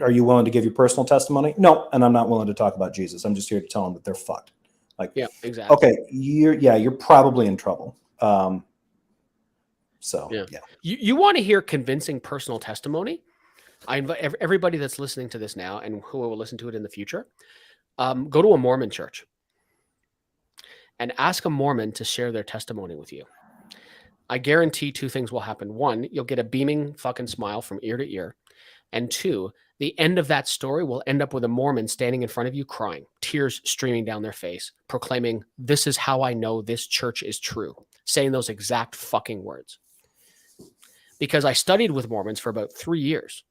are you willing to give your personal testimony? No, and I'm not willing to talk about Jesus. I'm just here to tell them that they're fucked. Like, yeah, exactly. Okay, you're probably in trouble. You want to hear convincing personal testimony? I invite everybody that's listening to this now and who will listen to it in the future, go to a Mormon church and ask a Mormon to share their testimony with you. I guarantee two things will happen. One, you'll get a beaming fucking smile from ear to ear. And two, the end of that story will end up with a Mormon standing in front of you crying, tears streaming down their face, proclaiming, "This is how I know this church is true," saying those exact fucking words. Because I studied with Mormons for about 3 years.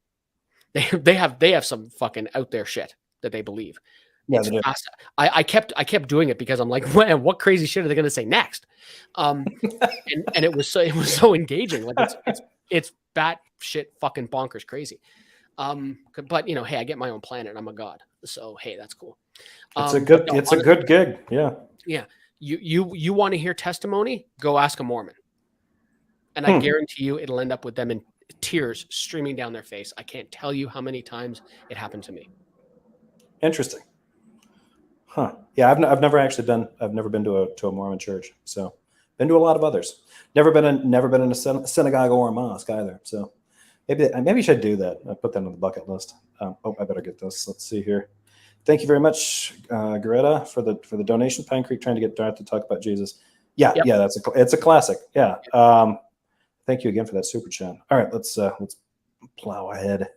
They have some fucking out there shit that they believe. Yeah, I kept doing it because I'm like, man, what crazy shit are they going to say next? And it was so engaging. Like it's bat shit fucking bonkers crazy. But hey, I get my own planet. I'm a god, so hey, that's cool. It's a good gig. Yeah. Yeah. You want to hear testimony? Go ask a Mormon, and I guarantee you, it'll end up with them in tears streaming down their face. I can't tell you how many times it happened to me. Interesting. Huh. Yeah, I've never been to a Mormon church. So been to a lot of others. Never been in a synagogue or a mosque either. So maybe I should do that. I put that on the bucket list. I better get this. Let's see here. Thank you very much, Greta, for the donation. Pine Creek trying to get Darth to talk about Jesus. Yeah, yep. Yeah, it's a classic. Yeah. Thank you again for that super chat. All right, let's plow ahead.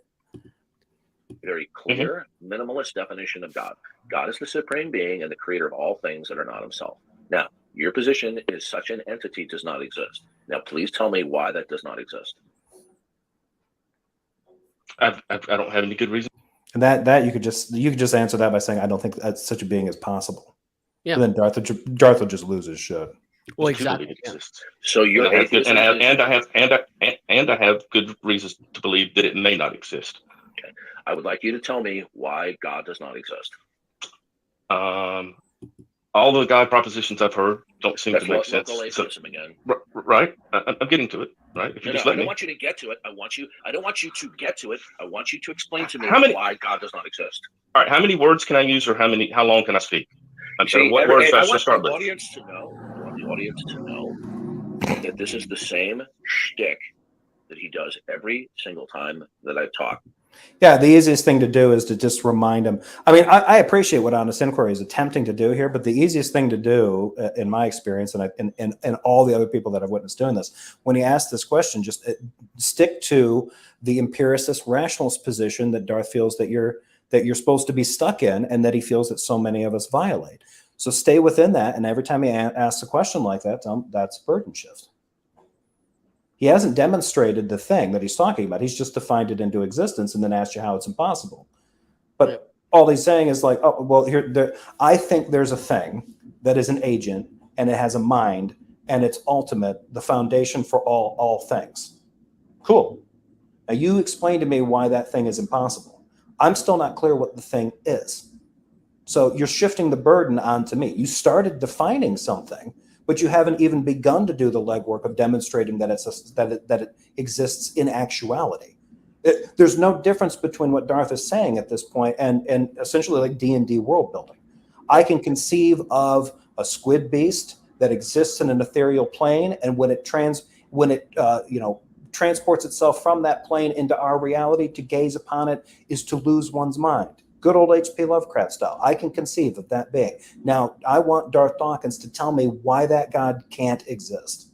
Very clear, minimalist definition of God. God is the supreme being and the creator of all things that are not himself. Now, your position is such an entity does not exist. Now, please tell me why that does not exist. I don't have any good reason. And that you could just answer that by saying, I don't think that such a being is possible. Yeah. And then Darth will just lose his shit. Well, exactly. Yeah. So you're and I have good reasons to believe that it may not exist. Okay. I would like you to tell me why God does not exist. All the God propositions I've heard don't seem to make sense. Again. Right? I'm getting to it. Right? If you I don't want you to get to it. I don't want you to get to it. I want you to explain to me why God does not exist. All right. How many words can I use, or how long can I speak? I'm sorry. What words should I start with? I want the audience to know that this is the same shtick that he does every single time that I talk. Yeah, the easiest thing to do is to just remind them. I mean, I appreciate what Honest Inquiry is attempting to do here, but the easiest thing to do, in my experience, and all the other people that I've witnessed doing this, when he asks this question, just stick to the empiricist rationalist position that Darth feels that you're supposed to be stuck in, and that he feels that so many of us violate. So stay within that, and every time he asks a question like that, that's burden shift. He hasn't demonstrated the thing that he's talking about. He's just defined it into existence and then asked you how it's impossible. But all he's saying is like, oh, well, I think there's a thing that is an agent and it has a mind and it's ultimate, the foundation for all things. Cool. Now you explain to me why that thing is impossible. I'm still not clear what the thing is. So you're shifting the burden onto me. You started defining something, but you haven't even begun to do the legwork of demonstrating that it exists in actuality. There's no difference between what Darth is saying at this point and essentially like D&D world building. I can conceive of a squid beast that exists in an ethereal plane, and when it transports itself from that plane into our reality, to gaze upon it is to lose one's mind. Good old H.P. Lovecraft style. I can conceive of that being. Now, I want Darth Dawkins to tell me why that God can't exist.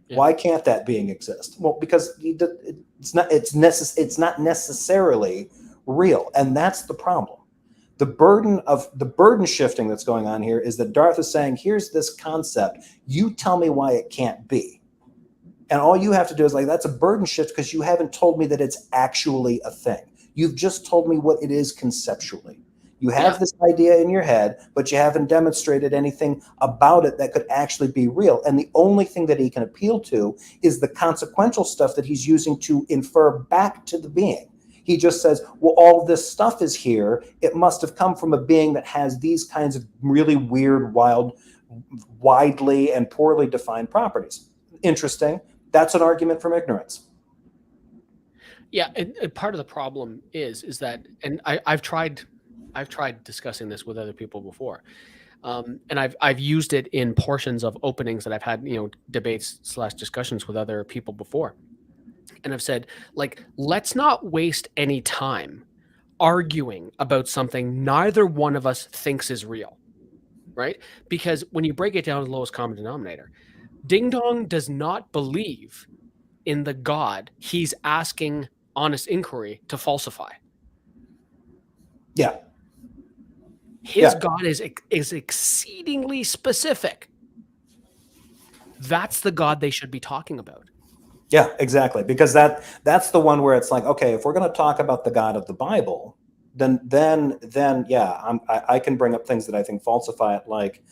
Yeah. Why can't that being exist? Well, because it's not necessarily real, and that's the problem. The burden shifting that's going on here is that Darth is saying, here's this concept. You tell me why it can't be. And all you have to do is like, that's a burden shift because you haven't told me that it's actually a thing. You've just told me what it is conceptually. You have this idea in your head, but you haven't demonstrated anything about it that could actually be real. And the only thing that he can appeal to is the consequential stuff that he's using to infer back to the being. He just says, well, all this stuff is here. It must have come from a being that has these kinds of really weird, wild, widely and poorly defined properties. Interesting. That's an argument from ignorance. Yeah, and part of the problem is that, and I've tried discussing this with other people before, and I've used it in portions of openings that I've had, debates / discussions with other people before, and I've said, like, let's not waste any time arguing about something neither one of us thinks is real, right? Because when you break it down to the lowest common denominator, Ding Dong does not believe in the God he's asking Honest Inquiry to falsify. Yeah. His God is exceedingly specific. That's the God they should be talking about. Yeah, exactly. Because that's the one where it's like, okay, if we're going to talk about the God of the Bible, then yeah, I can bring up things that I think falsify it, like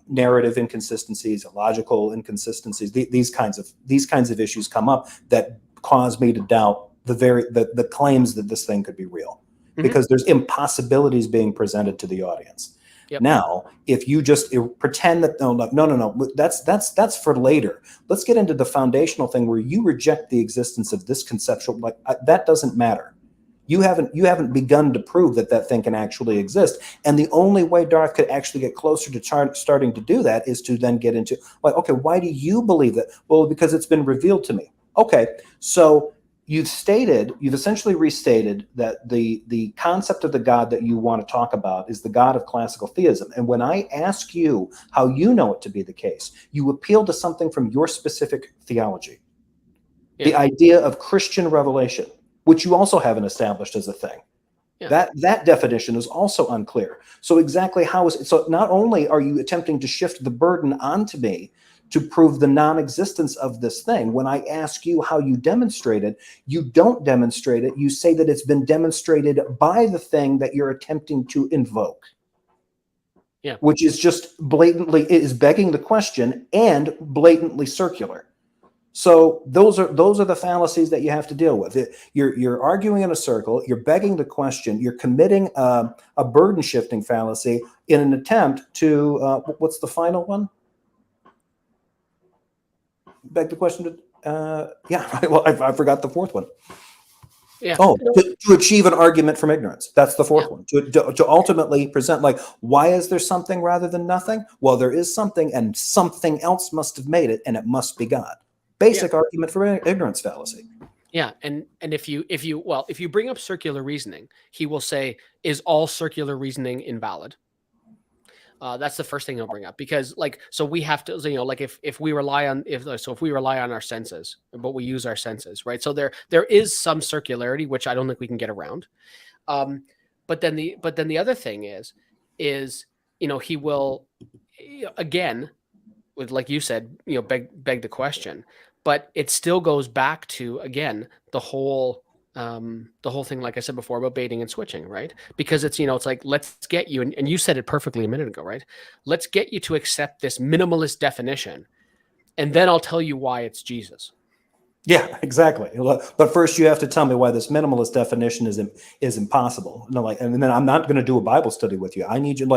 narrative inconsistencies, illogical inconsistencies. These kinds of issues come up that cause me to doubt the claims that this thing could be real, because there's impossibilities being presented to the audience. Yep. Now, if you just pretend that no, that's for later. Let's get into the foundational thing where you reject the existence of this conceptual, that doesn't matter. You haven't begun to prove that thing can actually exist. And the only way Darth could actually get closer to starting to do that is to then get into, like, okay, why do you believe that? Well, because it's been revealed to me. Okay, so you've essentially restated that the concept of the God that you want to talk about is the God of classical theism. And when I ask you how you know it to be the case, you appeal to something from your specific theology. Yeah. The idea of Christian revelation, which you also haven't established as a thing. Yeah. That definition is also unclear. So exactly how is it? So not only are you attempting to shift the burden onto me to prove the non-existence of this thing, when I ask you how you demonstrate it, you don't demonstrate it. You say that it's been demonstrated by the thing that you're attempting to invoke. Yeah. Which is just blatantly, it is begging the question and blatantly circular. So those are the fallacies that you have to deal with. You're arguing in a circle. You're begging the question. You're committing a burden shifting fallacy in an attempt to what's the final one? Beg the question to well, I forgot the fourth one. Yeah. Oh, to achieve an argument from ignorance. That's the fourth one. To ultimately present, like, why is there something rather than nothing? Well, there is something, and something else must have made it, and it must be God. Basic argument for ignorance fallacy. Yeah, and if you bring up circular reasoning, he will say, "Is all circular reasoning invalid?" That's the first thing he'll bring up, because so we have to, like if we rely on our senses, but we use our senses, right? So there is some circularity, which I don't think we can get around. But then the other thing is he will, again, with, like you said, beg the question, but it still goes back to, again, the whole thing, like I said before, about baiting and switching, right? Because it's like, let's get you, and you said it perfectly a minute ago, right? Let's get you to accept this minimalist definition, and then I'll tell you why it's Jesus. Yeah, exactly. But first, you have to tell me why this minimalist definition is impossible. And then I'm not going to do a Bible study with you. I need you,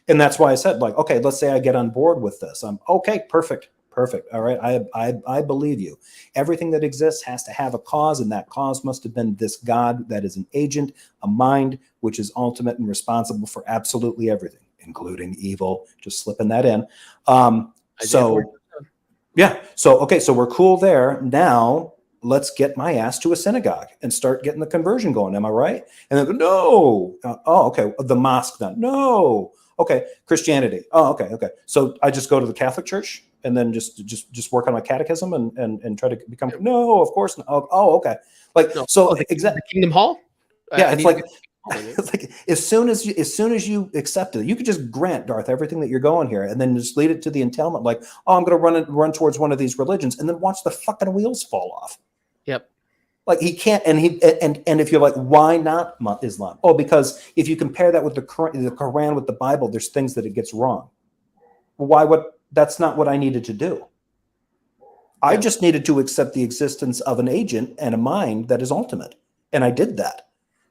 and that's why I said, okay, let's say I get on board with this. I'm okay, perfect. All right, I believe you. Everything that exists has to have a cause, and that cause must have been this God that is an agent, a mind, which is ultimate and responsible for absolutely everything, including evil. Just slipping that in. Yeah. So, okay. So we're cool there. Now let's get my ass to a synagogue and start getting the conversion going. Am I right? And then go, no. Oh, okay. The mosque then. No. Okay. Christianity. Oh, okay. Okay. So I just go to the Catholic Church and then just work on my catechism and try to become, no, of course not. Oh, okay. Exactly. Kingdom Hall. Yeah. It's like as soon as you accept it, you could just grant Darth everything that you're going here, and then just lead it to the entailment. Like, oh, I'm going to run towards one of these religions, and then watch the fucking wheels fall off. Yep. Like he can't, and if you're like, why not Islam? Oh, because if you compare that with the Quran with the Bible, there's things that it gets wrong. Well, that's not what I needed to do. I just needed to accept the existence of an agent and a mind that is ultimate, and I did that.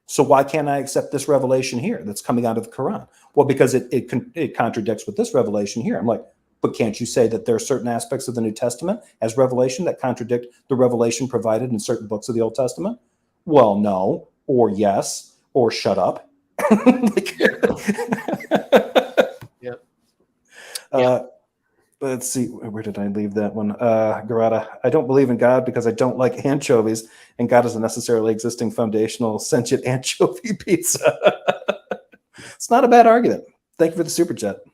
So why can't I accept this revelation here that's coming out of the Quran? Well, because it contradicts with this revelation here. I'm like, but can't you say that there are certain aspects of the New Testament as revelation that contradict the revelation provided in certain books of the Old Testament? Well, no, or yes, or shut up. Yep. Let's see, where did I leave that one? Garada, I don't believe in God because I don't like anchovies, and God is a necessarily existing foundational sentient anchovy pizza. It's not a bad argument. Thank you for the super chat.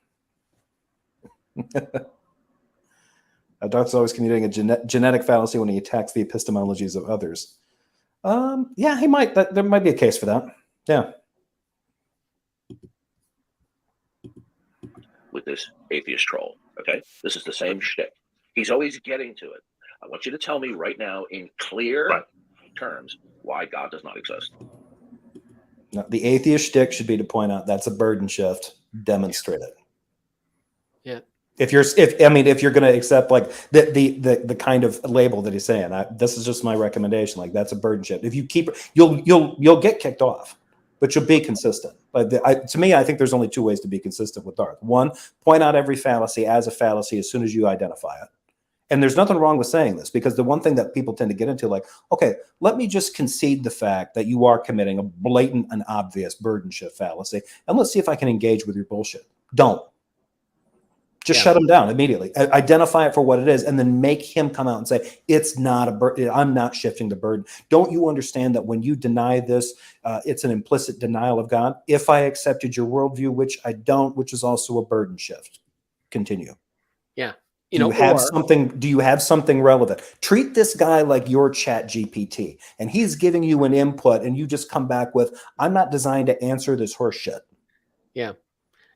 Darth's always communicating a genetic fallacy when he attacks the epistemologies of others. Yeah, he might. There might be a case for that. Yeah. With this atheist troll. Okay, this is the same shtick. He's always getting to it. I want you to tell me right now in clear terms why God does not exist. No, the atheist shtick should be to point out that's a burden shift. Demonstrate it. Yeah. If you're going to accept like the kind of label that he's saying, this is just my recommendation. Like that's a burden shift. If you keep, you'll get kicked off, but you'll be consistent. But to me, I think there's only two ways to be consistent with Darth. One, point out every fallacy as a fallacy as soon as you identify it. And there's nothing wrong with saying this, because the one thing that people tend to get into, like, okay, let me just concede the fact that you are committing a blatant and obvious burden shift fallacy, and let's see if I can engage with your bullshit. Don't. Just shut him down immediately. Identify it for what it is, and then make him come out and say, it's not a burden. I'm not shifting the burden. Don't you understand that when you deny this, it's an implicit denial of God? If I accepted your worldview, which I don't, which is also a burden shift. Continue. Yeah. Do you have something relevant? Treat this guy like your Chat GPT, and he's giving you an input, and you just come back with, I'm not designed to answer this horse shit. Yeah.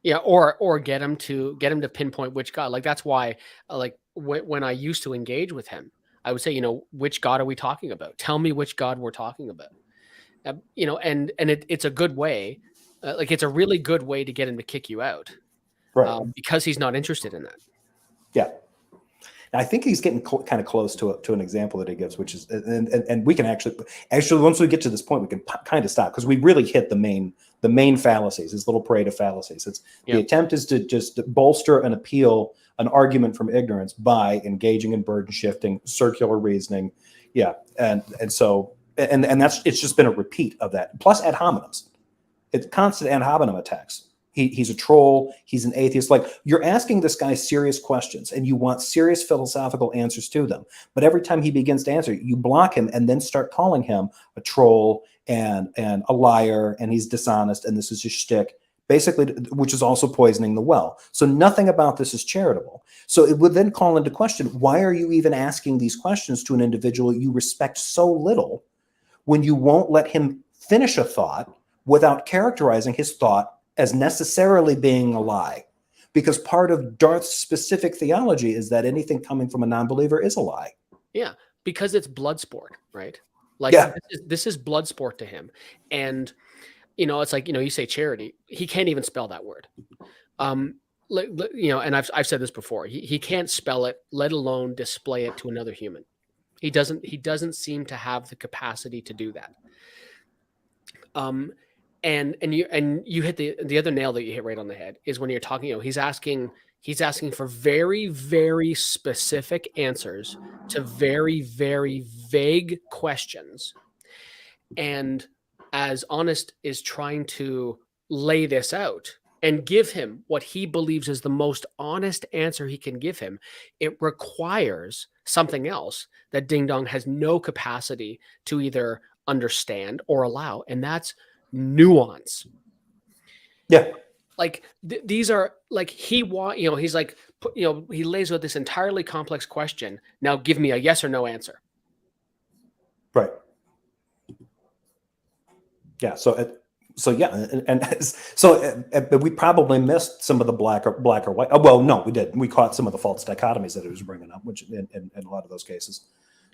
Yeah, or get him to pinpoint which God. Like that's why, like when I used to engage with him, I would say, which God are we talking about? Tell me which God we're talking about. And it's a good way, like it's a really good way to get him to kick you out, right? Because he's not interested in that. Yeah. I think he's getting kind of close to an example that he gives, which is, and we can actually once we get to this point, we can kind of stop, because we really hit the main fallacies, his little parade of fallacies. The attempt is to just bolster and appeal an argument from ignorance by engaging in burden shifting, circular reasoning. Yeah. And so it's just been a repeat of that. Plus ad hominems. It's constant ad hominem attacks. He's a troll. He's an atheist. Like, you're asking this guy serious questions and you want serious philosophical answers to them. But every time he begins to answer, you block him and then start calling him a troll and a liar, and he's dishonest, and this is his shtick, basically, which is also poisoning the well. So nothing about this is charitable. So it would then call into question, why are you even asking these questions to an individual you respect so little when you won't let him finish a thought without characterizing his thought as necessarily being a lie? Because part of Darth's specific theology is that anything coming from a non-believer is a lie. Yeah, because it's blood sport, right? Like, yeah. this is blood sport to him. And, you know, it's like, you know, you say charity, he can't even spell that word. You know, and I've said this before, he can't spell it, let alone display it to another human. He doesn't seem to have the capacity to do that. And you hit the other nail that you hit right on the head is when you're talking, you know, he's asking for very, very specific answers to very, very vague questions. And as Honest is trying to lay this out and give him what he believes is the most honest answer he can give him, it requires something else that Ding Dong has no capacity to either understand or allow, and that's nuance. Yeah. Like these are like, you know, he's like, you know, he lays out this entirely complex question. Now give me a yes or no answer. Right. Yeah. So we probably missed some of the black or white. Oh, well, no, we did. We caught some of the false dichotomies that he was bringing up, which in a lot of those cases.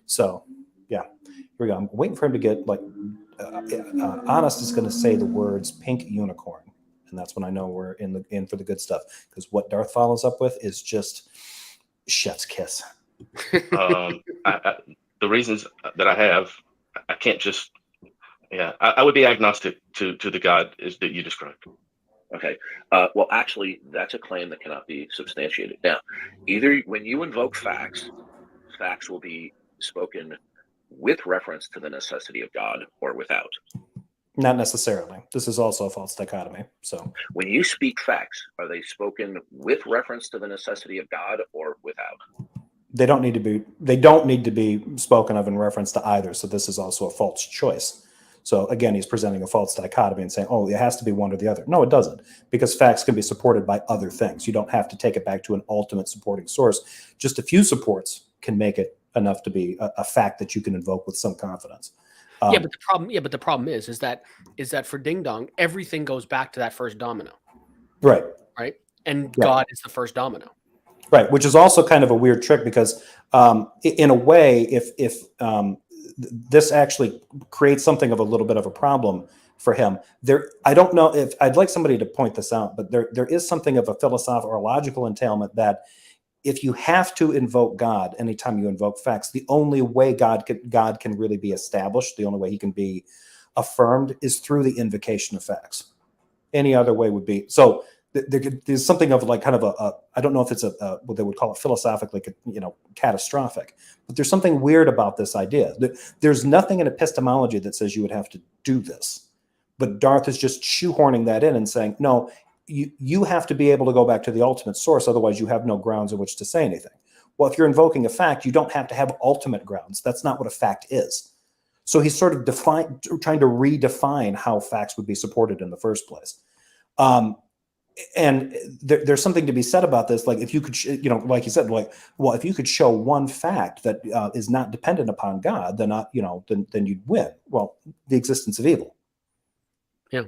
So, yeah, here we go. I'm waiting for him to get like Honest is going to say the words "pink unicorn," and that's when I know we're in for the good stuff, because what Darth follows up with is just chef's kiss. The reasons that I have, I can't just. Yeah, I would be agnostic to the God that you described. Okay. Well, actually, that's a claim that cannot be substantiated. Now, either when you invoke facts will be spoken with reference to the necessity of God or without. Not necessarily. This is also a false dichotomy. So when you speak facts, are they spoken with reference to the necessity of God or without? They don't need to be spoken of in reference to either. So this is also a false choice. So again, he's presenting a false dichotomy and saying, oh, it has to be one or the other. No, it doesn't, because facts can be supported by other things. You don't have to take it back to an ultimate supporting source. Just a few supports can make it enough to be a fact that you can invoke with some confidence. But the problem is that for Ding Dong, everything goes back to that first domino. Right. Right. And God is the first domino. Right. Which is also kind of a weird trick, because in a way, if this actually creates something of a little bit of a problem for him. I don't know if I'd like somebody to point this out, but there is something of a philosophical or logical entailment that if you have to invoke God anytime you invoke facts, the only way God can really be established, the only way he can be affirmed, is through the invocation of facts. Any other way would be so. There's something of like kind of I don't know if it's what they would call it philosophically, catastrophic, but there's something weird about this idea. There's nothing in epistemology that says you would have to do this, but Darth is just shoehorning that in and saying, no, you have to be able to go back to the ultimate source, otherwise you have no grounds in which to say anything. Well, if you're invoking a fact, you don't have to have ultimate grounds. That's not what a fact is. So he's sort of trying to redefine how facts would be supported in the first place. And there's something to be said about this. Like, if you could, like you said, like, well, if you could show one fact that is not dependent upon God, then you'd win. Well, the existence of evil. Yeah.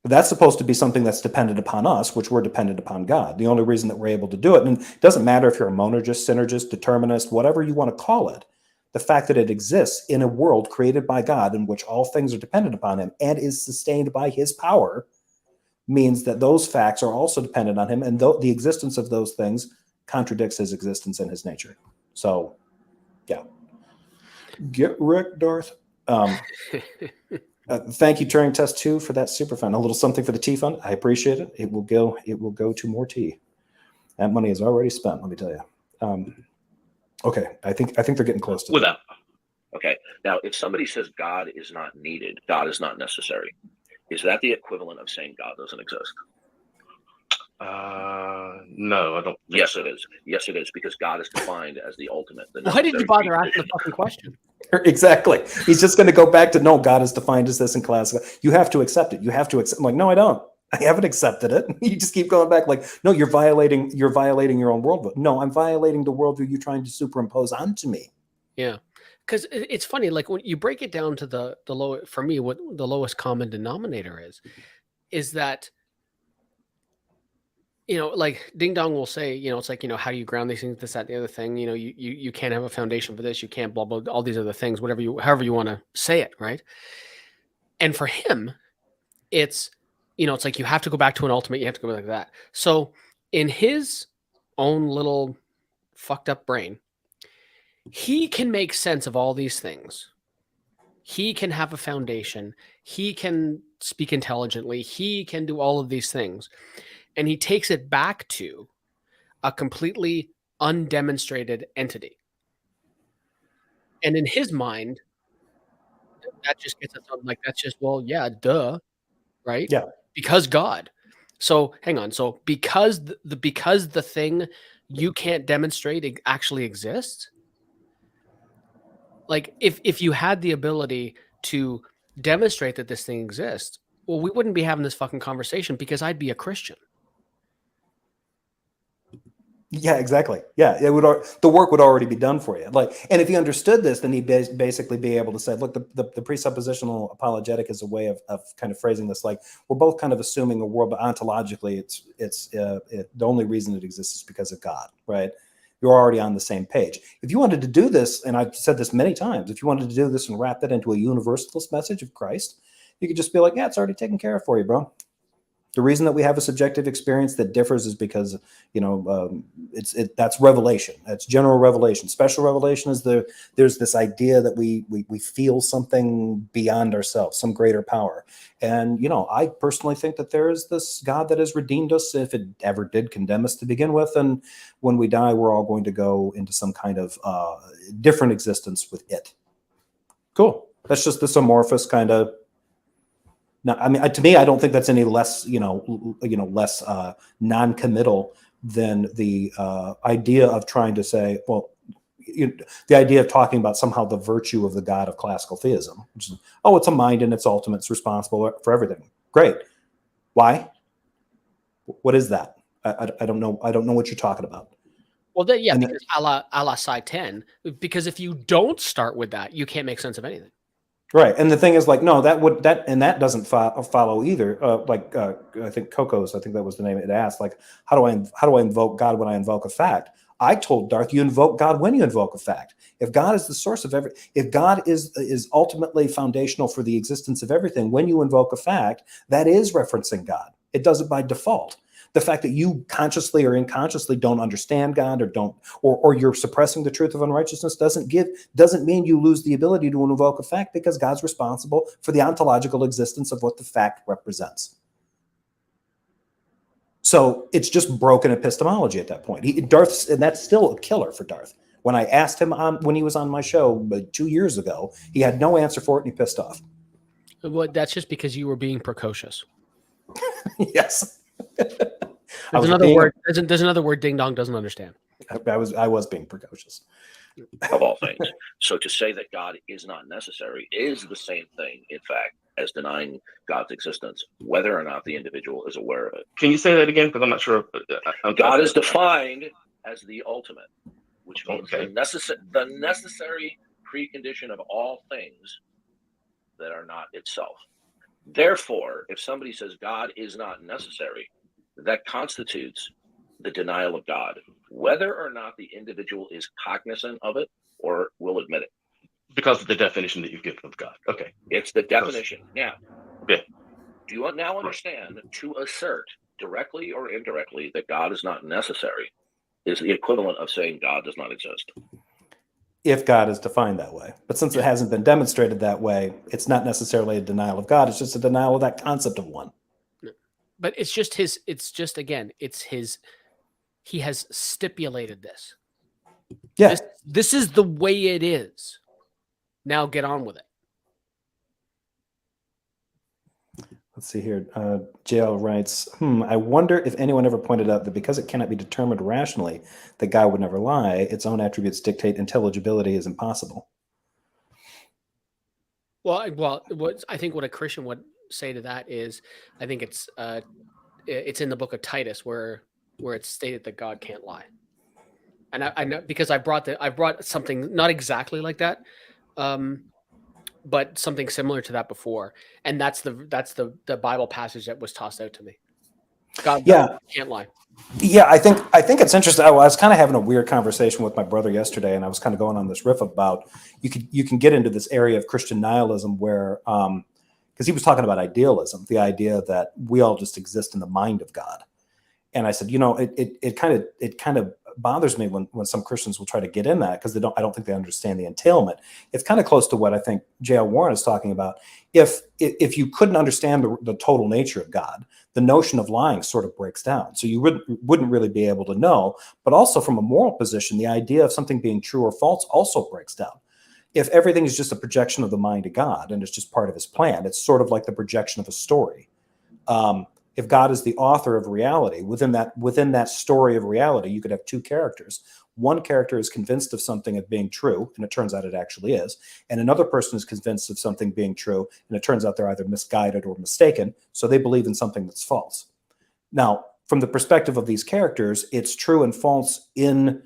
But that's supposed to be something that's dependent upon us, which we're dependent upon God. The only reason that we're able to do it, and it doesn't matter if you're a monergist, synergist, determinist, whatever you want to call it, the fact that it exists in a world created by God in which all things are dependent upon him and is sustained by his power means that those facts are also dependent on him, and the existence of those things contradicts his existence and his nature. So, yeah. Get wrecked, Darth. Thank you, Turing Test 2, for that super fund. A little something for the tea fund. I appreciate it. It will go to more tea. That money is already spent, let me tell you. Okay, I think they're getting close to that. Okay, now if somebody says God is not needed, God is not necessary, is that the equivalent of saying God doesn't exist? No, I don't. Yes, it is. Yes, it is, because God is defined as the ultimate. Why did you bother asking the fucking question? Exactly. He's just going to go back to, no, God is defined as this in classical. You have to accept it. You have to accept. I'm like, no, I don't. I haven't accepted it. You just keep going back like, no, you're violating your own worldview. No, I'm violating the worldview you're trying to superimpose onto me. Yeah. Because it's funny, like when you break it down to the low, for me, what the lowest common denominator is that, you know, like Ding Dong will say, you know, it's like, you know, how do you ground these things, this, that, the other thing, you know, you can't have a foundation for this, you can't blah, blah, all these other things, however you want to say it. Right. And for him, it's, you know, it's like, you have to go back to an ultimate, you have to go like that. So in his own little fucked up brain, he can make sense of all these things. He can have a foundation. He can speak intelligently. He can do all of these things. And he takes it back to a completely undemonstrated entity. And in his mind, that just gets us on, like, that's just, well, yeah, duh, right? Yeah. Because God. So hang on. So because the thing you can't demonstrate actually exists, like if you had the ability to demonstrate that this thing exists, well, we wouldn't be having this fucking conversation because I'd be a Christian. Yeah, exactly. Yeah, it would. The work would already be done for you. Like, and if he understood this, then he'd basically be able to say, "Look, the presuppositional apologetic is a way of kind of phrasing this. Like, we're both kind of assuming a world, but ontologically, the only reason it exists is because of God, right? You're already on the same page. If you wanted to do this, and I've said this many times, if you wanted to do this and wrap that into a universalist message of Christ, you could just be like, "Yeah, it's already taken care of for you, bro." The reason that we have a subjective experience that differs is because, you know, that's revelation. That's general revelation. Special revelation is there's this idea that we feel something beyond ourselves, some greater power. And, you know, I personally think that there is this God that has redeemed us, if it ever did condemn us to begin with. And when we die, we're all going to go into some kind of different existence with it. Cool. That's just this amorphous kind of. No, I mean, to me, I don't think that's any less, less non-committal than the idea of trying to say, well, the idea of talking about somehow the virtue of the God of classical theism, which is, oh, it's a mind and it's ultimate, it's responsible for everything. Great. Why? What is that? I don't know. I don't know what you're talking about. Well, because a la Psi 10, because if you don't start with that, you can't make sense of anything. Right, and the thing is, like, no, that doesn't follow either. I think Coco's, I think that was the name it asked. Like, how do I invoke God when I invoke a fact? I told Darth, you invoke God when you invoke a fact. If God is the source of if God is ultimately foundational for the existence of everything, when you invoke a fact, that is referencing God. It does it by default. The fact that you consciously or unconsciously don't understand God or you're suppressing the truth of unrighteousness doesn't mean you lose the ability to invoke a fact, because God's responsible for the ontological existence of what the fact represents. So it's just broken epistemology at that point. And that's still a killer for Darth. When I asked him when he was on my show 2 years ago, he had no answer for it and he pissed off. Well, that's just because you were being precocious. Yes. There's another word. There's another word Ding Dong doesn't understand. I was being precocious. Of all things. So to say that God is not necessary is the same thing, in fact, as denying God's existence, whether or not the individual is aware of it. Can you say that again? Because I'm not sure. God is defined as the ultimate, which means the necessary precondition of all things that are not itself. Therefore, if somebody says God is not necessary, that constitutes the denial of God, whether or not the individual is cognizant of it or will admit it. Because of the definition that you've given of God. Okay. It's the definition. Now, yeah. Do you now understand, to assert directly or indirectly that God is not necessary is the equivalent of saying God does not exist? If God is defined that way. But since it hasn't been demonstrated that way, it's not necessarily a denial of God. It's just a denial of that concept of one. But he has stipulated this. Yeah. This is the way it is. Now get on with it. Let's see here. JL writes, I wonder if anyone ever pointed out that because it cannot be determined rationally that God would never lie, its own attributes dictate intelligibility is impossible. Well, I think what a Christian would say to that is, I think it's in the book of Titus where it's stated that God can't lie. And I know, because I brought something not exactly like that, but something similar to that before, and that's the Bible passage that was tossed out to me. God can't lie. Yeah, I think it's interesting. I was kind of having a weird conversation with my brother yesterday, and I was kind of going on this riff about you can get into this area of Christian nihilism where because he was talking about idealism, the idea that we all just exist in the mind of God. And I said, it kind of bothers me when some Christians will try to get in that, because I don't think they understand the entailment. It's kind of close to what I think J.L. Warren is talking about. If you couldn't understand the total nature of God, the notion of lying sort of breaks down. So you wouldn't really be able to know. But also from a moral position, the idea of something being true or false also breaks down. If everything is just a projection of the mind of God and it's just part of his plan, it's sort of like the projection of a story. If God is the author of reality, within that story of reality, you could have two characters. One character is convinced of something as being true, and it turns out it actually is. And another person is convinced of something being true, and it turns out they're either misguided or mistaken, so they believe in something that's false. Now, from the perspective of these characters, it's true and false in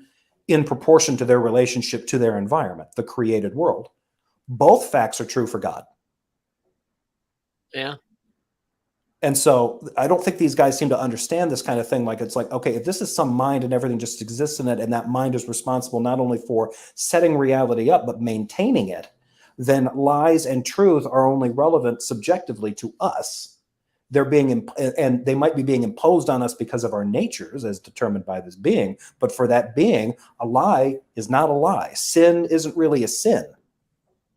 proportion to their relationship to their environment, the created world. Both facts are true for God. Yeah. And so I don't think these guys seem to understand this kind of thing. Like, it's like, okay, if this is some mind and everything just exists in it, and that mind is responsible not only for setting reality up, but maintaining it, then lies and truth are only relevant subjectively to us. And they might be being imposed on us because of our natures as determined by this being. But for that being, a lie is not a lie. Sin isn't really a sin.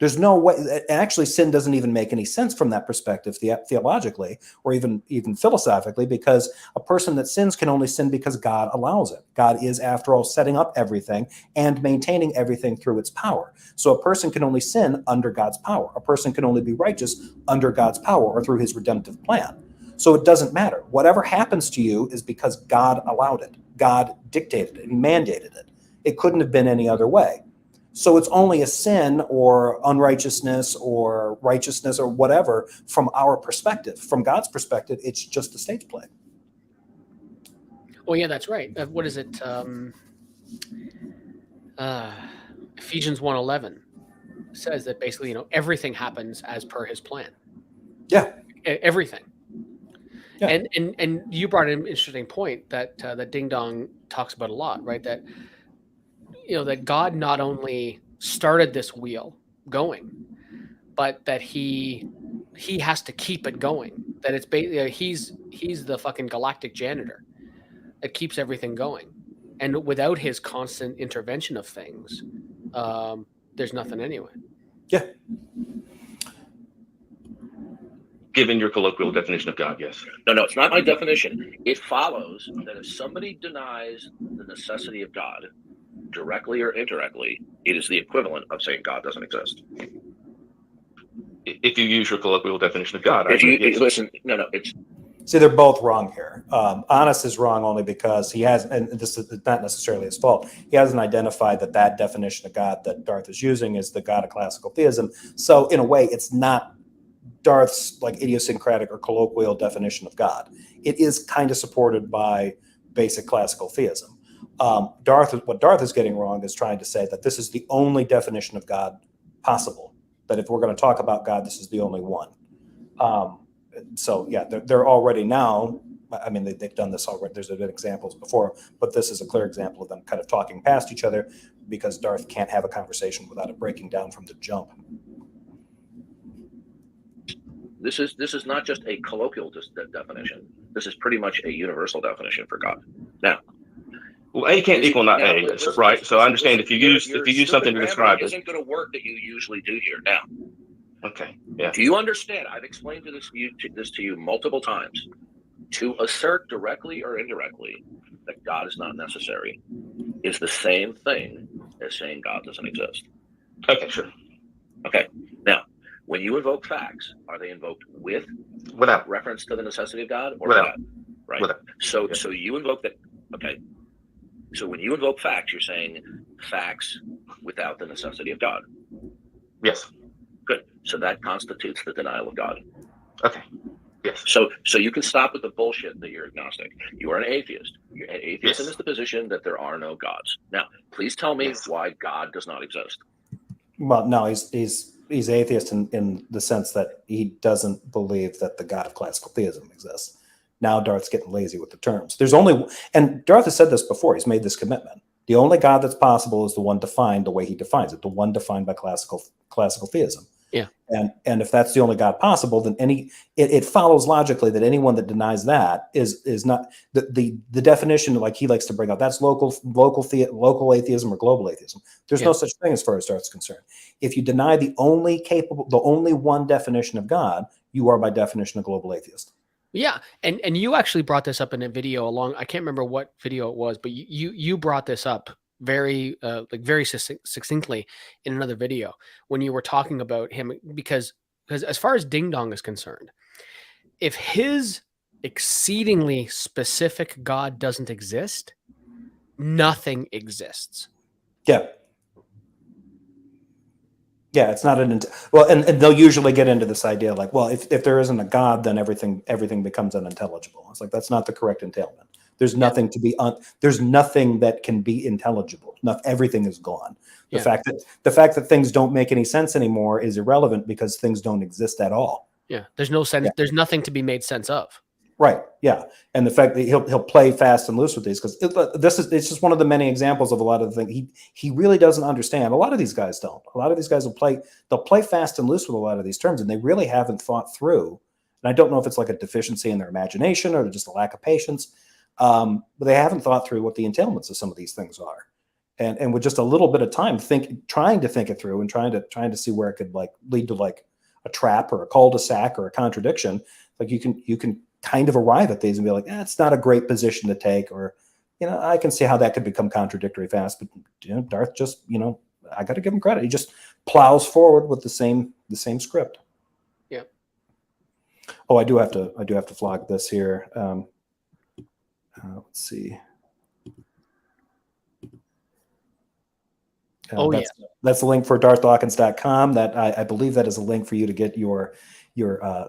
There's no way. Actually, sin doesn't even make any sense from that perspective, theologically or even philosophically, because a person that sins can only sin because God allows it. God is, after all, setting up everything and maintaining everything through its power. So a person can only sin under God's power. A person can only be righteous under God's power or through his redemptive plan. So it doesn't matter. Whatever happens to you is because God allowed it. God dictated it and mandated it. It couldn't have been any other way. So it's only a sin or unrighteousness or righteousness or whatever from our perspective. From God's perspective, it's just a stage play. Well, yeah, that's right. What is it? Ephesians 1:11 says that basically, everything happens as per his plan. Yeah. Everything. Yeah. And you brought an interesting point that Ding Dong talks about a lot, right? That that God not only started this wheel going, but that he has to keep it going. That it's basically he's the fucking galactic janitor that keeps everything going, and without his constant intervention of things, there's nothing anyway. Yeah. Given your colloquial definition of God, yes. No, it's not my definition. It follows that if somebody denies the necessity of God, directly or indirectly, it is the equivalent of saying God doesn't exist. If you use your colloquial definition of God, listen, it's. See, they're both wrong here. Honest is wrong only because he has, and this is not necessarily his fault, he hasn't identified that definition of God that Darth is using is the God of classical theism. So in a way, it's not Darth's like idiosyncratic or colloquial definition of God. It is kind of supported by basic classical theism. What Darth is getting wrong is trying to say that this is the only definition of God possible. That if we're going to talk about God, this is the only one. So yeah, they're already now. I mean, they've done this already. There's been examples before, but this is a clear example of them kind of talking past each other because Darth can't have a conversation without it breaking down from the jump. This is not just a colloquial definition. This is pretty much a universal definition for God. Now, well, A can't equal not A, right? So I understand if you use something to describe it, isn't going to work that you usually do here. Now, okay, yeah. Do you understand? I've explained this to you multiple times. To assert directly or indirectly that God is not necessary is the same thing as saying God doesn't exist. Okay, sure. Okay. Now, when you invoke facts, are they invoked with Without reference to the necessity of God, or without, right? Without. So you invoke that. Okay. So when you invoke facts, you're saying facts without the necessity of God. Yes. Good. So that constitutes the denial of God. Okay. Yes. So you can stop with the bullshit that you're agnostic. You are an atheist. Atheism is the position that there are no gods. Now, please tell me why God does not exist. Well, no, he's atheist in the sense that he doesn't believe that the God of classical theism exists. Now Darth's getting lazy with the terms. There's only, and Darth has said this before, he's made this commitment. The only God that's possible is the one defined the way he defines it, the one defined by classical theism. Yeah. And if that's the only God possible, then it follows logically that anyone that denies that is not the definition, like he likes to bring up, that's local atheism or global atheism. There's no such thing as far as Darth's concerned. If you deny the only one definition of God, you are by definition a global atheist. Yeah, and you actually brought this up in a video I can't remember what video it was, but you brought this up very very succinctly in another video when you were talking about him, because as far as Ding Dong is concerned, if his exceedingly specific God doesn't exist, nothing exists. Yeah. Yeah, it's not well, and they'll usually get into this idea like, well, if there isn't a God, then everything becomes unintelligible. It's like, that's not the correct entailment. There's nothing to be there's nothing that can be intelligible. Everything is gone. The fact that things don't make any sense anymore is irrelevant because things don't exist at all. Yeah, there's no sense. Yeah. There's nothing to be made sense of. Right. Yeah, and the fact that he'll play fast and loose with these, because it's just one of the many examples of a lot of the things he really doesn't understand. A lot of these guys don't. A lot of these guys they'll play fast and loose with a lot of these terms, and they really haven't thought through. And I don't know if it's like a deficiency in their imagination or just a lack of patience, but they haven't thought through what the entailments of some of these things are. And with just a little bit of time trying to think it through and trying to see where it could like lead to like a trap or a cul-de-sac or a contradiction, like you can kind of arrive at these and be like, it's not a great position to take, or, I can see how that could become contradictory fast. But Darth just, I got to give him credit. He just plows forward with the same script. Yeah. Oh, I do have to flag this here. Let's see. That's the link for DarthDawkins.com. That I believe that is a link for you to get your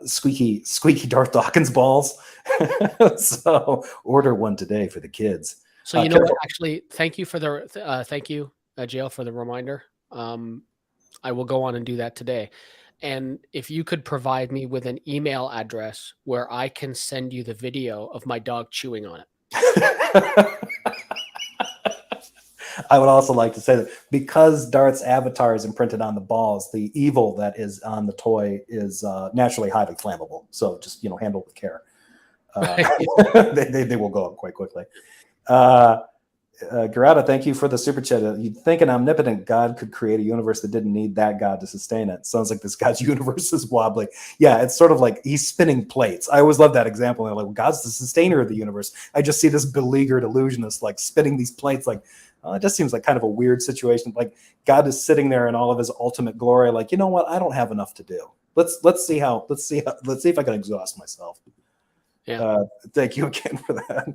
squeaky Darth Dawkins balls. So order one today for the kids. So what, actually, thank you for thank you, Jail, for the reminder. I will go on and do that today. And if you could provide me with an email address where I can send you the video of my dog chewing on it. I would also like to say that because Darth's avatar is imprinted on the balls, the evil that is on the toy is naturally highly flammable. So just, handle with care. They will go up quite quickly. Garada, thank you for the super chat. You'd think an omnipotent God could create a universe that didn't need that God to sustain it. Sounds like this God's universe is wobbly. Yeah, it's sort of like he's spinning plates. I always love that example. They're like, well, God's the sustainer of the universe. I just see this beleaguered illusionist like spinning these plates like, it just seems like kind of a weird situation. Like God is sitting there in all of his ultimate glory. Like, you know what? I don't have enough to do. Let's see if I can exhaust myself. Yeah. Thank you again for that.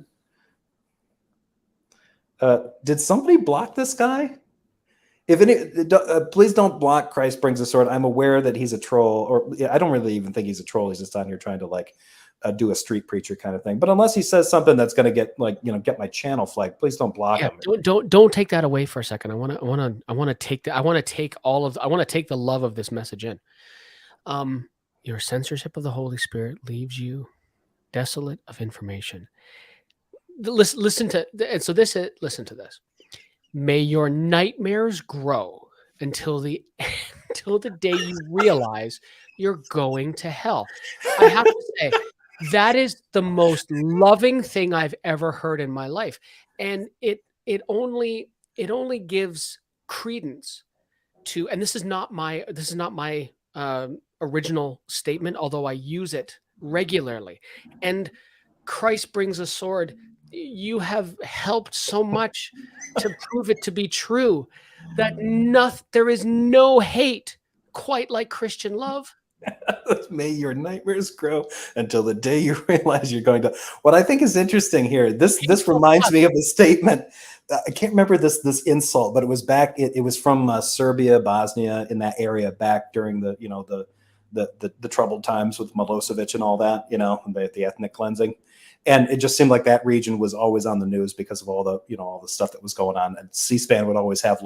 Did somebody block this guy? Please don't block Christ Brings a Sword. I'm aware that he's a troll, or I don't really even think he's a troll. He's just on here trying to like do a street preacher kind of thing. But unless he says something that's going to get get my channel flagged, please don't block him. Don't take that away for a second. I want to take the love of this message in. Your censorship of the Holy Spirit leaves you desolate of information. Listen to this. May your nightmares grow until the day you realize you're going to hell. I have to say, that is the most loving thing I've ever heard in my life. And it only gives credence to, and this is not my original statement, although I use it regularly. And Christ Brings a Sword, you have helped so much to prove it to be true, that there is no hate quite like Christian love. May your nightmares grow until the day you realize you're going to. What I think is interesting here, this reminds me of a statement. I can't remember this insult, but it was back. It was from Serbia, Bosnia, in that area back during the the troubled times with Milosevic and all that, the ethnic cleansing. And it just seemed like that region was always on the news because of all the all the stuff that was going on. And C-SPAN would always have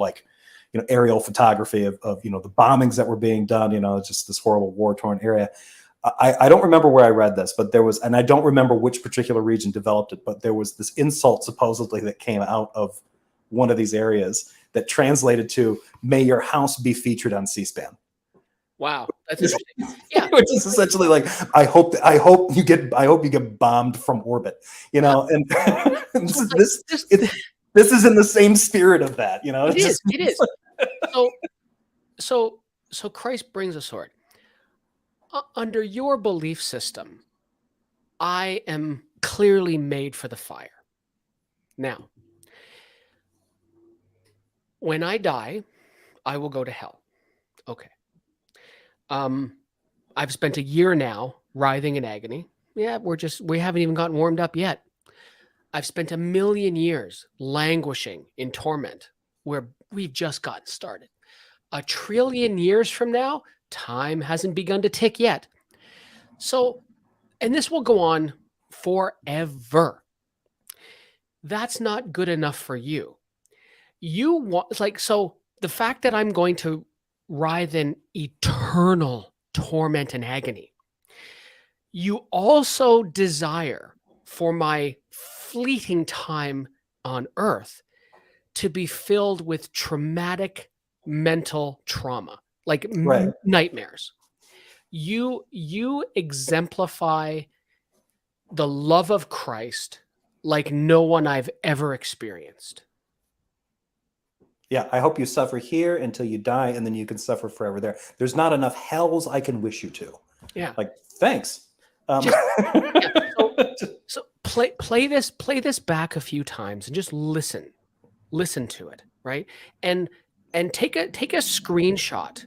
aerial photography of the bombings that were being done, just this horrible war-torn area. I don't remember where I read this, but there was, and I don't remember which particular region developed it, but there was this insult supposedly that came out of one of these areas that translated to "May your house be featured on C-SPAN." Wow, that's interesting. Yeah, which is essentially like, I hope you get bombed from orbit, and this is in the same spirit of that, It is. So Christ brings a sword. Under your belief system, I am clearly made for the fire. Now, when I die, I will go to hell. Okay. I've spent a year now writhing in agony. Yeah, we haven't even gotten warmed up yet. I've spent 1 million years languishing in torment where we've just gotten started. 1 trillion years from now, time hasn't begun to tick yet. So, and this will go on forever. That's not good enough for you. You want, so the fact that I'm going to writhe in eternal torment and agony, you also desire for my fleeting time on earth to be filled with traumatic mental trauma, like nightmares. You exemplify the love of Christ like no one I've ever experienced. Yeah, I hope you suffer here until you die, and then you can suffer forever there. There's not enough hells I can wish you to. Yeah, thanks. So play this back a few times and just listen to it, right? And take a screenshot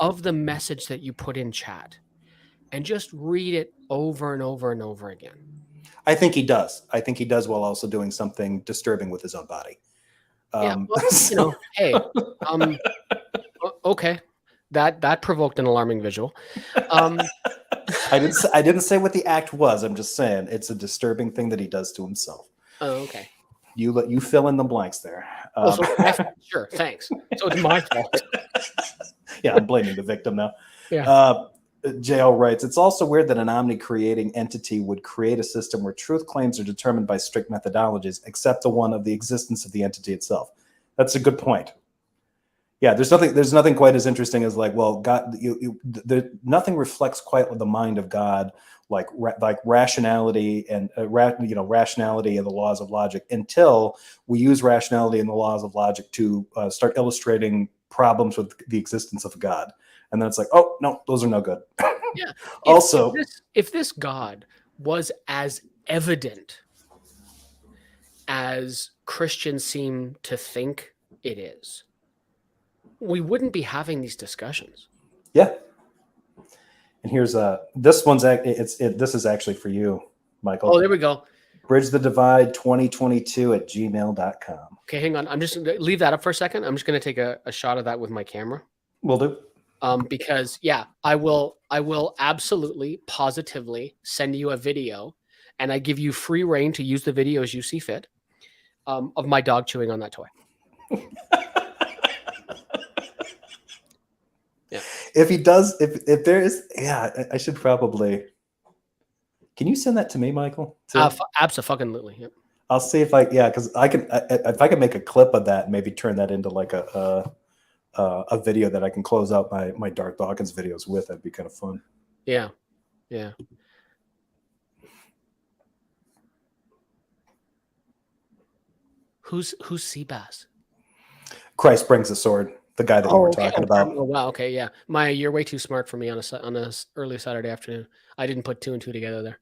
of the message that you put in chat and just read it over and over and over again. I think he does. While also doing something disturbing with his own body. Hey, okay, that provoked an alarming visual. I didn't say what the act was. I'm just saying it's a disturbing thing that he does to himself. Oh, okay. You fill in the blanks there. Sure, thanks. So it's my fault. Yeah, I'm blaming the victim now. Yeah. JL writes, it's also weird that an omni-creating entity would create a system where truth claims are determined by strict methodologies, except the one of the existence of the entity itself. That's a good point. Yeah, there's nothing quite as interesting as God. Nothing reflects quite the mind of God, like rationality and rationality and the laws of logic, until we use rationality and the laws of logic to start illustrating problems with the existence of God. And then it's like, oh no, those are no good. Yeah. If this God was as evident as Christians seem to think it is, we wouldn't be having these discussions. Yeah. And here's this one's this is actually for you, Michael. Oh, there we go. Bridge the Divide 2022@gmail.com. Okay, hang on. I'm just going to leave that up for a second. I'm just going to take a shot of that with my camera. Will do. Because I will absolutely positively send you a video, and I give you free reign to use the video as you see fit, of my dog chewing on that toy. Yeah. If he does, if there is, I should probably. Can you send that to me, Michael? Absolutely. Yep. I'll see if because I can. If I can make a clip of that, and maybe turn that into like a video that I can close out my Darth Dawkins videos with. That'd be kind of fun. Yeah. Yeah. Who's Seabass? Christ brings a sword. The guy that we were talking about. Oh wow. Okay. Yeah. Maya, you're way too smart for me on a early Saturday afternoon. I didn't put 2 and 2 together there.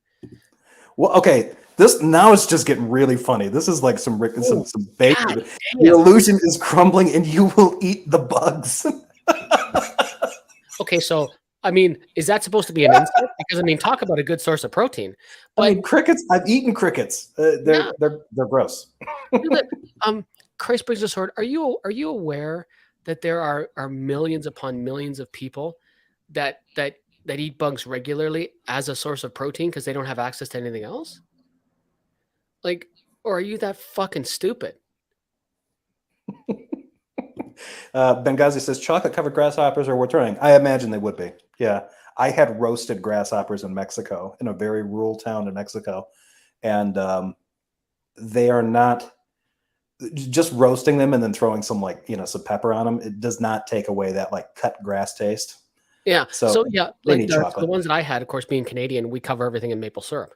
Well, okay. This now it's just getting really funny. This is like some bacon. The illusion is crumbling, and you will eat the bugs. Okay, so I mean, is that supposed to be an insult? Because I mean, talk about a good source of protein. But, I mean, crickets. I've eaten crickets. They're gross. Christ brings the sword. Are you aware that there are millions upon millions of people that eat bugs regularly as a source of protein because they don't have access to anything else? Like, or are you that fucking stupid? Benghazi says chocolate-covered grasshoppers are worth trying. I imagine they would be. Yeah, I had roasted grasshoppers in Mexico, in a very rural town in Mexico, and they are not. Just roasting them and then throwing some some pepper on them, it does not take away that like cut grass taste. Yeah. So yeah, like the ones that I had, of course, being Canadian, we cover everything in maple syrup.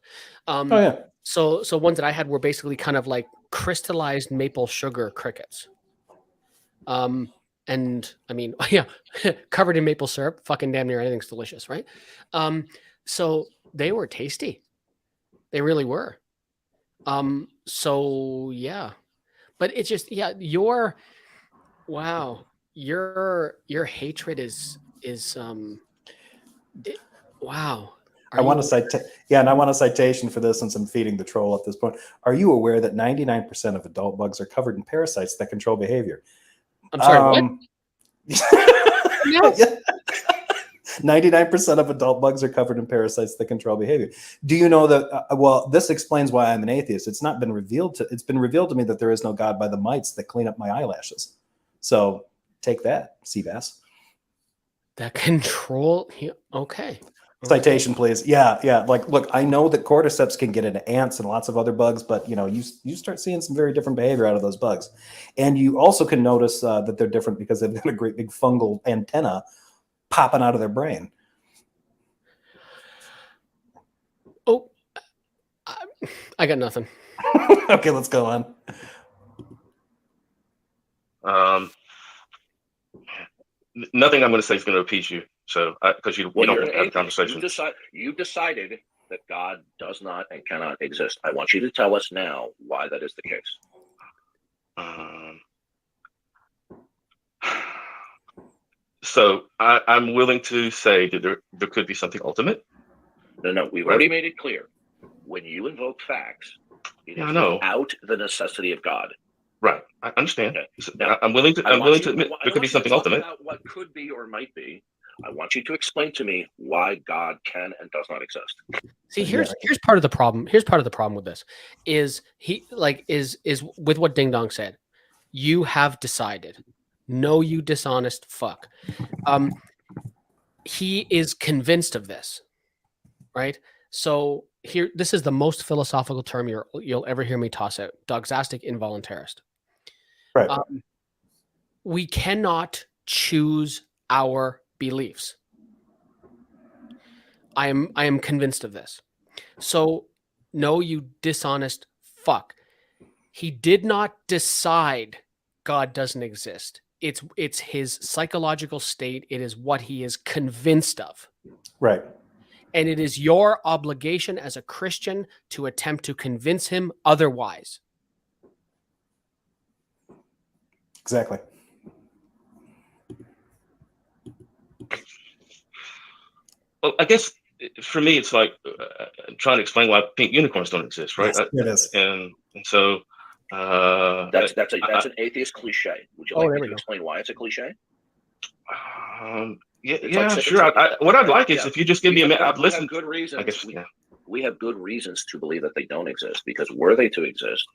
Oh yeah. So ones that I had were basically kind of like crystallized maple sugar crickets. And I mean, yeah, covered in maple syrup, fucking damn near anything's delicious, right? So they were tasty. They really were. So yeah. But it's just, yeah, your hatred is wow. I want a citation for this since I'm feeding the troll at this point. Are you aware that 99% of adult bugs are covered in parasites that control behavior? I'm sorry, what? Yeah. 99% of adult bugs are covered in parasites that control behavior. Do you know that? Well, this explains why I'm an atheist. It's been revealed to me that there is no God by the mites that clean up my eyelashes. So take that, Seabass. That control. Okay. Citation, please. Yeah. Like, look, I know that cordyceps can get into ants and lots of other bugs, but you start seeing some very different behavior out of those bugs, and you also can notice that they're different because they've got a great big fungal antenna popping out of their brain. Oh, I got nothing. Okay, let's go on. Nothing I'm going to say is going to appease you. So, because you don't have a conversation. You decided that God does not and cannot exist. I want you to tell us now why that is the case. So I'm willing to say that there could be something ultimate. No, we've already made it clear. When you invoke facts, it is without the necessity of God. Right, I understand. Okay. So now, I'm willing to admit there could be something ultimate. About what could be or might be. I want you to explain to me why God can and does not exist. See, here's part of the problem. Here's part of the problem with this is with what Ding Dong said. You have decided. No, you dishonest fuck. He is convinced of this, right? So here, this is the most philosophical term you'll ever hear me toss out: doxastic involuntarist. Right. We cannot choose our beliefs. I am convinced of this. So, no, you dishonest fuck. He did not decide God doesn't exist. It's his psychological state. It is what he is convinced of. Right. And it is your obligation as a Christian to attempt to convince him otherwise. Exactly. Well, I guess for me, it's like trying to explain why pink unicorns don't exist, right? Yes, it is. And so that's an atheist cliche. Would you like me to explain why it's a cliche? Sure. What I'd like is if you just give me a minute. I've listened. Good reasons. I guess, we have good reasons to believe that they don't exist, because were they to exist,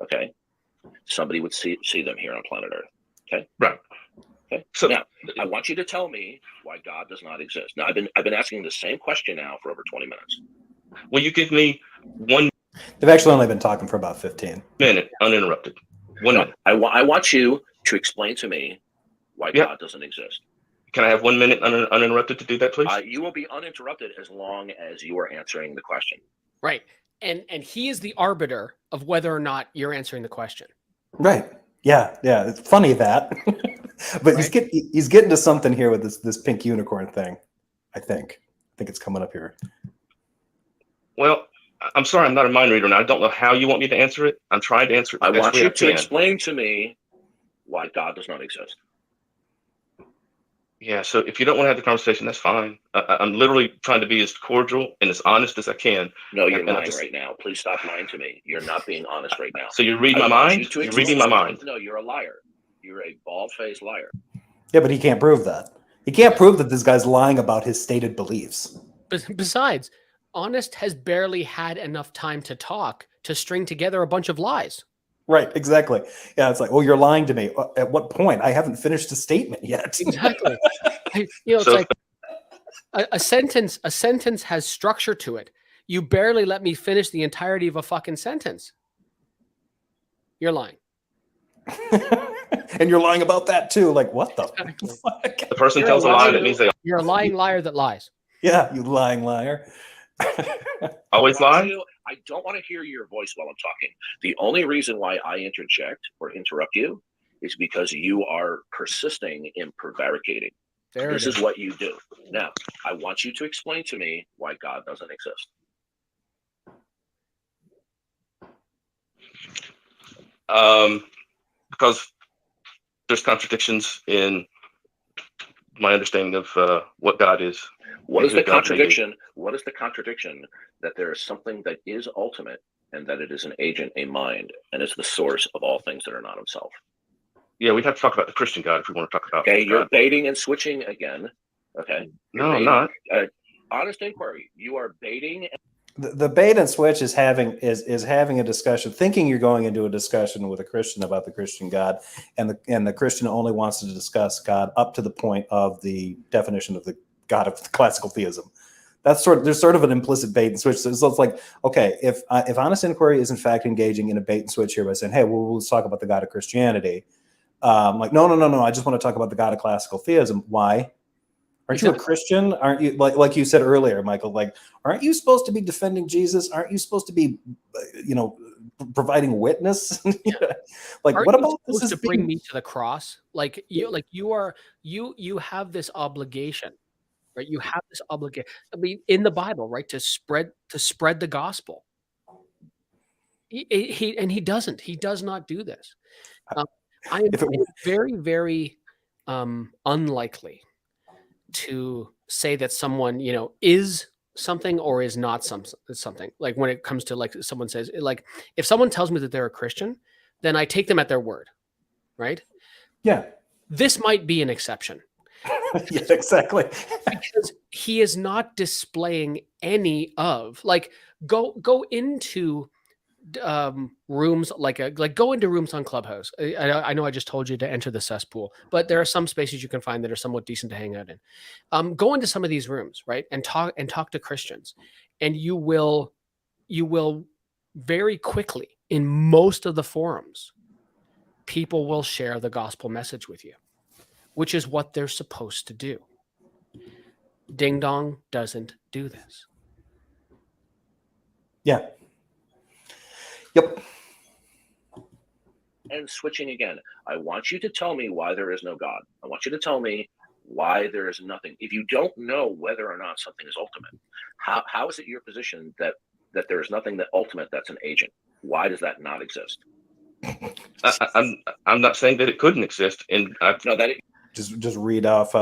okay, somebody would see them here on planet Earth. Okay. Right. Okay. So now I want you to tell me why God does not exist. Now I've been asking the same question now for over 20 minutes. Will you give me 1? They've actually only been talking for about 15 minutes, uninterrupted. 1 minute. I want you to explain to me why God doesn't exist. Can I have 1 minute uninterrupted to do that, please? You will be uninterrupted as long as you are answering the question. Right. And he is the arbiter of whether or not you're answering the question. Right. Yeah. It's funny that. But right. he's getting to something here with this pink unicorn thing. I think it's coming up here. Well, I'm sorry, I'm not a mind reader, and I don't know how you want me to answer it. I'm trying to answer it. I want you to explain to me why God does not exist. Yeah, so if you don't want to have the conversation, that's fine. I'm literally trying to be as cordial and as honest as I can. No, you're lying right now. Please stop lying to me. You're not being honest right now. So you're reading my mind? You're reading my mind. No, you're a liar. You're a bald-faced liar. Yeah, but he can't prove that. He can't prove that this guy's lying about his stated beliefs. But besides, Honest has barely had enough time to talk to string together a bunch of lies. Right, exactly. Yeah, it's like, well, you're lying to me. At what point? I haven't finished the statement yet. Exactly. It's like a sentence. A sentence has structure to it. You barely let me finish the entirety of a fucking sentence. You're lying. And you're lying about that too. Like, what the Exactly. fuck? The person tells a lie that means they You're a lying liar that lies. Yeah, you lying liar. always lie. I don't want to hear your voice while I'm talking. The only reason why I interject or interrupt you is because you are persisting in prevaricating. This is what you do. Now, I want you to explain to me why God doesn't exist. Because there's contradictions in my understanding of what God is. What is the contradiction? What is the contradiction that there is something that is ultimate and that it is an agent, a mind, and is the source of all things that are not himself? Yeah, we'd have to talk about the Christian God if we want to talk about. Okay, you're baiting and switching again. Okay. No, I'm not. Honest inquiry. You are baiting. The bait and switch is having a discussion, thinking you're going into a discussion with a Christian about the Christian God, and the Christian only wants to discuss God up to the point of the definition of the God of classical theism. There's sort of an implicit bait and switch. So it's like, okay, if honest inquiry is in fact engaging in a bait and switch here by saying, hey, well, let's talk about the God of Christianity. Like, no, I just want to talk about the God of classical theism. Why? Aren't you a Christian? Aren't you, like you said earlier, Michael, like, aren't you supposed to be defending Jesus? Aren't you supposed to be, providing witness? Like, aren't what you about this supposed to bring me to the cross? You have this obligation, right? You have this obligation. I mean, in the Bible, right, to spread the gospel. He doesn't. He does not do this. I am very, very unlikely to say that someone, is something or is not something. Like when it comes to, like, someone says, like, if someone tells me that they're a Christian, then I take them at their word, right? Yeah. This might be an exception. Yeah, exactly. Because he is not displaying any of, like, go into rooms go into rooms on Clubhouse. I know I just told you to enter the cesspool, but there are some spaces you can find that are somewhat decent to hang out in. Go into some of these rooms, right, and talk to Christians, and you will very quickly, in most of the forums, people will share the gospel message with you, which is what they're supposed to do. Ding Dong doesn't do this. Yeah. Yep. And switching again, I want you to tell me why there is no God. I want you to tell me why there is nothing. If you don't know whether or not something is ultimate, how is it your position that there is nothing that ultimate that's an agent? Why does that not exist? I'm not saying that it couldn't exist, and just read off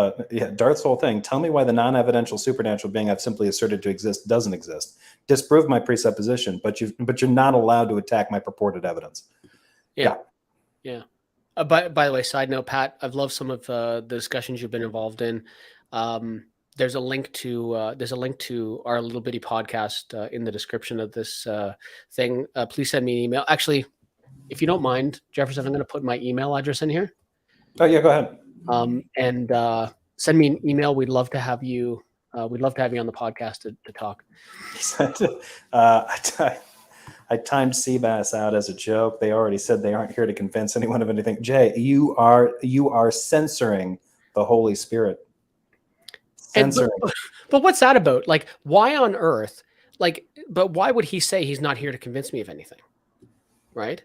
Darth's whole thing. Tell me why the non-evidential supernatural being I've simply asserted to exist doesn't exist. Disprove my presupposition, but you're not allowed to attack my purported evidence. Yeah. By the way, side note, Pat, I've loved some of the discussions you've been involved in. There's a link to our little bitty podcast in the description of this thing. Please send me an email. Actually, if you don't mind, Jefferson, I'm going to put my email address in here. Oh yeah, go ahead. And send me an email. We'd love to have you. We'd love to have you on the podcast to talk. I timed Seabass out as a joke. They already said they aren't here to convince anyone of anything. Jay, you are censoring the Holy Spirit. Censoring. But what's that about? Like, why on earth? Like, but why would he say he's not here to convince me of anything? Right?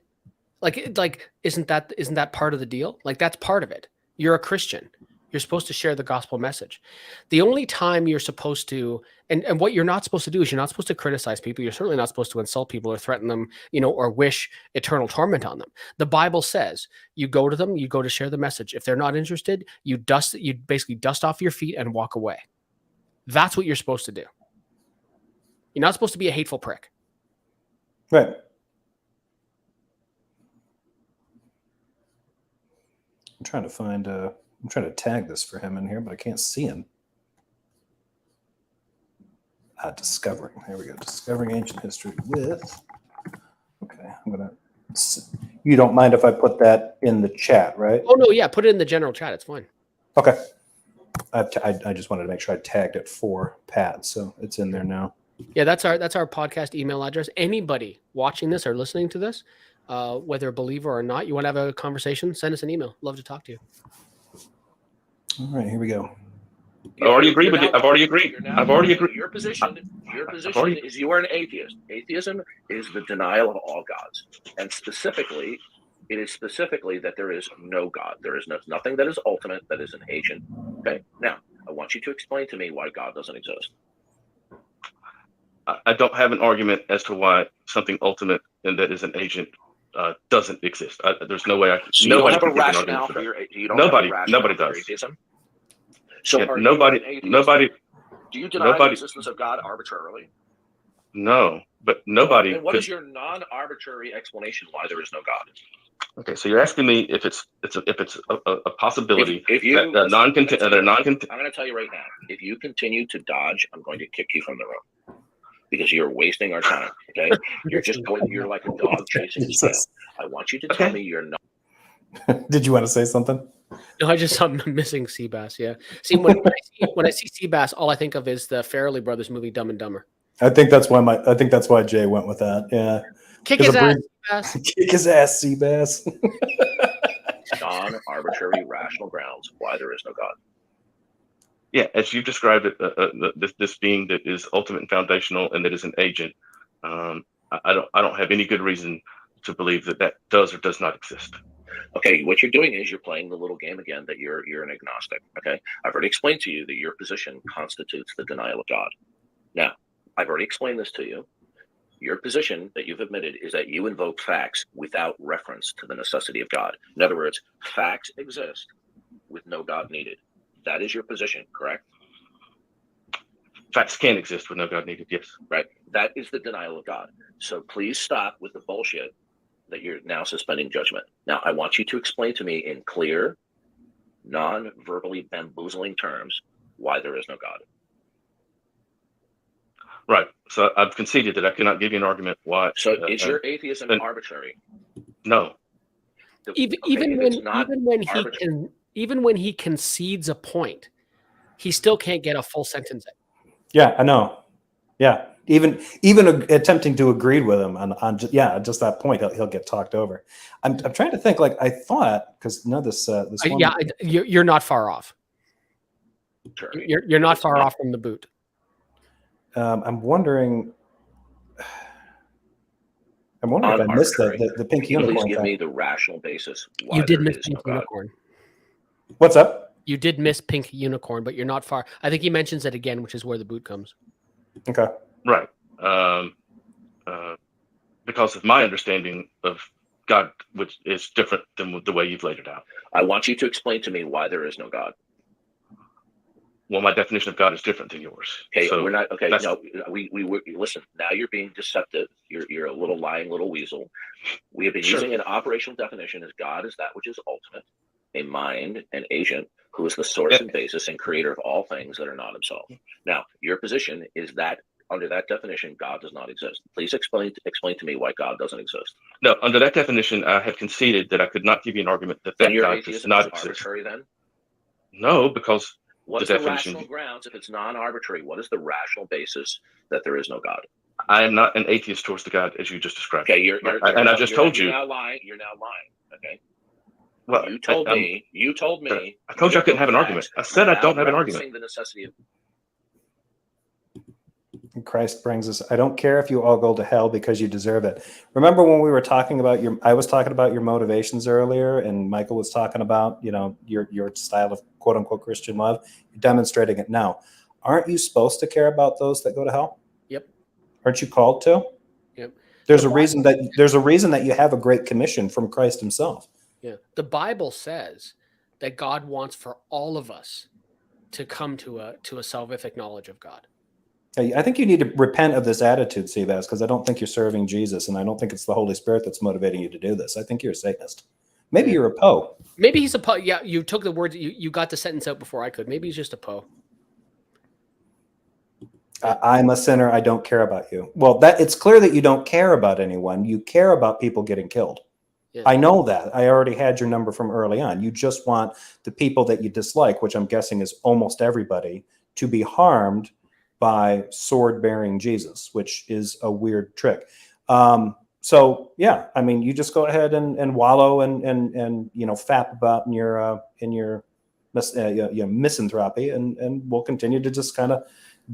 Like, isn't that part of the deal? Like, that's part of it. You're a Christian. You're supposed to share the gospel message. The only time you're supposed to, and what you're not supposed to do is you're not supposed to criticize people. You're certainly not supposed to insult people or threaten them, or wish eternal torment on them. The Bible says you go to them, you go to share the message. If they're not interested, you basically dust off your feet and walk away. That's what you're supposed to do. You're not supposed to be a hateful prick. Right. I'm trying to tag this for him in here, but I can't see him. Discovering. There we go. Discovering ancient history with. Okay, you don't mind if I put that in the chat, right? Oh no, yeah, put it in the general chat. It's fine. Okay. I just wanted to make sure I tagged it for Pat, so it's in there now. Yeah, that's our podcast email address. Anybody watching this or listening to this, whether a believer or not, you want to have a conversation, send us an email. Love to talk to you. All right, here we go. I already agreed with you. I've already agreed. I've already agreed. Your position is you are an atheist. Atheism is the denial of all gods, and specifically, it is specifically that there is no God. There is nothing that is ultimate, that is an agent. Okay. Now, I want you to explain to me why God doesn't exist. I don't have an argument as to why something ultimate and that is an agent doesn't exist. There's no way I can. So nobody you don't have can a give an rationale argument for your. You don't nobody. Have a rationale Nobody for your does. atheism? So Yeah, nobody. Do you deny the existence of God arbitrarily? No, but nobody. And what is your non-arbitrary explanation why there is no God? Okay, so you're asking me if it's a possibility if you that they're non-content. I'm going to tell you right now. If you continue to dodge, I'm going to kick you from the room because you're wasting our time. Okay, you're like a dog chasing its tail. I want you to tell me you're not. Did you want to say something? No, I just saw missing Seabass. Yeah. See, when I see Seabass, all I think of is the Farrelly Brothers movie Dumb and Dumber. I think that's why Jay went with that. Yeah. Kick his ass, Seabass. Kick his ass, Seabass. Non-arbitrary rational grounds why there is no God. Yeah, as you described it, this being that is ultimate and foundational and that is an agent. I don't have any good reason to believe that does or does not exist. Okay, what you're doing is you're playing the little game again that you're an agnostic. Okay, I've already explained to you that your position constitutes the denial of God. Now, I've already explained this to you. Your position that you've admitted is that you invoke facts without reference to the necessity of God. In other words, facts exist with no God needed. That is your position, correct? Facts can exist with no God needed, yes. Right. That is the denial of God. So please stop with the bullshit that you're now suspending judgment. Now, I want you to explain to me in clear, non-verbally bamboozling terms why there is no God. Right. So I've conceded that I cannot give you an argument why. So is your atheism arbitrary? No. Even when he concedes a point, he still can't get a full sentence in. Yeah, I know. Yeah, even attempting to agree with him on just that point, he'll get talked over. I'm trying to think. Like I thought, because this one, yeah, you're not far off. Sure. You're not far off from the boot. I'm wondering if I missed the pink unicorn. Please give me the rational basis. Why you did miss pink unicorn. What's up? You did miss pink unicorn, but you're not far. I think he mentions it again, which is where the boot comes. Okay. Right. Because of my understanding of God, which is different than the way you've laid it out. I want you to explain to me why there is no God. Well, my definition of God is different than yours. Okay, so we're not okay. No, we listen. Now you're being deceptive. You're a little lying little weasel. We have been using an operational definition as God is that which is ultimate, a mind, an agent who is the source and basis and creator of all things that are not himself. Now, your position is that under that definition, God does not exist. Please explain to me why God doesn't exist. No, under that definition, I have conceded that I could not give you an argument that God does not exist. Arbitrary then? No, because what is the rational grounds if it's non-arbitrary? What is the rational basis that there is no God? I am not an atheist towards the God as you just described. Okay, I just told you. You're now lying. You're now lying. Okay. Well, you told me. I told you I couldn't have an argument. I said I don't have an argument. The necessity of. Christ brings us. I don't care if you all go to hell because you deserve it. Remember when we were talking about I was talking about your motivations earlier, and Michael was talking about, your style of quote unquote Christian love. You're demonstrating it now. Aren't you supposed to care about those that go to hell? Yep. Aren't you called to? Yep. There's a reason that you have a great commission from Christ himself. Yeah. The Bible says that God wants for all of us to come to a salvific knowledge of God. I think you need to repent of this attitude, Seabass, because I don't think you're serving Jesus, and I don't think it's the Holy Spirit that's motivating you to do this. I think you're a Satanist. Maybe you're a Poe. Maybe he's a Poe. Yeah, you took the words. You got the sentence out before I could. Maybe he's just a Poe. I'm a sinner. I don't care about you. Well, it's clear that you don't care about anyone. You care about people getting killed. Yeah. I know that. I already had your number from early on. You just want the people that you dislike, which I'm guessing is almost everybody, to be harmed by sword-bearing Jesus, which is a weird trick. So yeah, I mean, you just go ahead and wallow and fap about in your misanthropy, and we'll continue to just kind of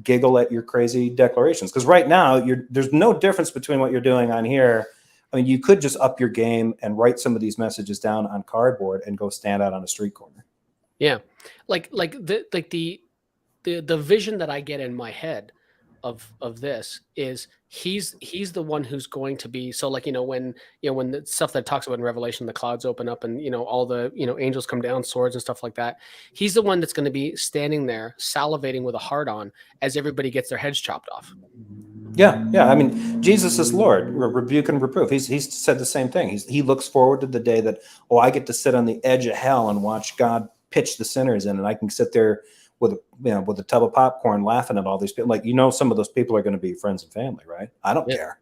giggle at your crazy declarations. Because right now, there's no difference between what you're doing on here. I mean, you could just up your game and write some of these messages down on cardboard and go stand out on a street corner. Yeah, like the vision that I get in my head of this is he's the one who's going to be, so like, when the stuff that talks about in Revelation, the clouds open up and, all the, angels come down, swords and stuff like that. He's the one that's going to be standing there salivating with a heart on as everybody gets their heads chopped off. Yeah. Yeah. I mean, Jesus is Lord, rebuke and reproof. He's said the same thing. He looks forward to the day that, I get to sit on the edge of hell and watch God pitch the sinners in, and I can sit there with a tub of popcorn laughing at all these people. Like, some of those people are going to be friends and family, right? I don't care.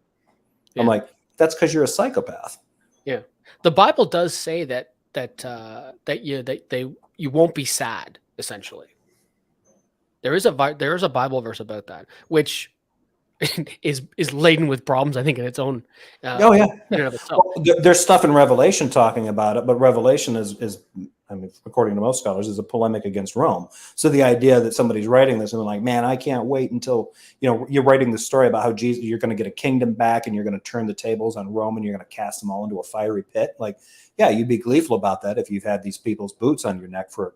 Yeah. I'm like, that's because you're a psychopath. Yeah. The Bible does say that you won't be sad, essentially. There is a Bible verse about that, which is laden with problems, I think, in its own. In and of itself. Well, there's stuff in Revelation talking about it, but Revelation is, I mean, according to most scholars, is a polemic against Rome. So the idea that somebody's writing this and they're like, man, I can't wait until, you're writing the story about how Jesus, you're going to get a kingdom back and you're going to turn the tables on Rome and you're going to cast them all into a fiery pit. Like, yeah, you'd be gleeful about that if you've had these people's boots on your neck for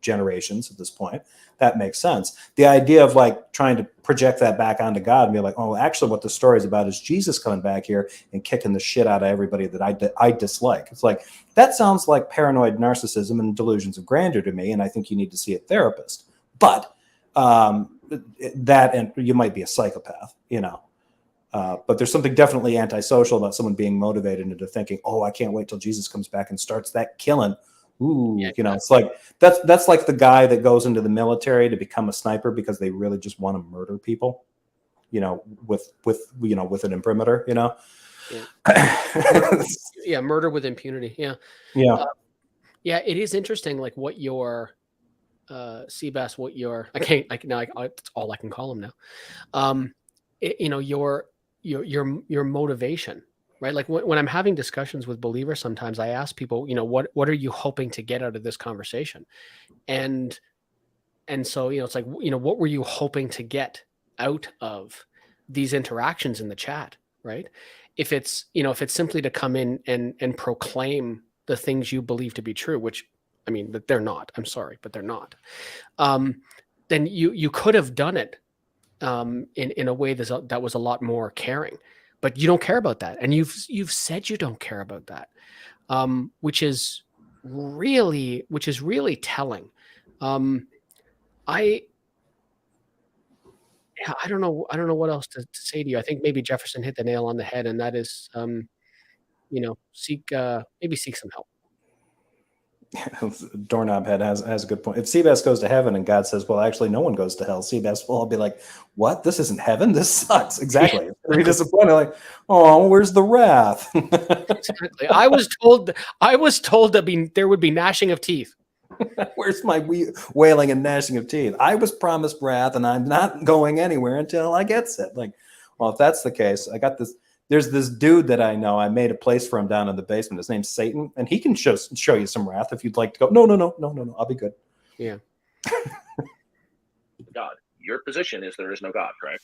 generations at this point. That makes sense. The idea of like trying to project that back onto God and be like, oh, actually what the story is about is Jesus coming back here and kicking the shit out of everybody that I dislike. It's like, that sounds like paranoid narcissism and delusions of grandeur to me, and I think you need to see a therapist. But and you might be a psychopath, but there's something definitely antisocial about someone being motivated into thinking, oh, I can't wait till Jesus comes back and starts that killing. Ooh, it's like that's like the guy that goes into the military to become a sniper because they really just want to murder people, with an imprimatur, Yeah. Murder with impunity. Yeah. Yeah. It is interesting, like what your Seabass, that's all I can call him now. Your motivation, right? Like when I'm having discussions with believers, sometimes I ask people, what are you hoping to get out of this conversation? And so, it's like, what were you hoping to get out of these interactions in the chat, right? If it's simply to come in and proclaim the things you believe to be true, which, I mean, that they're not, I'm sorry, but they're not, then you could have done it in a way that was a lot more caring, but you don't care about that. And you've said you don't care about that, which is really telling. I don't know what else to say to you. I think maybe Jefferson hit the nail on the head, and that is, seek some help. Doorknob head has a good point. If Seabass goes to heaven and God says, well, actually no one goes to hell, Seabass will all be like, what? This isn't heaven. This sucks. Exactly. It's very disappointing. Like, oh, where's the wrath? Exactly. I was told that there would be gnashing of teeth. Where's my wailing and gnashing of teeth? I was promised wrath and I'm not going anywhere until I get it. Like, well, if that's the case, I got this. There's this dude that I know. I made a place for him down in the basement. His name's Satan, and he can show you some wrath if you'd like to go. No. I'll be good. Yeah. God, your position is there is no God, correct?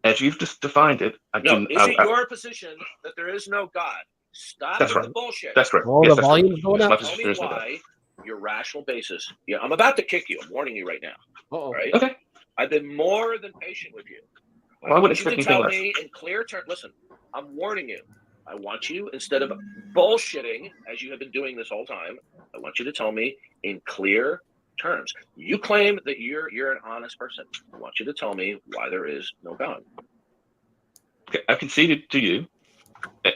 As you've just defined it, your position that there is no God? Stop That's right. the bullshit. That's right. All Yes, the that's right. volume's going Yes, up. my Tell position me is no God. why your rational basis. Yeah, I'm about to kick you. I'm warning you right now. Uh-oh. Right? Okay. I've been more than patient with you. Well, I wouldn't want you expect to anything tell less. me in clear terms. Listen, I'm warning you. I want you, instead of bullshitting as you have been doing this whole time, I want you to tell me in clear terms. You claim that you're an honest person. I want you to tell me why there is no God. Okay, I've conceded to you,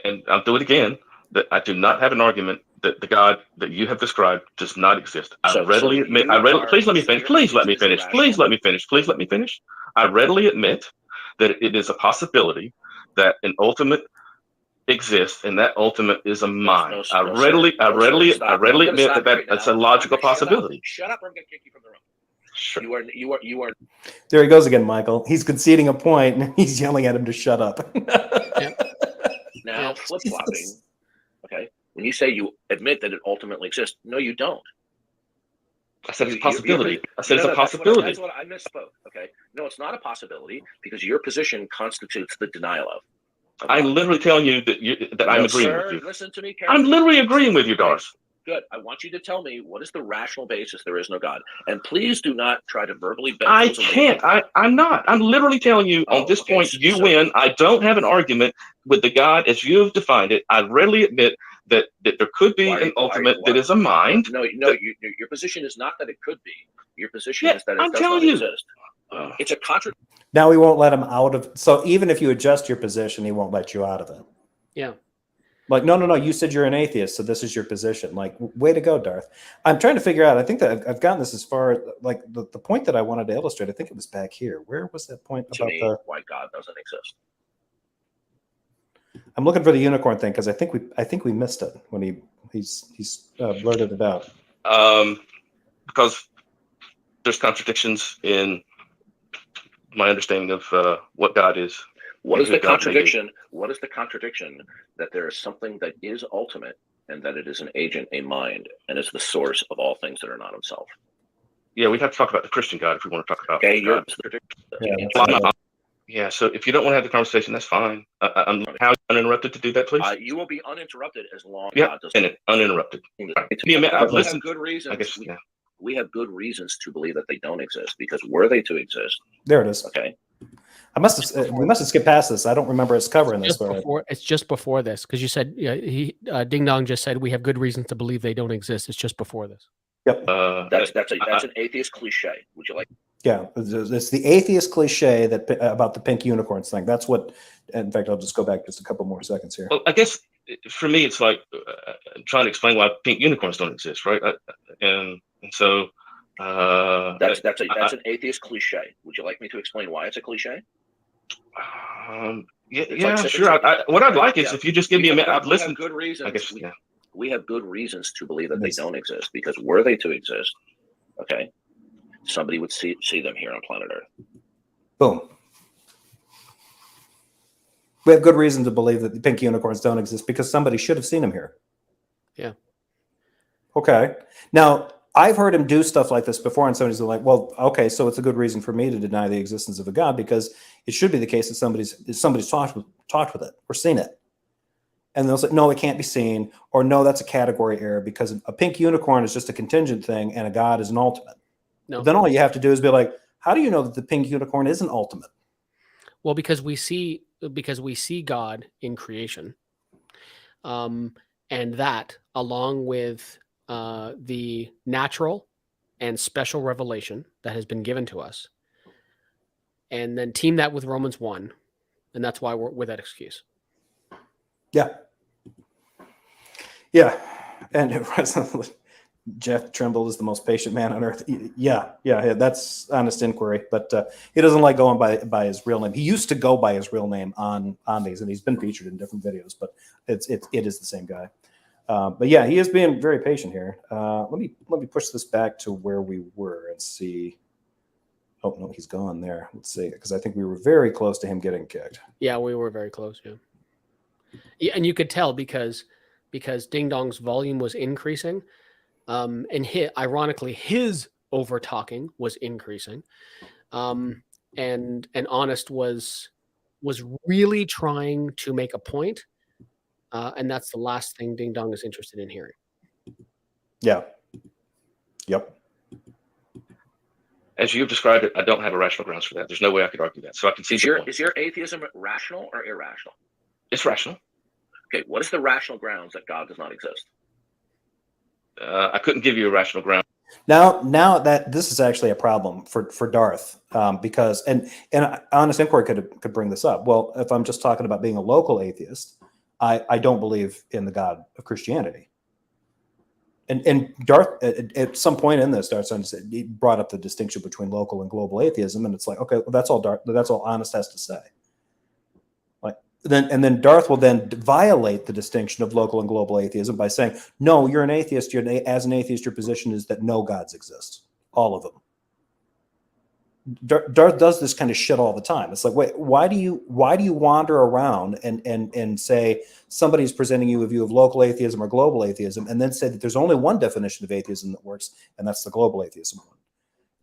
and I'll do it again, that I do not have an argument that the God that you have described does not exist. I readily admit. Please let me finish. Please let me finish. Please let me finish. Please let me finish. I readily admit that it is a possibility that an ultimate exists, and that ultimate is a mind. I readily admit that that's a logical possibility. Shut up, or I'm going to kick you from the room. Sure. You are. There he goes again, Michael. He's conceding a point, and he's yelling at him to shut up. Now flip-flopping. Okay, when you say you admit that it ultimately exists, no, you don't. I said it's a possibility. I said it's a possibility. That's what I misspoke. Okay, no, it's not a possibility because your position constitutes the denial of. I'm literally telling you that I'm agreeing with you. Listen to me carefully. I'm literally agreeing with you, Darth. Good. I want you to tell me what is the rational basis there is no God, and please do not try to verbally. I can't. I'm not. I'm literally telling you on this point, you win. I don't have an argument with the God as you have defined it. I readily admit that there could be an ultimate that is a mind. No. Your position is not that it could be. Your position is that it does not exist. It's a contradiction. Now he won't let him out of. So even if you adjust your position, he won't let you out of it. Yeah. Like, no. You said you're an atheist, so this is your position. Like, way to go, Darth. I'm trying to figure out. I think that I've gotten this as far. Like the point that I wanted to illustrate. I think it was back here. Where was that point about why God doesn't exist? I'm looking for the unicorn thing because I think we missed it when he's blurted it out. Because there's contradictions in my understanding of what God is. What is the contradiction? What is the contradiction that there is something that is ultimate and that it is an agent, a mind, and is the source of all things that are not himself? Yeah, we'd have to talk about the Christian God if we want to talk about. Okay, yeah. So if you don't want to have the conversation, that's fine. I'm uninterrupted to do that, please. You will be uninterrupted as long as God doesn't. Uninterrupted. I've listened. Good reasons. I guess, we have good reasons to believe that they don't exist because were they to exist, there it is. Okay. We must have skipped past this. I don't remember us covering this. It's just before this because you said Ding Dong just said we have good reasons to believe they don't exist. It's just before this. Yep. That's an atheist cliche. Would you like? Yeah, it's the atheist cliche that about the pink unicorns thing. That's what. In fact, I'll just go back just a couple more seconds here. Well, I guess for me, it's like trying to explain why pink unicorns don't exist, right? And so that's an atheist cliche. Would you like me to explain why it's a cliche? Sure. What I'd like is if you just give me a minute. I've listened. Good reasons. I guess, we have good reasons to believe that they don't exist because were they to exist, okay, somebody would see them here on planet Earth. Boom. We have good reason to believe that the pink unicorns don't exist because somebody should have seen them here. Yeah. Okay. Now, I've heard him do stuff like this before, and somebody's like, well, okay, so it's a good reason for me to deny the existence of a God because it should be the case that somebody's talked with it or seen it. And they'll say, no, it can't be seen, or no, that's a category error because a pink unicorn is just a contingent thing and a God is an ultimate. No. But then all you have to do is be like, how do you know that the pink unicorn isn't ultimate? Well, because we see God in creation. And that, along with the natural and special revelation that has been given to us, and then team that with Romans 1, and that's why we're with that excuse. Yeah. Yeah. And Jeff Trimble is the most patient man on earth. Yeah. That's honest inquiry, but he doesn't like going by his real name. He used to go by his real name on these, and he's been featured in different videos, but it is the same guy. But yeah, he is being very patient here. Let me push this back to where we were and see. Oh no, he's gone there. Let's see, because I think we were very close to him getting kicked. Yeah, we were very close. Yeah, and you could tell because Ding Dong's volume was increasing, and ironically his over talking was increasing. And Honest was really trying to make a point, and that's the last thing Ding Dong is interested in hearing. Yeah. Yep. As you've described it, I don't have a rational grounds for that. There's no way I could argue that. So I can see is your atheism rational or irrational? It's rational. Okay, what is the rational grounds that God does not exist? I couldn't give you a rational ground. Now that this is actually a problem for Darth, because and Honest Inquiry could bring this up. Well, if I'm just talking about being a local atheist, I don't believe in the God of Christianity. And Darth at some point in this, Darth he brought up the distinction between local and global atheism, and it's like, okay, well, that's all Honest has to say. Then Darth will then violate the distinction of local and global atheism by saying, no, you're an atheist. As an atheist, your position is that no gods exist, all of them. Darth does this kind of shit all the time. It's like, wait, why do you wander around and say somebody's presenting you a view of local atheism or global atheism, and then say that there's only one definition of atheism that works, and that's the global atheism one.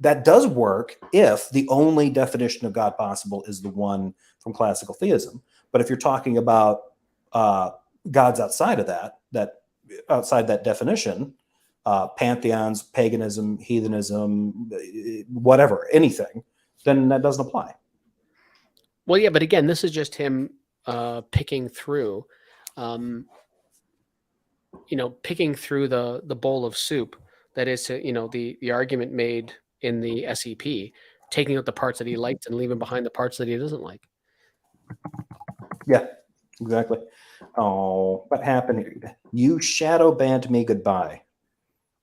That does work if the only definition of God possible is the one from classical theism. But if you're talking about gods outside of that outside that definition, pantheons, paganism, heathenism, whatever, anything, then that doesn't apply. Well, yeah, but again, this is just him picking through, picking through the bowl of soup that is, the argument made in the SEP, taking out the parts that he liked and leaving behind the parts that he doesn't like. Yeah, exactly. Oh, what happened here? You shadow banned me goodbye.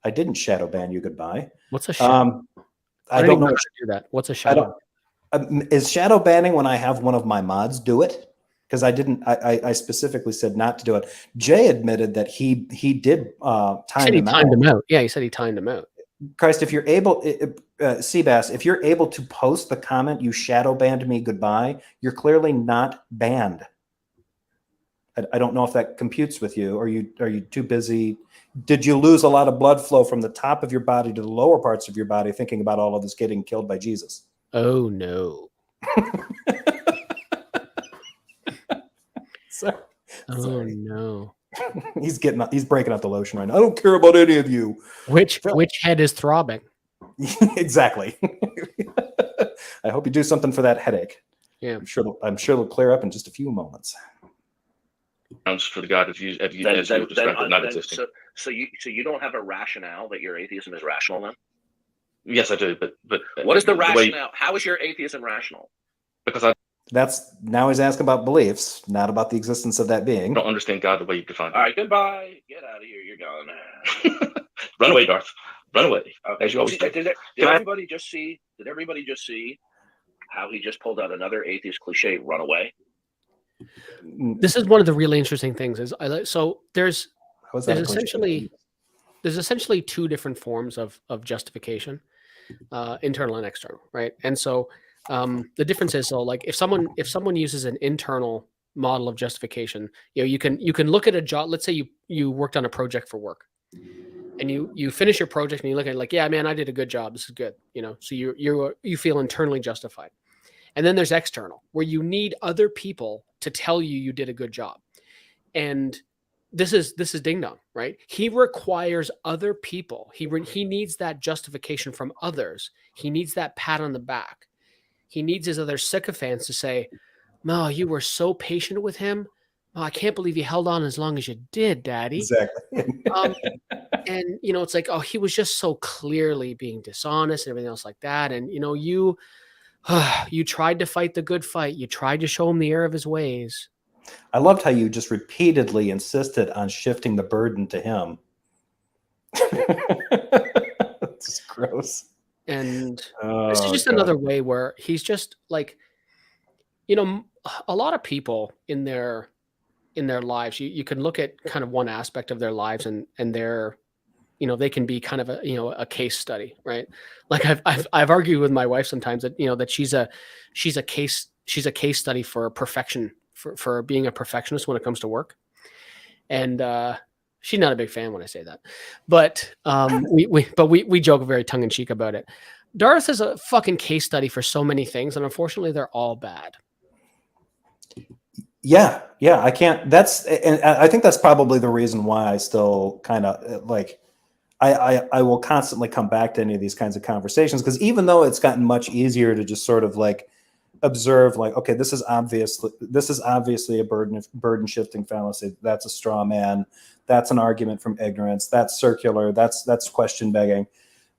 I didn't shadow ban you goodbye. What's a shadow? I don't know how to do that. What's a shadow? Is shadow banning when I have one of my mods do it? Because I specifically said not to do it. Jay admitted that he did time him out. Yeah, he said he timed him out. Christ, if you're able, Seabass, if you're able to post the comment, you shadow banned me goodbye, you're clearly not banned. I don't know if that computes with you. Are you too busy? Did you lose a lot of blood flow from the top of your body to the lower parts of your body thinking about all of this getting killed by Jesus? Oh, no. Sorry. No. He's breaking out the lotion right now. I don't care about any of you. Which head is throbbing? Exactly. I hope you do something for that headache. Yeah. I'm sure it'll clear up in just a few moments. For the God of you not existing. So you don't have a rationale that your atheism is rational then? Yes, I do. But what is the rationale? How is your atheism rational? Because now he's asking about beliefs, not about the existence of that being. I don't understand God the way you define it. All right, goodbye. Get out of here. You're gone. Run away, Darth. Run away. Okay. As you always do. Did everybody just see how he just pulled out another atheist cliche? Run away. This is one of the really interesting things. There's essentially two different forms of justification, internal and external, right? And so the difference is, like if someone uses an internal model of justification, you can look at a job. Let's say you worked on a project for work, and you finish your project and you look at it like, yeah, man, I did a good job. This is good, So you feel internally justified. And then there's external, where you need other people to tell you did a good job. And this is Ding Dong, right? He requires other people. He needs that justification from others. He needs that pat on the back. He needs his other sycophants to say, "No, you were so patient with him. Oh, I can't believe you held on as long as you did, Daddy." Exactly. And it's like, oh, he was just so clearly being dishonest and everything else like that. And you tried to fight the good fight. You tried to show him the error of his ways. I loved how you just repeatedly insisted on shifting the burden to him. It's gross. And this is just another way where he's just like, a lot of people in their lives, you can look at kind of one aspect of their lives and they're, they can be kind of a case study, right? Like I've argued with my wife sometimes that, that she's a case study for perfection, for being a perfectionist when it comes to work. And she's not a big fan when I say that, but we joke very tongue in cheek about it. Darth is a fucking case study for so many things, and unfortunately, they're all bad. Yeah, I can't. And I think that's probably the reason why I still kind of like. I will constantly come back to any of these kinds of conversations, because even though it's gotten much easier to just sort of like observe, like, okay, this is obviously a burden shifting fallacy. That's a straw man. That's an argument from ignorance. That's circular. That's question begging.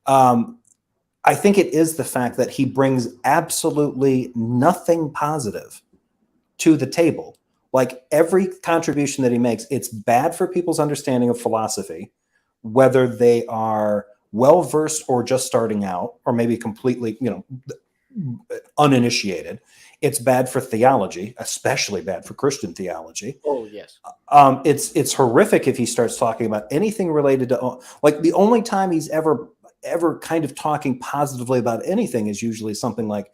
I think it is the fact that he brings absolutely nothing positive to the table. Like, every contribution that he makes, it's bad for people's understanding of philosophy, whether they are well-versed or just starting out, or maybe completely, uninitiated. It's bad for theology, especially bad for Christian theology. Oh, yes. It's horrific if he starts talking about anything related to, like, the only time he's ever kind of talking positively about anything is usually something like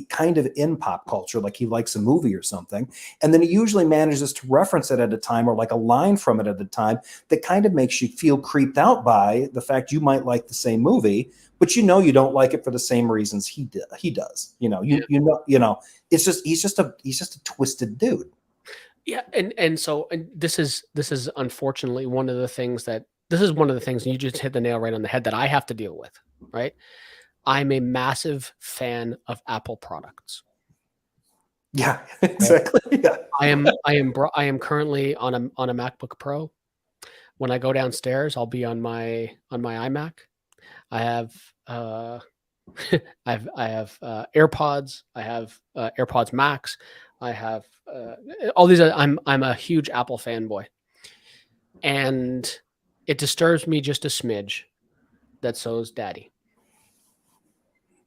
kind of in pop culture, like he likes a movie or something. And then he usually manages to reference it at a time, or like a line from it at a time, that kind of makes you feel creeped out by the fact you might like the same movie, but you don't like it for the same reasons he does. It's just, he's just a twisted dude. Yeah. And so this is unfortunately one of the things, and you just hit the nail right on the head, that I have to deal with, right? I'm a massive fan of Apple products. Yeah, exactly. Yeah. I am currently on a MacBook Pro. When I go downstairs, I'll be on my iMac. I have I have AirPods. I have AirPods Max. I have all these. I'm a huge Apple fanboy, and it disturbs me just a smidge that so's Daddy.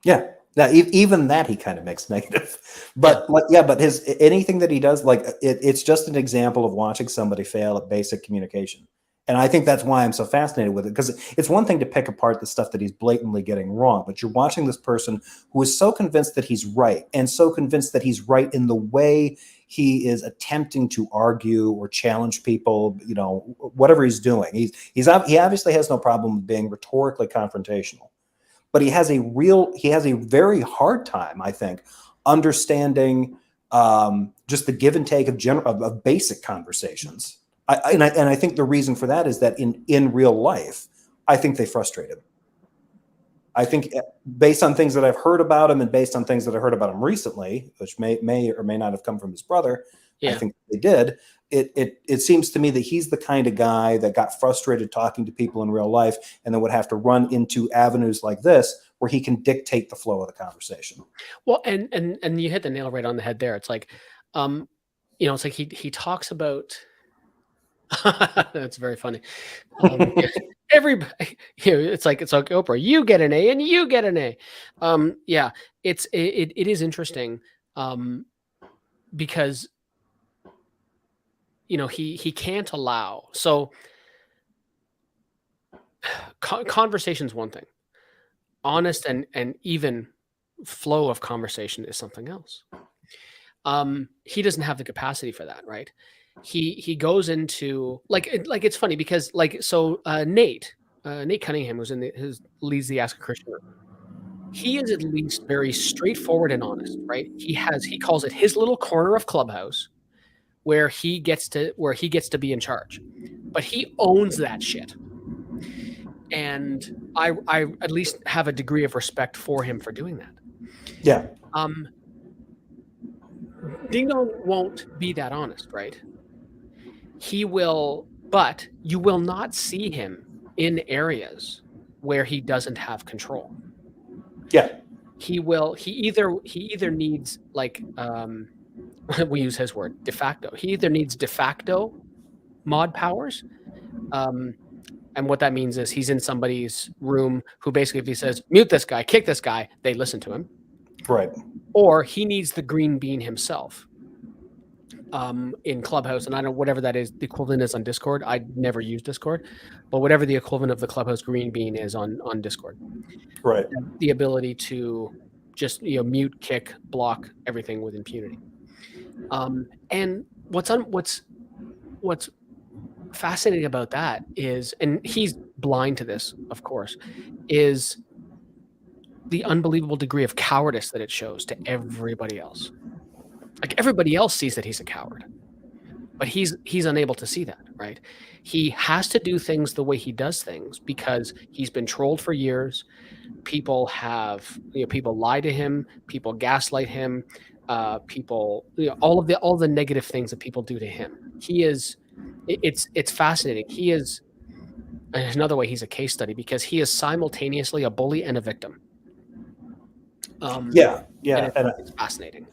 Yeah. Now, even that he kind of makes negative, but but anything that he does, like, it's just an example of watching somebody fail at basic communication. And I think that's why I'm so fascinated with it, because it's one thing to pick apart the stuff that he's blatantly getting wrong, but you're watching this person who is so convinced that he's right, and so convinced that he's right in the way he is attempting to argue or challenge people, whatever he's doing. He obviously has no problem with being rhetorically confrontational. But he has a very hard time, I think, understanding just the give and take of basic conversations. I think the reason for that is that in real life, I think they frustrate him. I think, based on things that I've heard about him, and based on things that I heard about him recently, which may or may not have come from his brother, I think they did. It seems to me that he's the kind of guy that got frustrated talking to people in real life, and then would have to run into avenues like this where he can dictate the flow of the conversation. Well, and you hit the nail right on the head there. It's like, it's like he talks about. That's very funny. Everybody, it's like Oprah. You get an A and you get an A. Yeah, it is interesting, because he can't allow. So conversation's one thing. Honest and even flow of conversation is something else. He doesn't have the capacity for that, right? He goes into like it's funny because Nate Cunningham, who's leads the Ask a Christian group. He is at least very straightforward and honest, right? He calls it his little corner of Clubhouse, where he gets to be in charge, but he owns that shit. And I at least have a degree of respect for him for doing that. Yeah. Ding Dong won't be that honest, right? He will, but you will not see him in areas where he doesn't have control. Yeah. He either needs, like, we use his word, de facto. He either needs de facto mod powers. And what that means is he's in somebody's room who basically, if he says, mute this guy, kick this guy, they listen to him. Right. Or he needs the green bean himself in Clubhouse. And I don't know, whatever that is, the equivalent is on Discord. I never use Discord, but whatever the equivalent of the Clubhouse green bean is on Discord. Right. The ability to just, mute, kick, block everything with impunity. And what's fascinating about that is, and he's blind to this, of course, is the unbelievable degree of cowardice that it shows to everybody else. Like everybody else sees that he's a coward, but he's unable to see that, right? He has to do things the way he does things because he's been trolled for years. People people lie to him, people gaslight him, people, all the negative things that people do to him. It's fascinating. He is, there's another way he's a case study because he is simultaneously a bully and a victim. Yeah. And it's fascinating.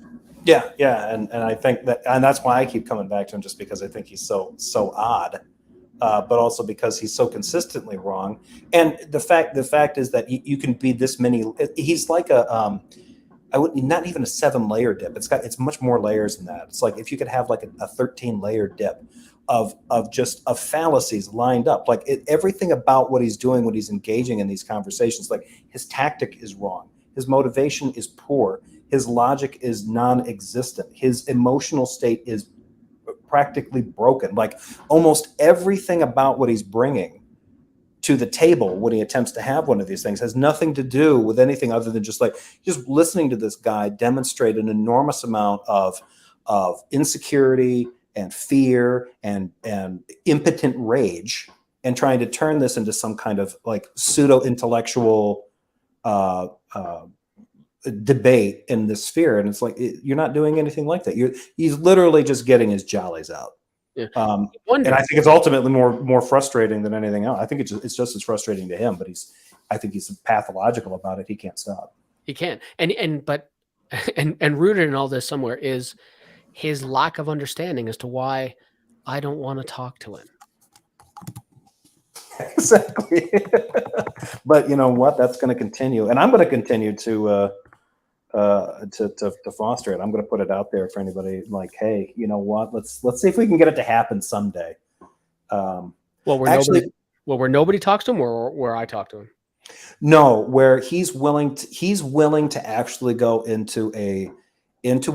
Yeah, and I think that, and that's why I keep coming back to him, just because I think he's so odd, but also because he's so consistently wrong. And the fact is that you can be this many. He's like not even a 7-layer dip. It's much more layers than that. It's like if you could have like a 13-layer dip of fallacies lined up, like everything about what he's doing, when he's engaging in these conversations, like his tactic is wrong, his motivation is poor. His logic is non-existent. His emotional state is practically broken. Like almost everything about what he's bringing to the table when he attempts to have one of these things has nothing to do with anything other than just listening to this guy demonstrate an enormous amount of insecurity and fear and impotent rage, and trying to turn this into some kind of like pseudo-intellectual debate in this sphere. And it's like, you're not doing anything like that. He's literally just getting his jollies out. Yeah. And I think it's ultimately more frustrating than anything else. I think it's just as frustrating to him, but I think he's pathological about it. He can't stop. He can't. And rooted in all this somewhere is his lack of understanding as to why I don't want to talk to him. Exactly. But you know what? That's going to continue, and I'm going to continue to foster it. I'm going to put it out there for anybody. Like, hey, you know what? Let's see if we can get it to happen someday. Where nobody talks to him, or where I talk to him. No, where he's willing to actually go into a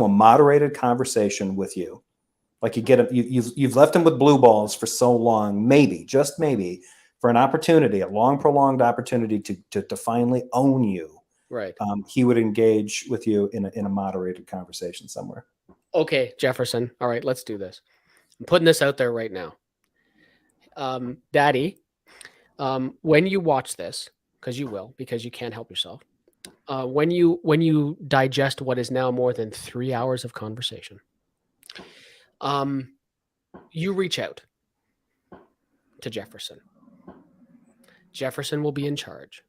moderated conversation with you. Like you've left him with blue balls for so long, maybe, just maybe, for an opportunity, a long prolonged opportunity to finally own you. Right. He would engage with you in a moderated conversation somewhere. Okay, Jefferson. All right, let's do this. I'm putting this out there right now. Daddy, when you watch this, because you will, because you can't help yourself, when you digest what is now more than 3 hours of conversation, you reach out to Jefferson. Jefferson will be in charge,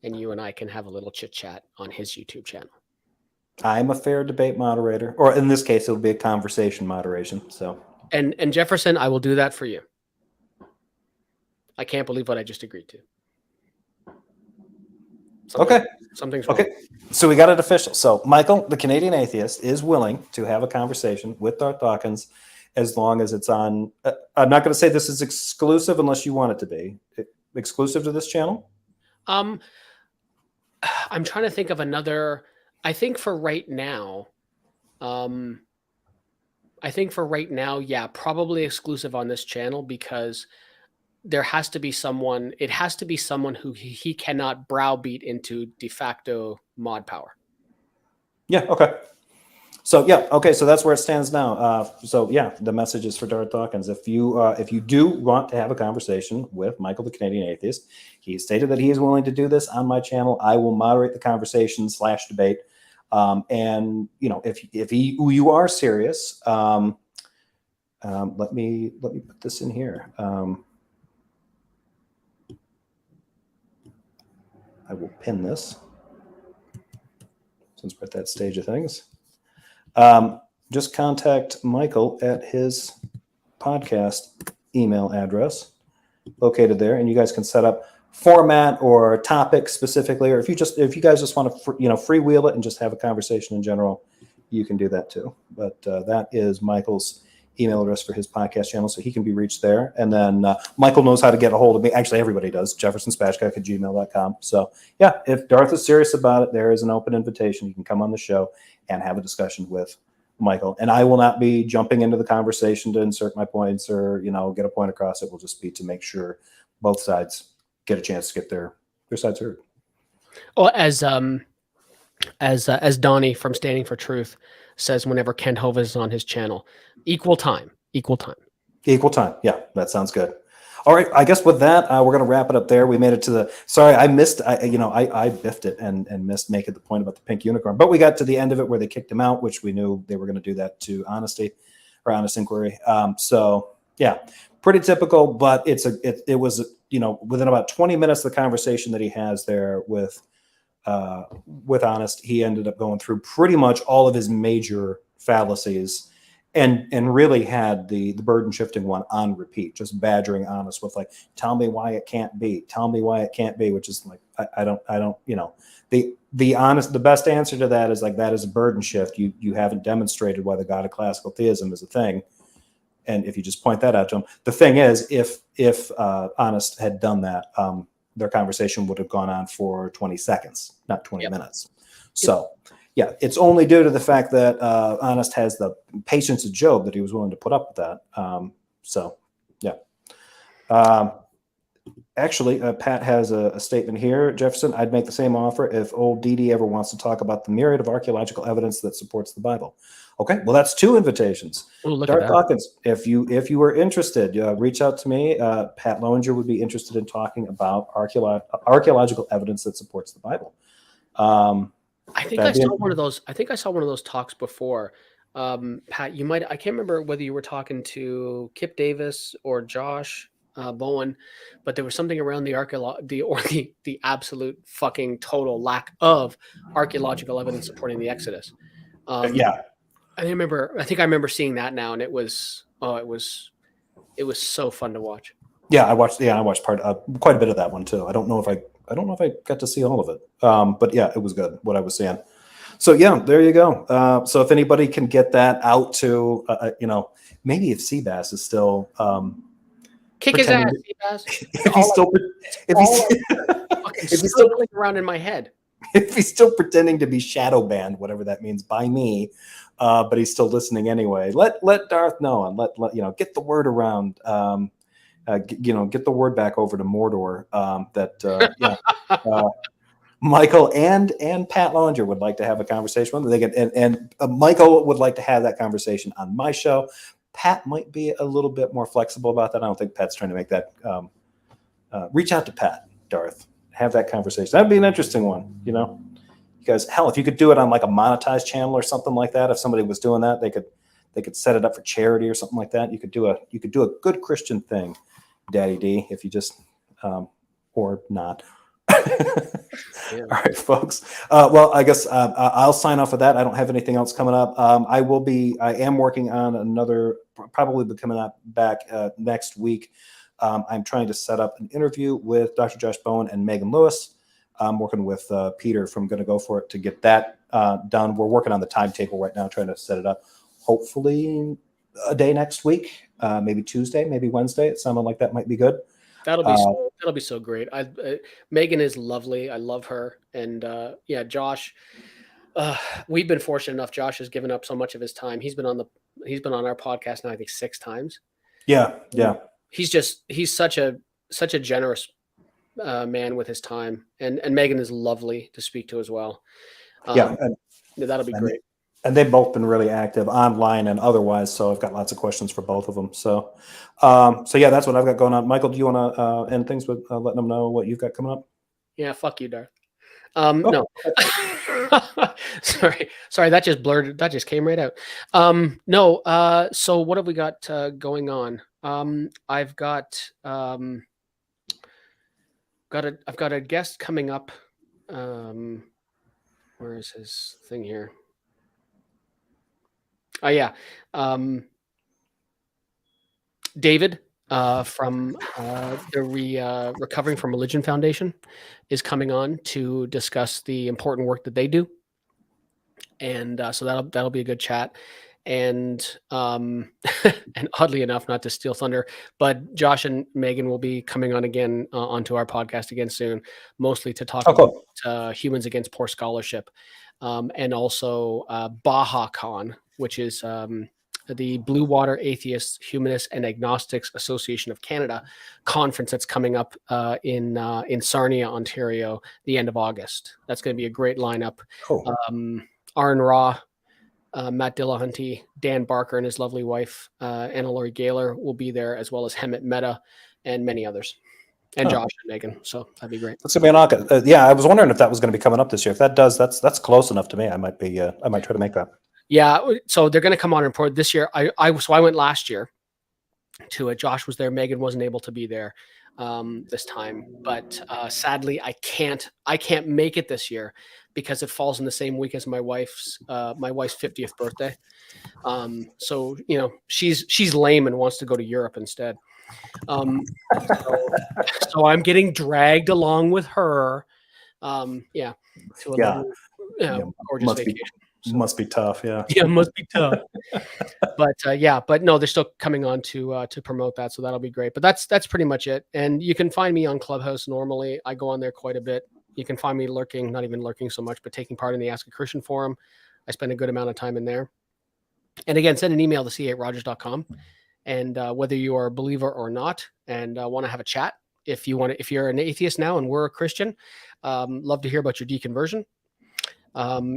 and you and I can have a little chit chat on his YouTube channel. I'm a fair debate moderator, or in this case, it'll be a conversation moderation. So, and Jefferson, I will do that for you. I can't believe what I just agreed to. Something's wrong. Okay. So we got it official. So Micheal, the Canadian Atheist, is willing to have a conversation with Darth Dawkins as long as it's on. I'm not going to say this is exclusive unless you want it to be exclusive to this channel. I'm trying to think of another. I think for right now, yeah, probably exclusive on this channel, because there has to be someone. It has to be someone who he cannot browbeat into de facto mod power. Yeah. Okay. So yeah. Okay. So that's where it stands now. So yeah, the message is for Darth Dawkins. If you do want to have a conversation with Micheal, the Canadian Atheist, he stated that he is willing to do this on my channel. I will moderate the conversation / debate. And you know, if you are serious, let me put this in here. I will pin this since we're at that stage of things. Just contact Micheal at his podcast email address located there, and you guys can set up format or topic specifically, or if you guys just want to freewheel it and just have a conversation in general, you can do that too. But that is Michael's email address for his podcast channel, so he can be reached there. And then Micheal knows how to get a hold of me. Actually, everybody does. jeffersonspashcock@gmail.com. So yeah, if Darth is serious about it, there is an open invitation. You can come on the show and have a discussion with Micheal. And I will not be jumping into the conversation to insert my points or get a point across. It will just be to make sure both sides get a chance to get their sides heard. Oh, as Donnie from Standing for Truth says, whenever Ken Hova is on his channel, equal time. Yeah, that sounds good. All right, I guess with that, we're going to wrap it up there. We made it to the. Sorry, I missed. I biffed it and missed making the point about the pink unicorn, but we got to the end of it where they kicked him out, which we knew they were going to do that to honest inquiry. So yeah, pretty typical. But it was within about 20 minutes of the conversation that he has there with Honest, he ended up going through pretty much all of his major fallacies. And really had the burden shifting one on repeat, just badgering Honest with like, tell me why it can't be, which is like, I don't, the best answer to that is like, that is a burden shift. You haven't demonstrated why the God of classical theism is a thing. And if you just point that out to him, the thing is, if Honest had done that, their conversation would have gone on for 20 seconds, not 20 minutes. So yeah, it's only due to the fact that Honest has the patience of Job that he was willing to put up with that. So, yeah. Actually, Pat has a statement here. Jefferson, I'd make the same offer if old Dee ever wants to talk about the myriad of archaeological evidence that supports the Bible. Okay, well, that's 2 invitations. Ooh, Darth Dawkins, if you were interested, reach out to me. Pat Lowinger would be interested in talking about archaeological evidence that supports the Bible. I think I saw one of those. I think I saw one of those talks before. Pat, you might. I can't remember whether you were talking to Kip Davis or Josh Bowen, but there was something around the absolute fucking total lack of archaeological evidence supporting the Exodus. Yeah, I think I remember seeing that now, and it was so fun to watch. Yeah, I watched quite a bit of that one too. I don't know if I got to see all of it. But yeah, it was good what I was seeing. So yeah, there you go. So if anybody can get that out to maybe if Seabass is still kick his ass, Seabass. If he's still around in my head. If he's still pretending to be shadow banned, whatever that means by me, but he's still listening anyway. Let Darth know and let get the word around. Get the word back over to Mordor that Michael and Pat Lowinger would like to have a conversation with them. They can, and Michael would like to have that conversation on my show. Pat might be a little bit more flexible about that. I don't think Pat's trying to make that. Reach out to Pat, Darth. Have that conversation. That'd be an interesting one, because hell, if you could do it on like a monetized channel or something like that, if somebody was doing that, they could set it up for charity or something like that. You could do a good Christian thing, Daddy D, if you just or not. Yeah. All right, folks. Well, I guess I'll sign off with that. I don't have anything else coming up. I am working on another, probably be coming up back next week. I'm trying to set up an interview with Dr. Josh Bowen and Megan Lewis. I'm working with Peter from Gonna Go For It to get that done. We're working on the timetable right now, trying to set it up. Hopefully a day next week, maybe Tuesday, maybe Wednesday. It sounded like that might be good. That'll be so great. Megan is lovely. I love her. And yeah, Josh, we've been fortunate enough. Josh has given up so much of his time. He's been on our podcast now, I think 6 times. Yeah. He's such a generous man with his time, and Megan is lovely to speak to as well. That'll be great. And they've both been really active online and otherwise. So I've got lots of questions for both of them. So yeah, that's what I've got going on. Michael, do you want to end things with letting them know what you've got coming up? Yeah, fuck you, Darth. No, sorry, that just blurred. That just came right out. No. So what have we got going on? I've got a guest coming up. Where is his thing here? Oh yeah, David from the Recovering from Religion Foundation is coming on to discuss the important work that they do, and so that'll be a good chat. And and oddly enough, not to steal thunder, but Josh and Megan will be coming on again onto our podcast again soon, mostly to talk about humans against poor scholarship, and also BahaCon, which is the Blue Water Atheists, Humanists, and Agnostics Association of Canada conference that's coming up in Sarnia, Ontario, the end of August. That's going to be a great lineup. Cool. Aaron Raw, Matt Dillahunty, Dan Barker and his lovely wife, Anna Laurie Gaylor will be there, as well as Hemet Mehta and many others. And Josh and Megan. So that'd be great. That's gonna be an awesome. Yeah, I was wondering if that was going to be coming up this year. If that does, that's close enough to me. I might try to make that. Yeah, so they're going to come on and report this year. I went last year to it. Josh was there. Megan wasn't able to be there this time, but sadly, I can't make it this year because it falls in the same week as my wife's 50th birthday. So you know, she's lame and wants to go to Europe instead. So I'm getting dragged along with her. To a lovely, gorgeous vacation. Must be tough, yeah. Yeah, must be tough. But no, they're still coming on to promote that, so that'll be great. But that's pretty much it. And you can find me on Clubhouse normally. I go on there quite a bit. You can find me lurking, not even lurking so much, but taking part in the Ask a Christian forum. I spend a good amount of time in there. And again, send an email to c8rogers.com. And whether you are a believer or not, and want to have a chat, if you're an atheist now and we're a Christian, love to hear about your deconversion.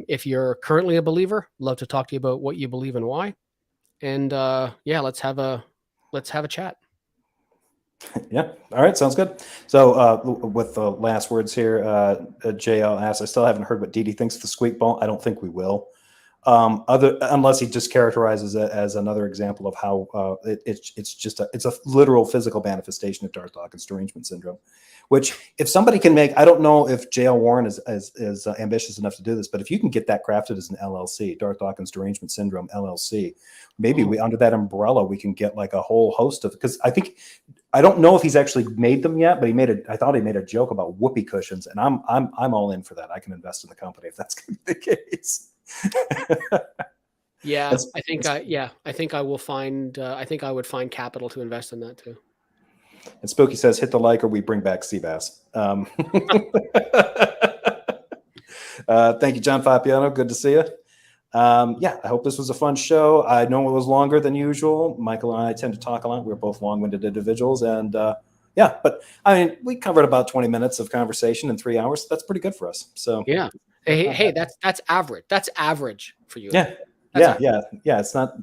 If you're currently a believer, love to talk to you about what you believe and why. And let's have a chat. Yeah. All right. Sounds good. So with the last words here, JL asks, I still haven't heard what Didi thinks of the squeak ball. I don't think we will. Unless he just characterizes it as another example of how it's a literal physical manifestation of Darth Dawkins derangement syndrome, which if somebody can make, I don't know if J.L. Warren is ambitious enough to do this, but if you can get that crafted as an LLC, Darth Dawkins derangement syndrome LLC, maybe we under that umbrella we can get like a whole host of, because I don't know if he's actually made them yet, but I thought he made a joke about whoopee cushions, and I'm all in for that. I can invest in the company if that's going to be the case. I think I will find. I think I would find capital to invest in that too. And Spooky says, "Hit the like, or we bring back Seabass." Thank you, John Fapiano. Good to see you. I hope this was a fun show. I know it was longer than usual. Michael and I tend to talk a lot. We're both long-winded individuals, and but I mean, we covered about 20 minutes of conversation in 3 hours. So that's pretty good for us. So yeah. Hey, that's average. That's average for you. Yeah. It's not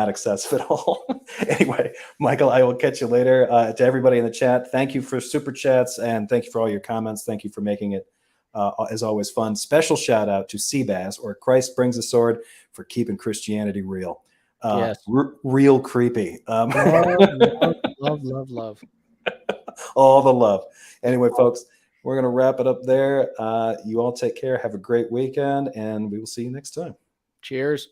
excessive at all. Anyway, Michael, I will catch you later. To everybody in the chat, thank you for super chats, and thank you for all your comments. Thank you for making it, as always, fun. Special shout out to Seabass, or Christ Brings a Sword, for keeping Christianity real. Yes. Real creepy. Love. All the love. Anyway, folks, we're going to wrap it up there. You all take care. Have a great weekend, and we will see you next time. Cheers.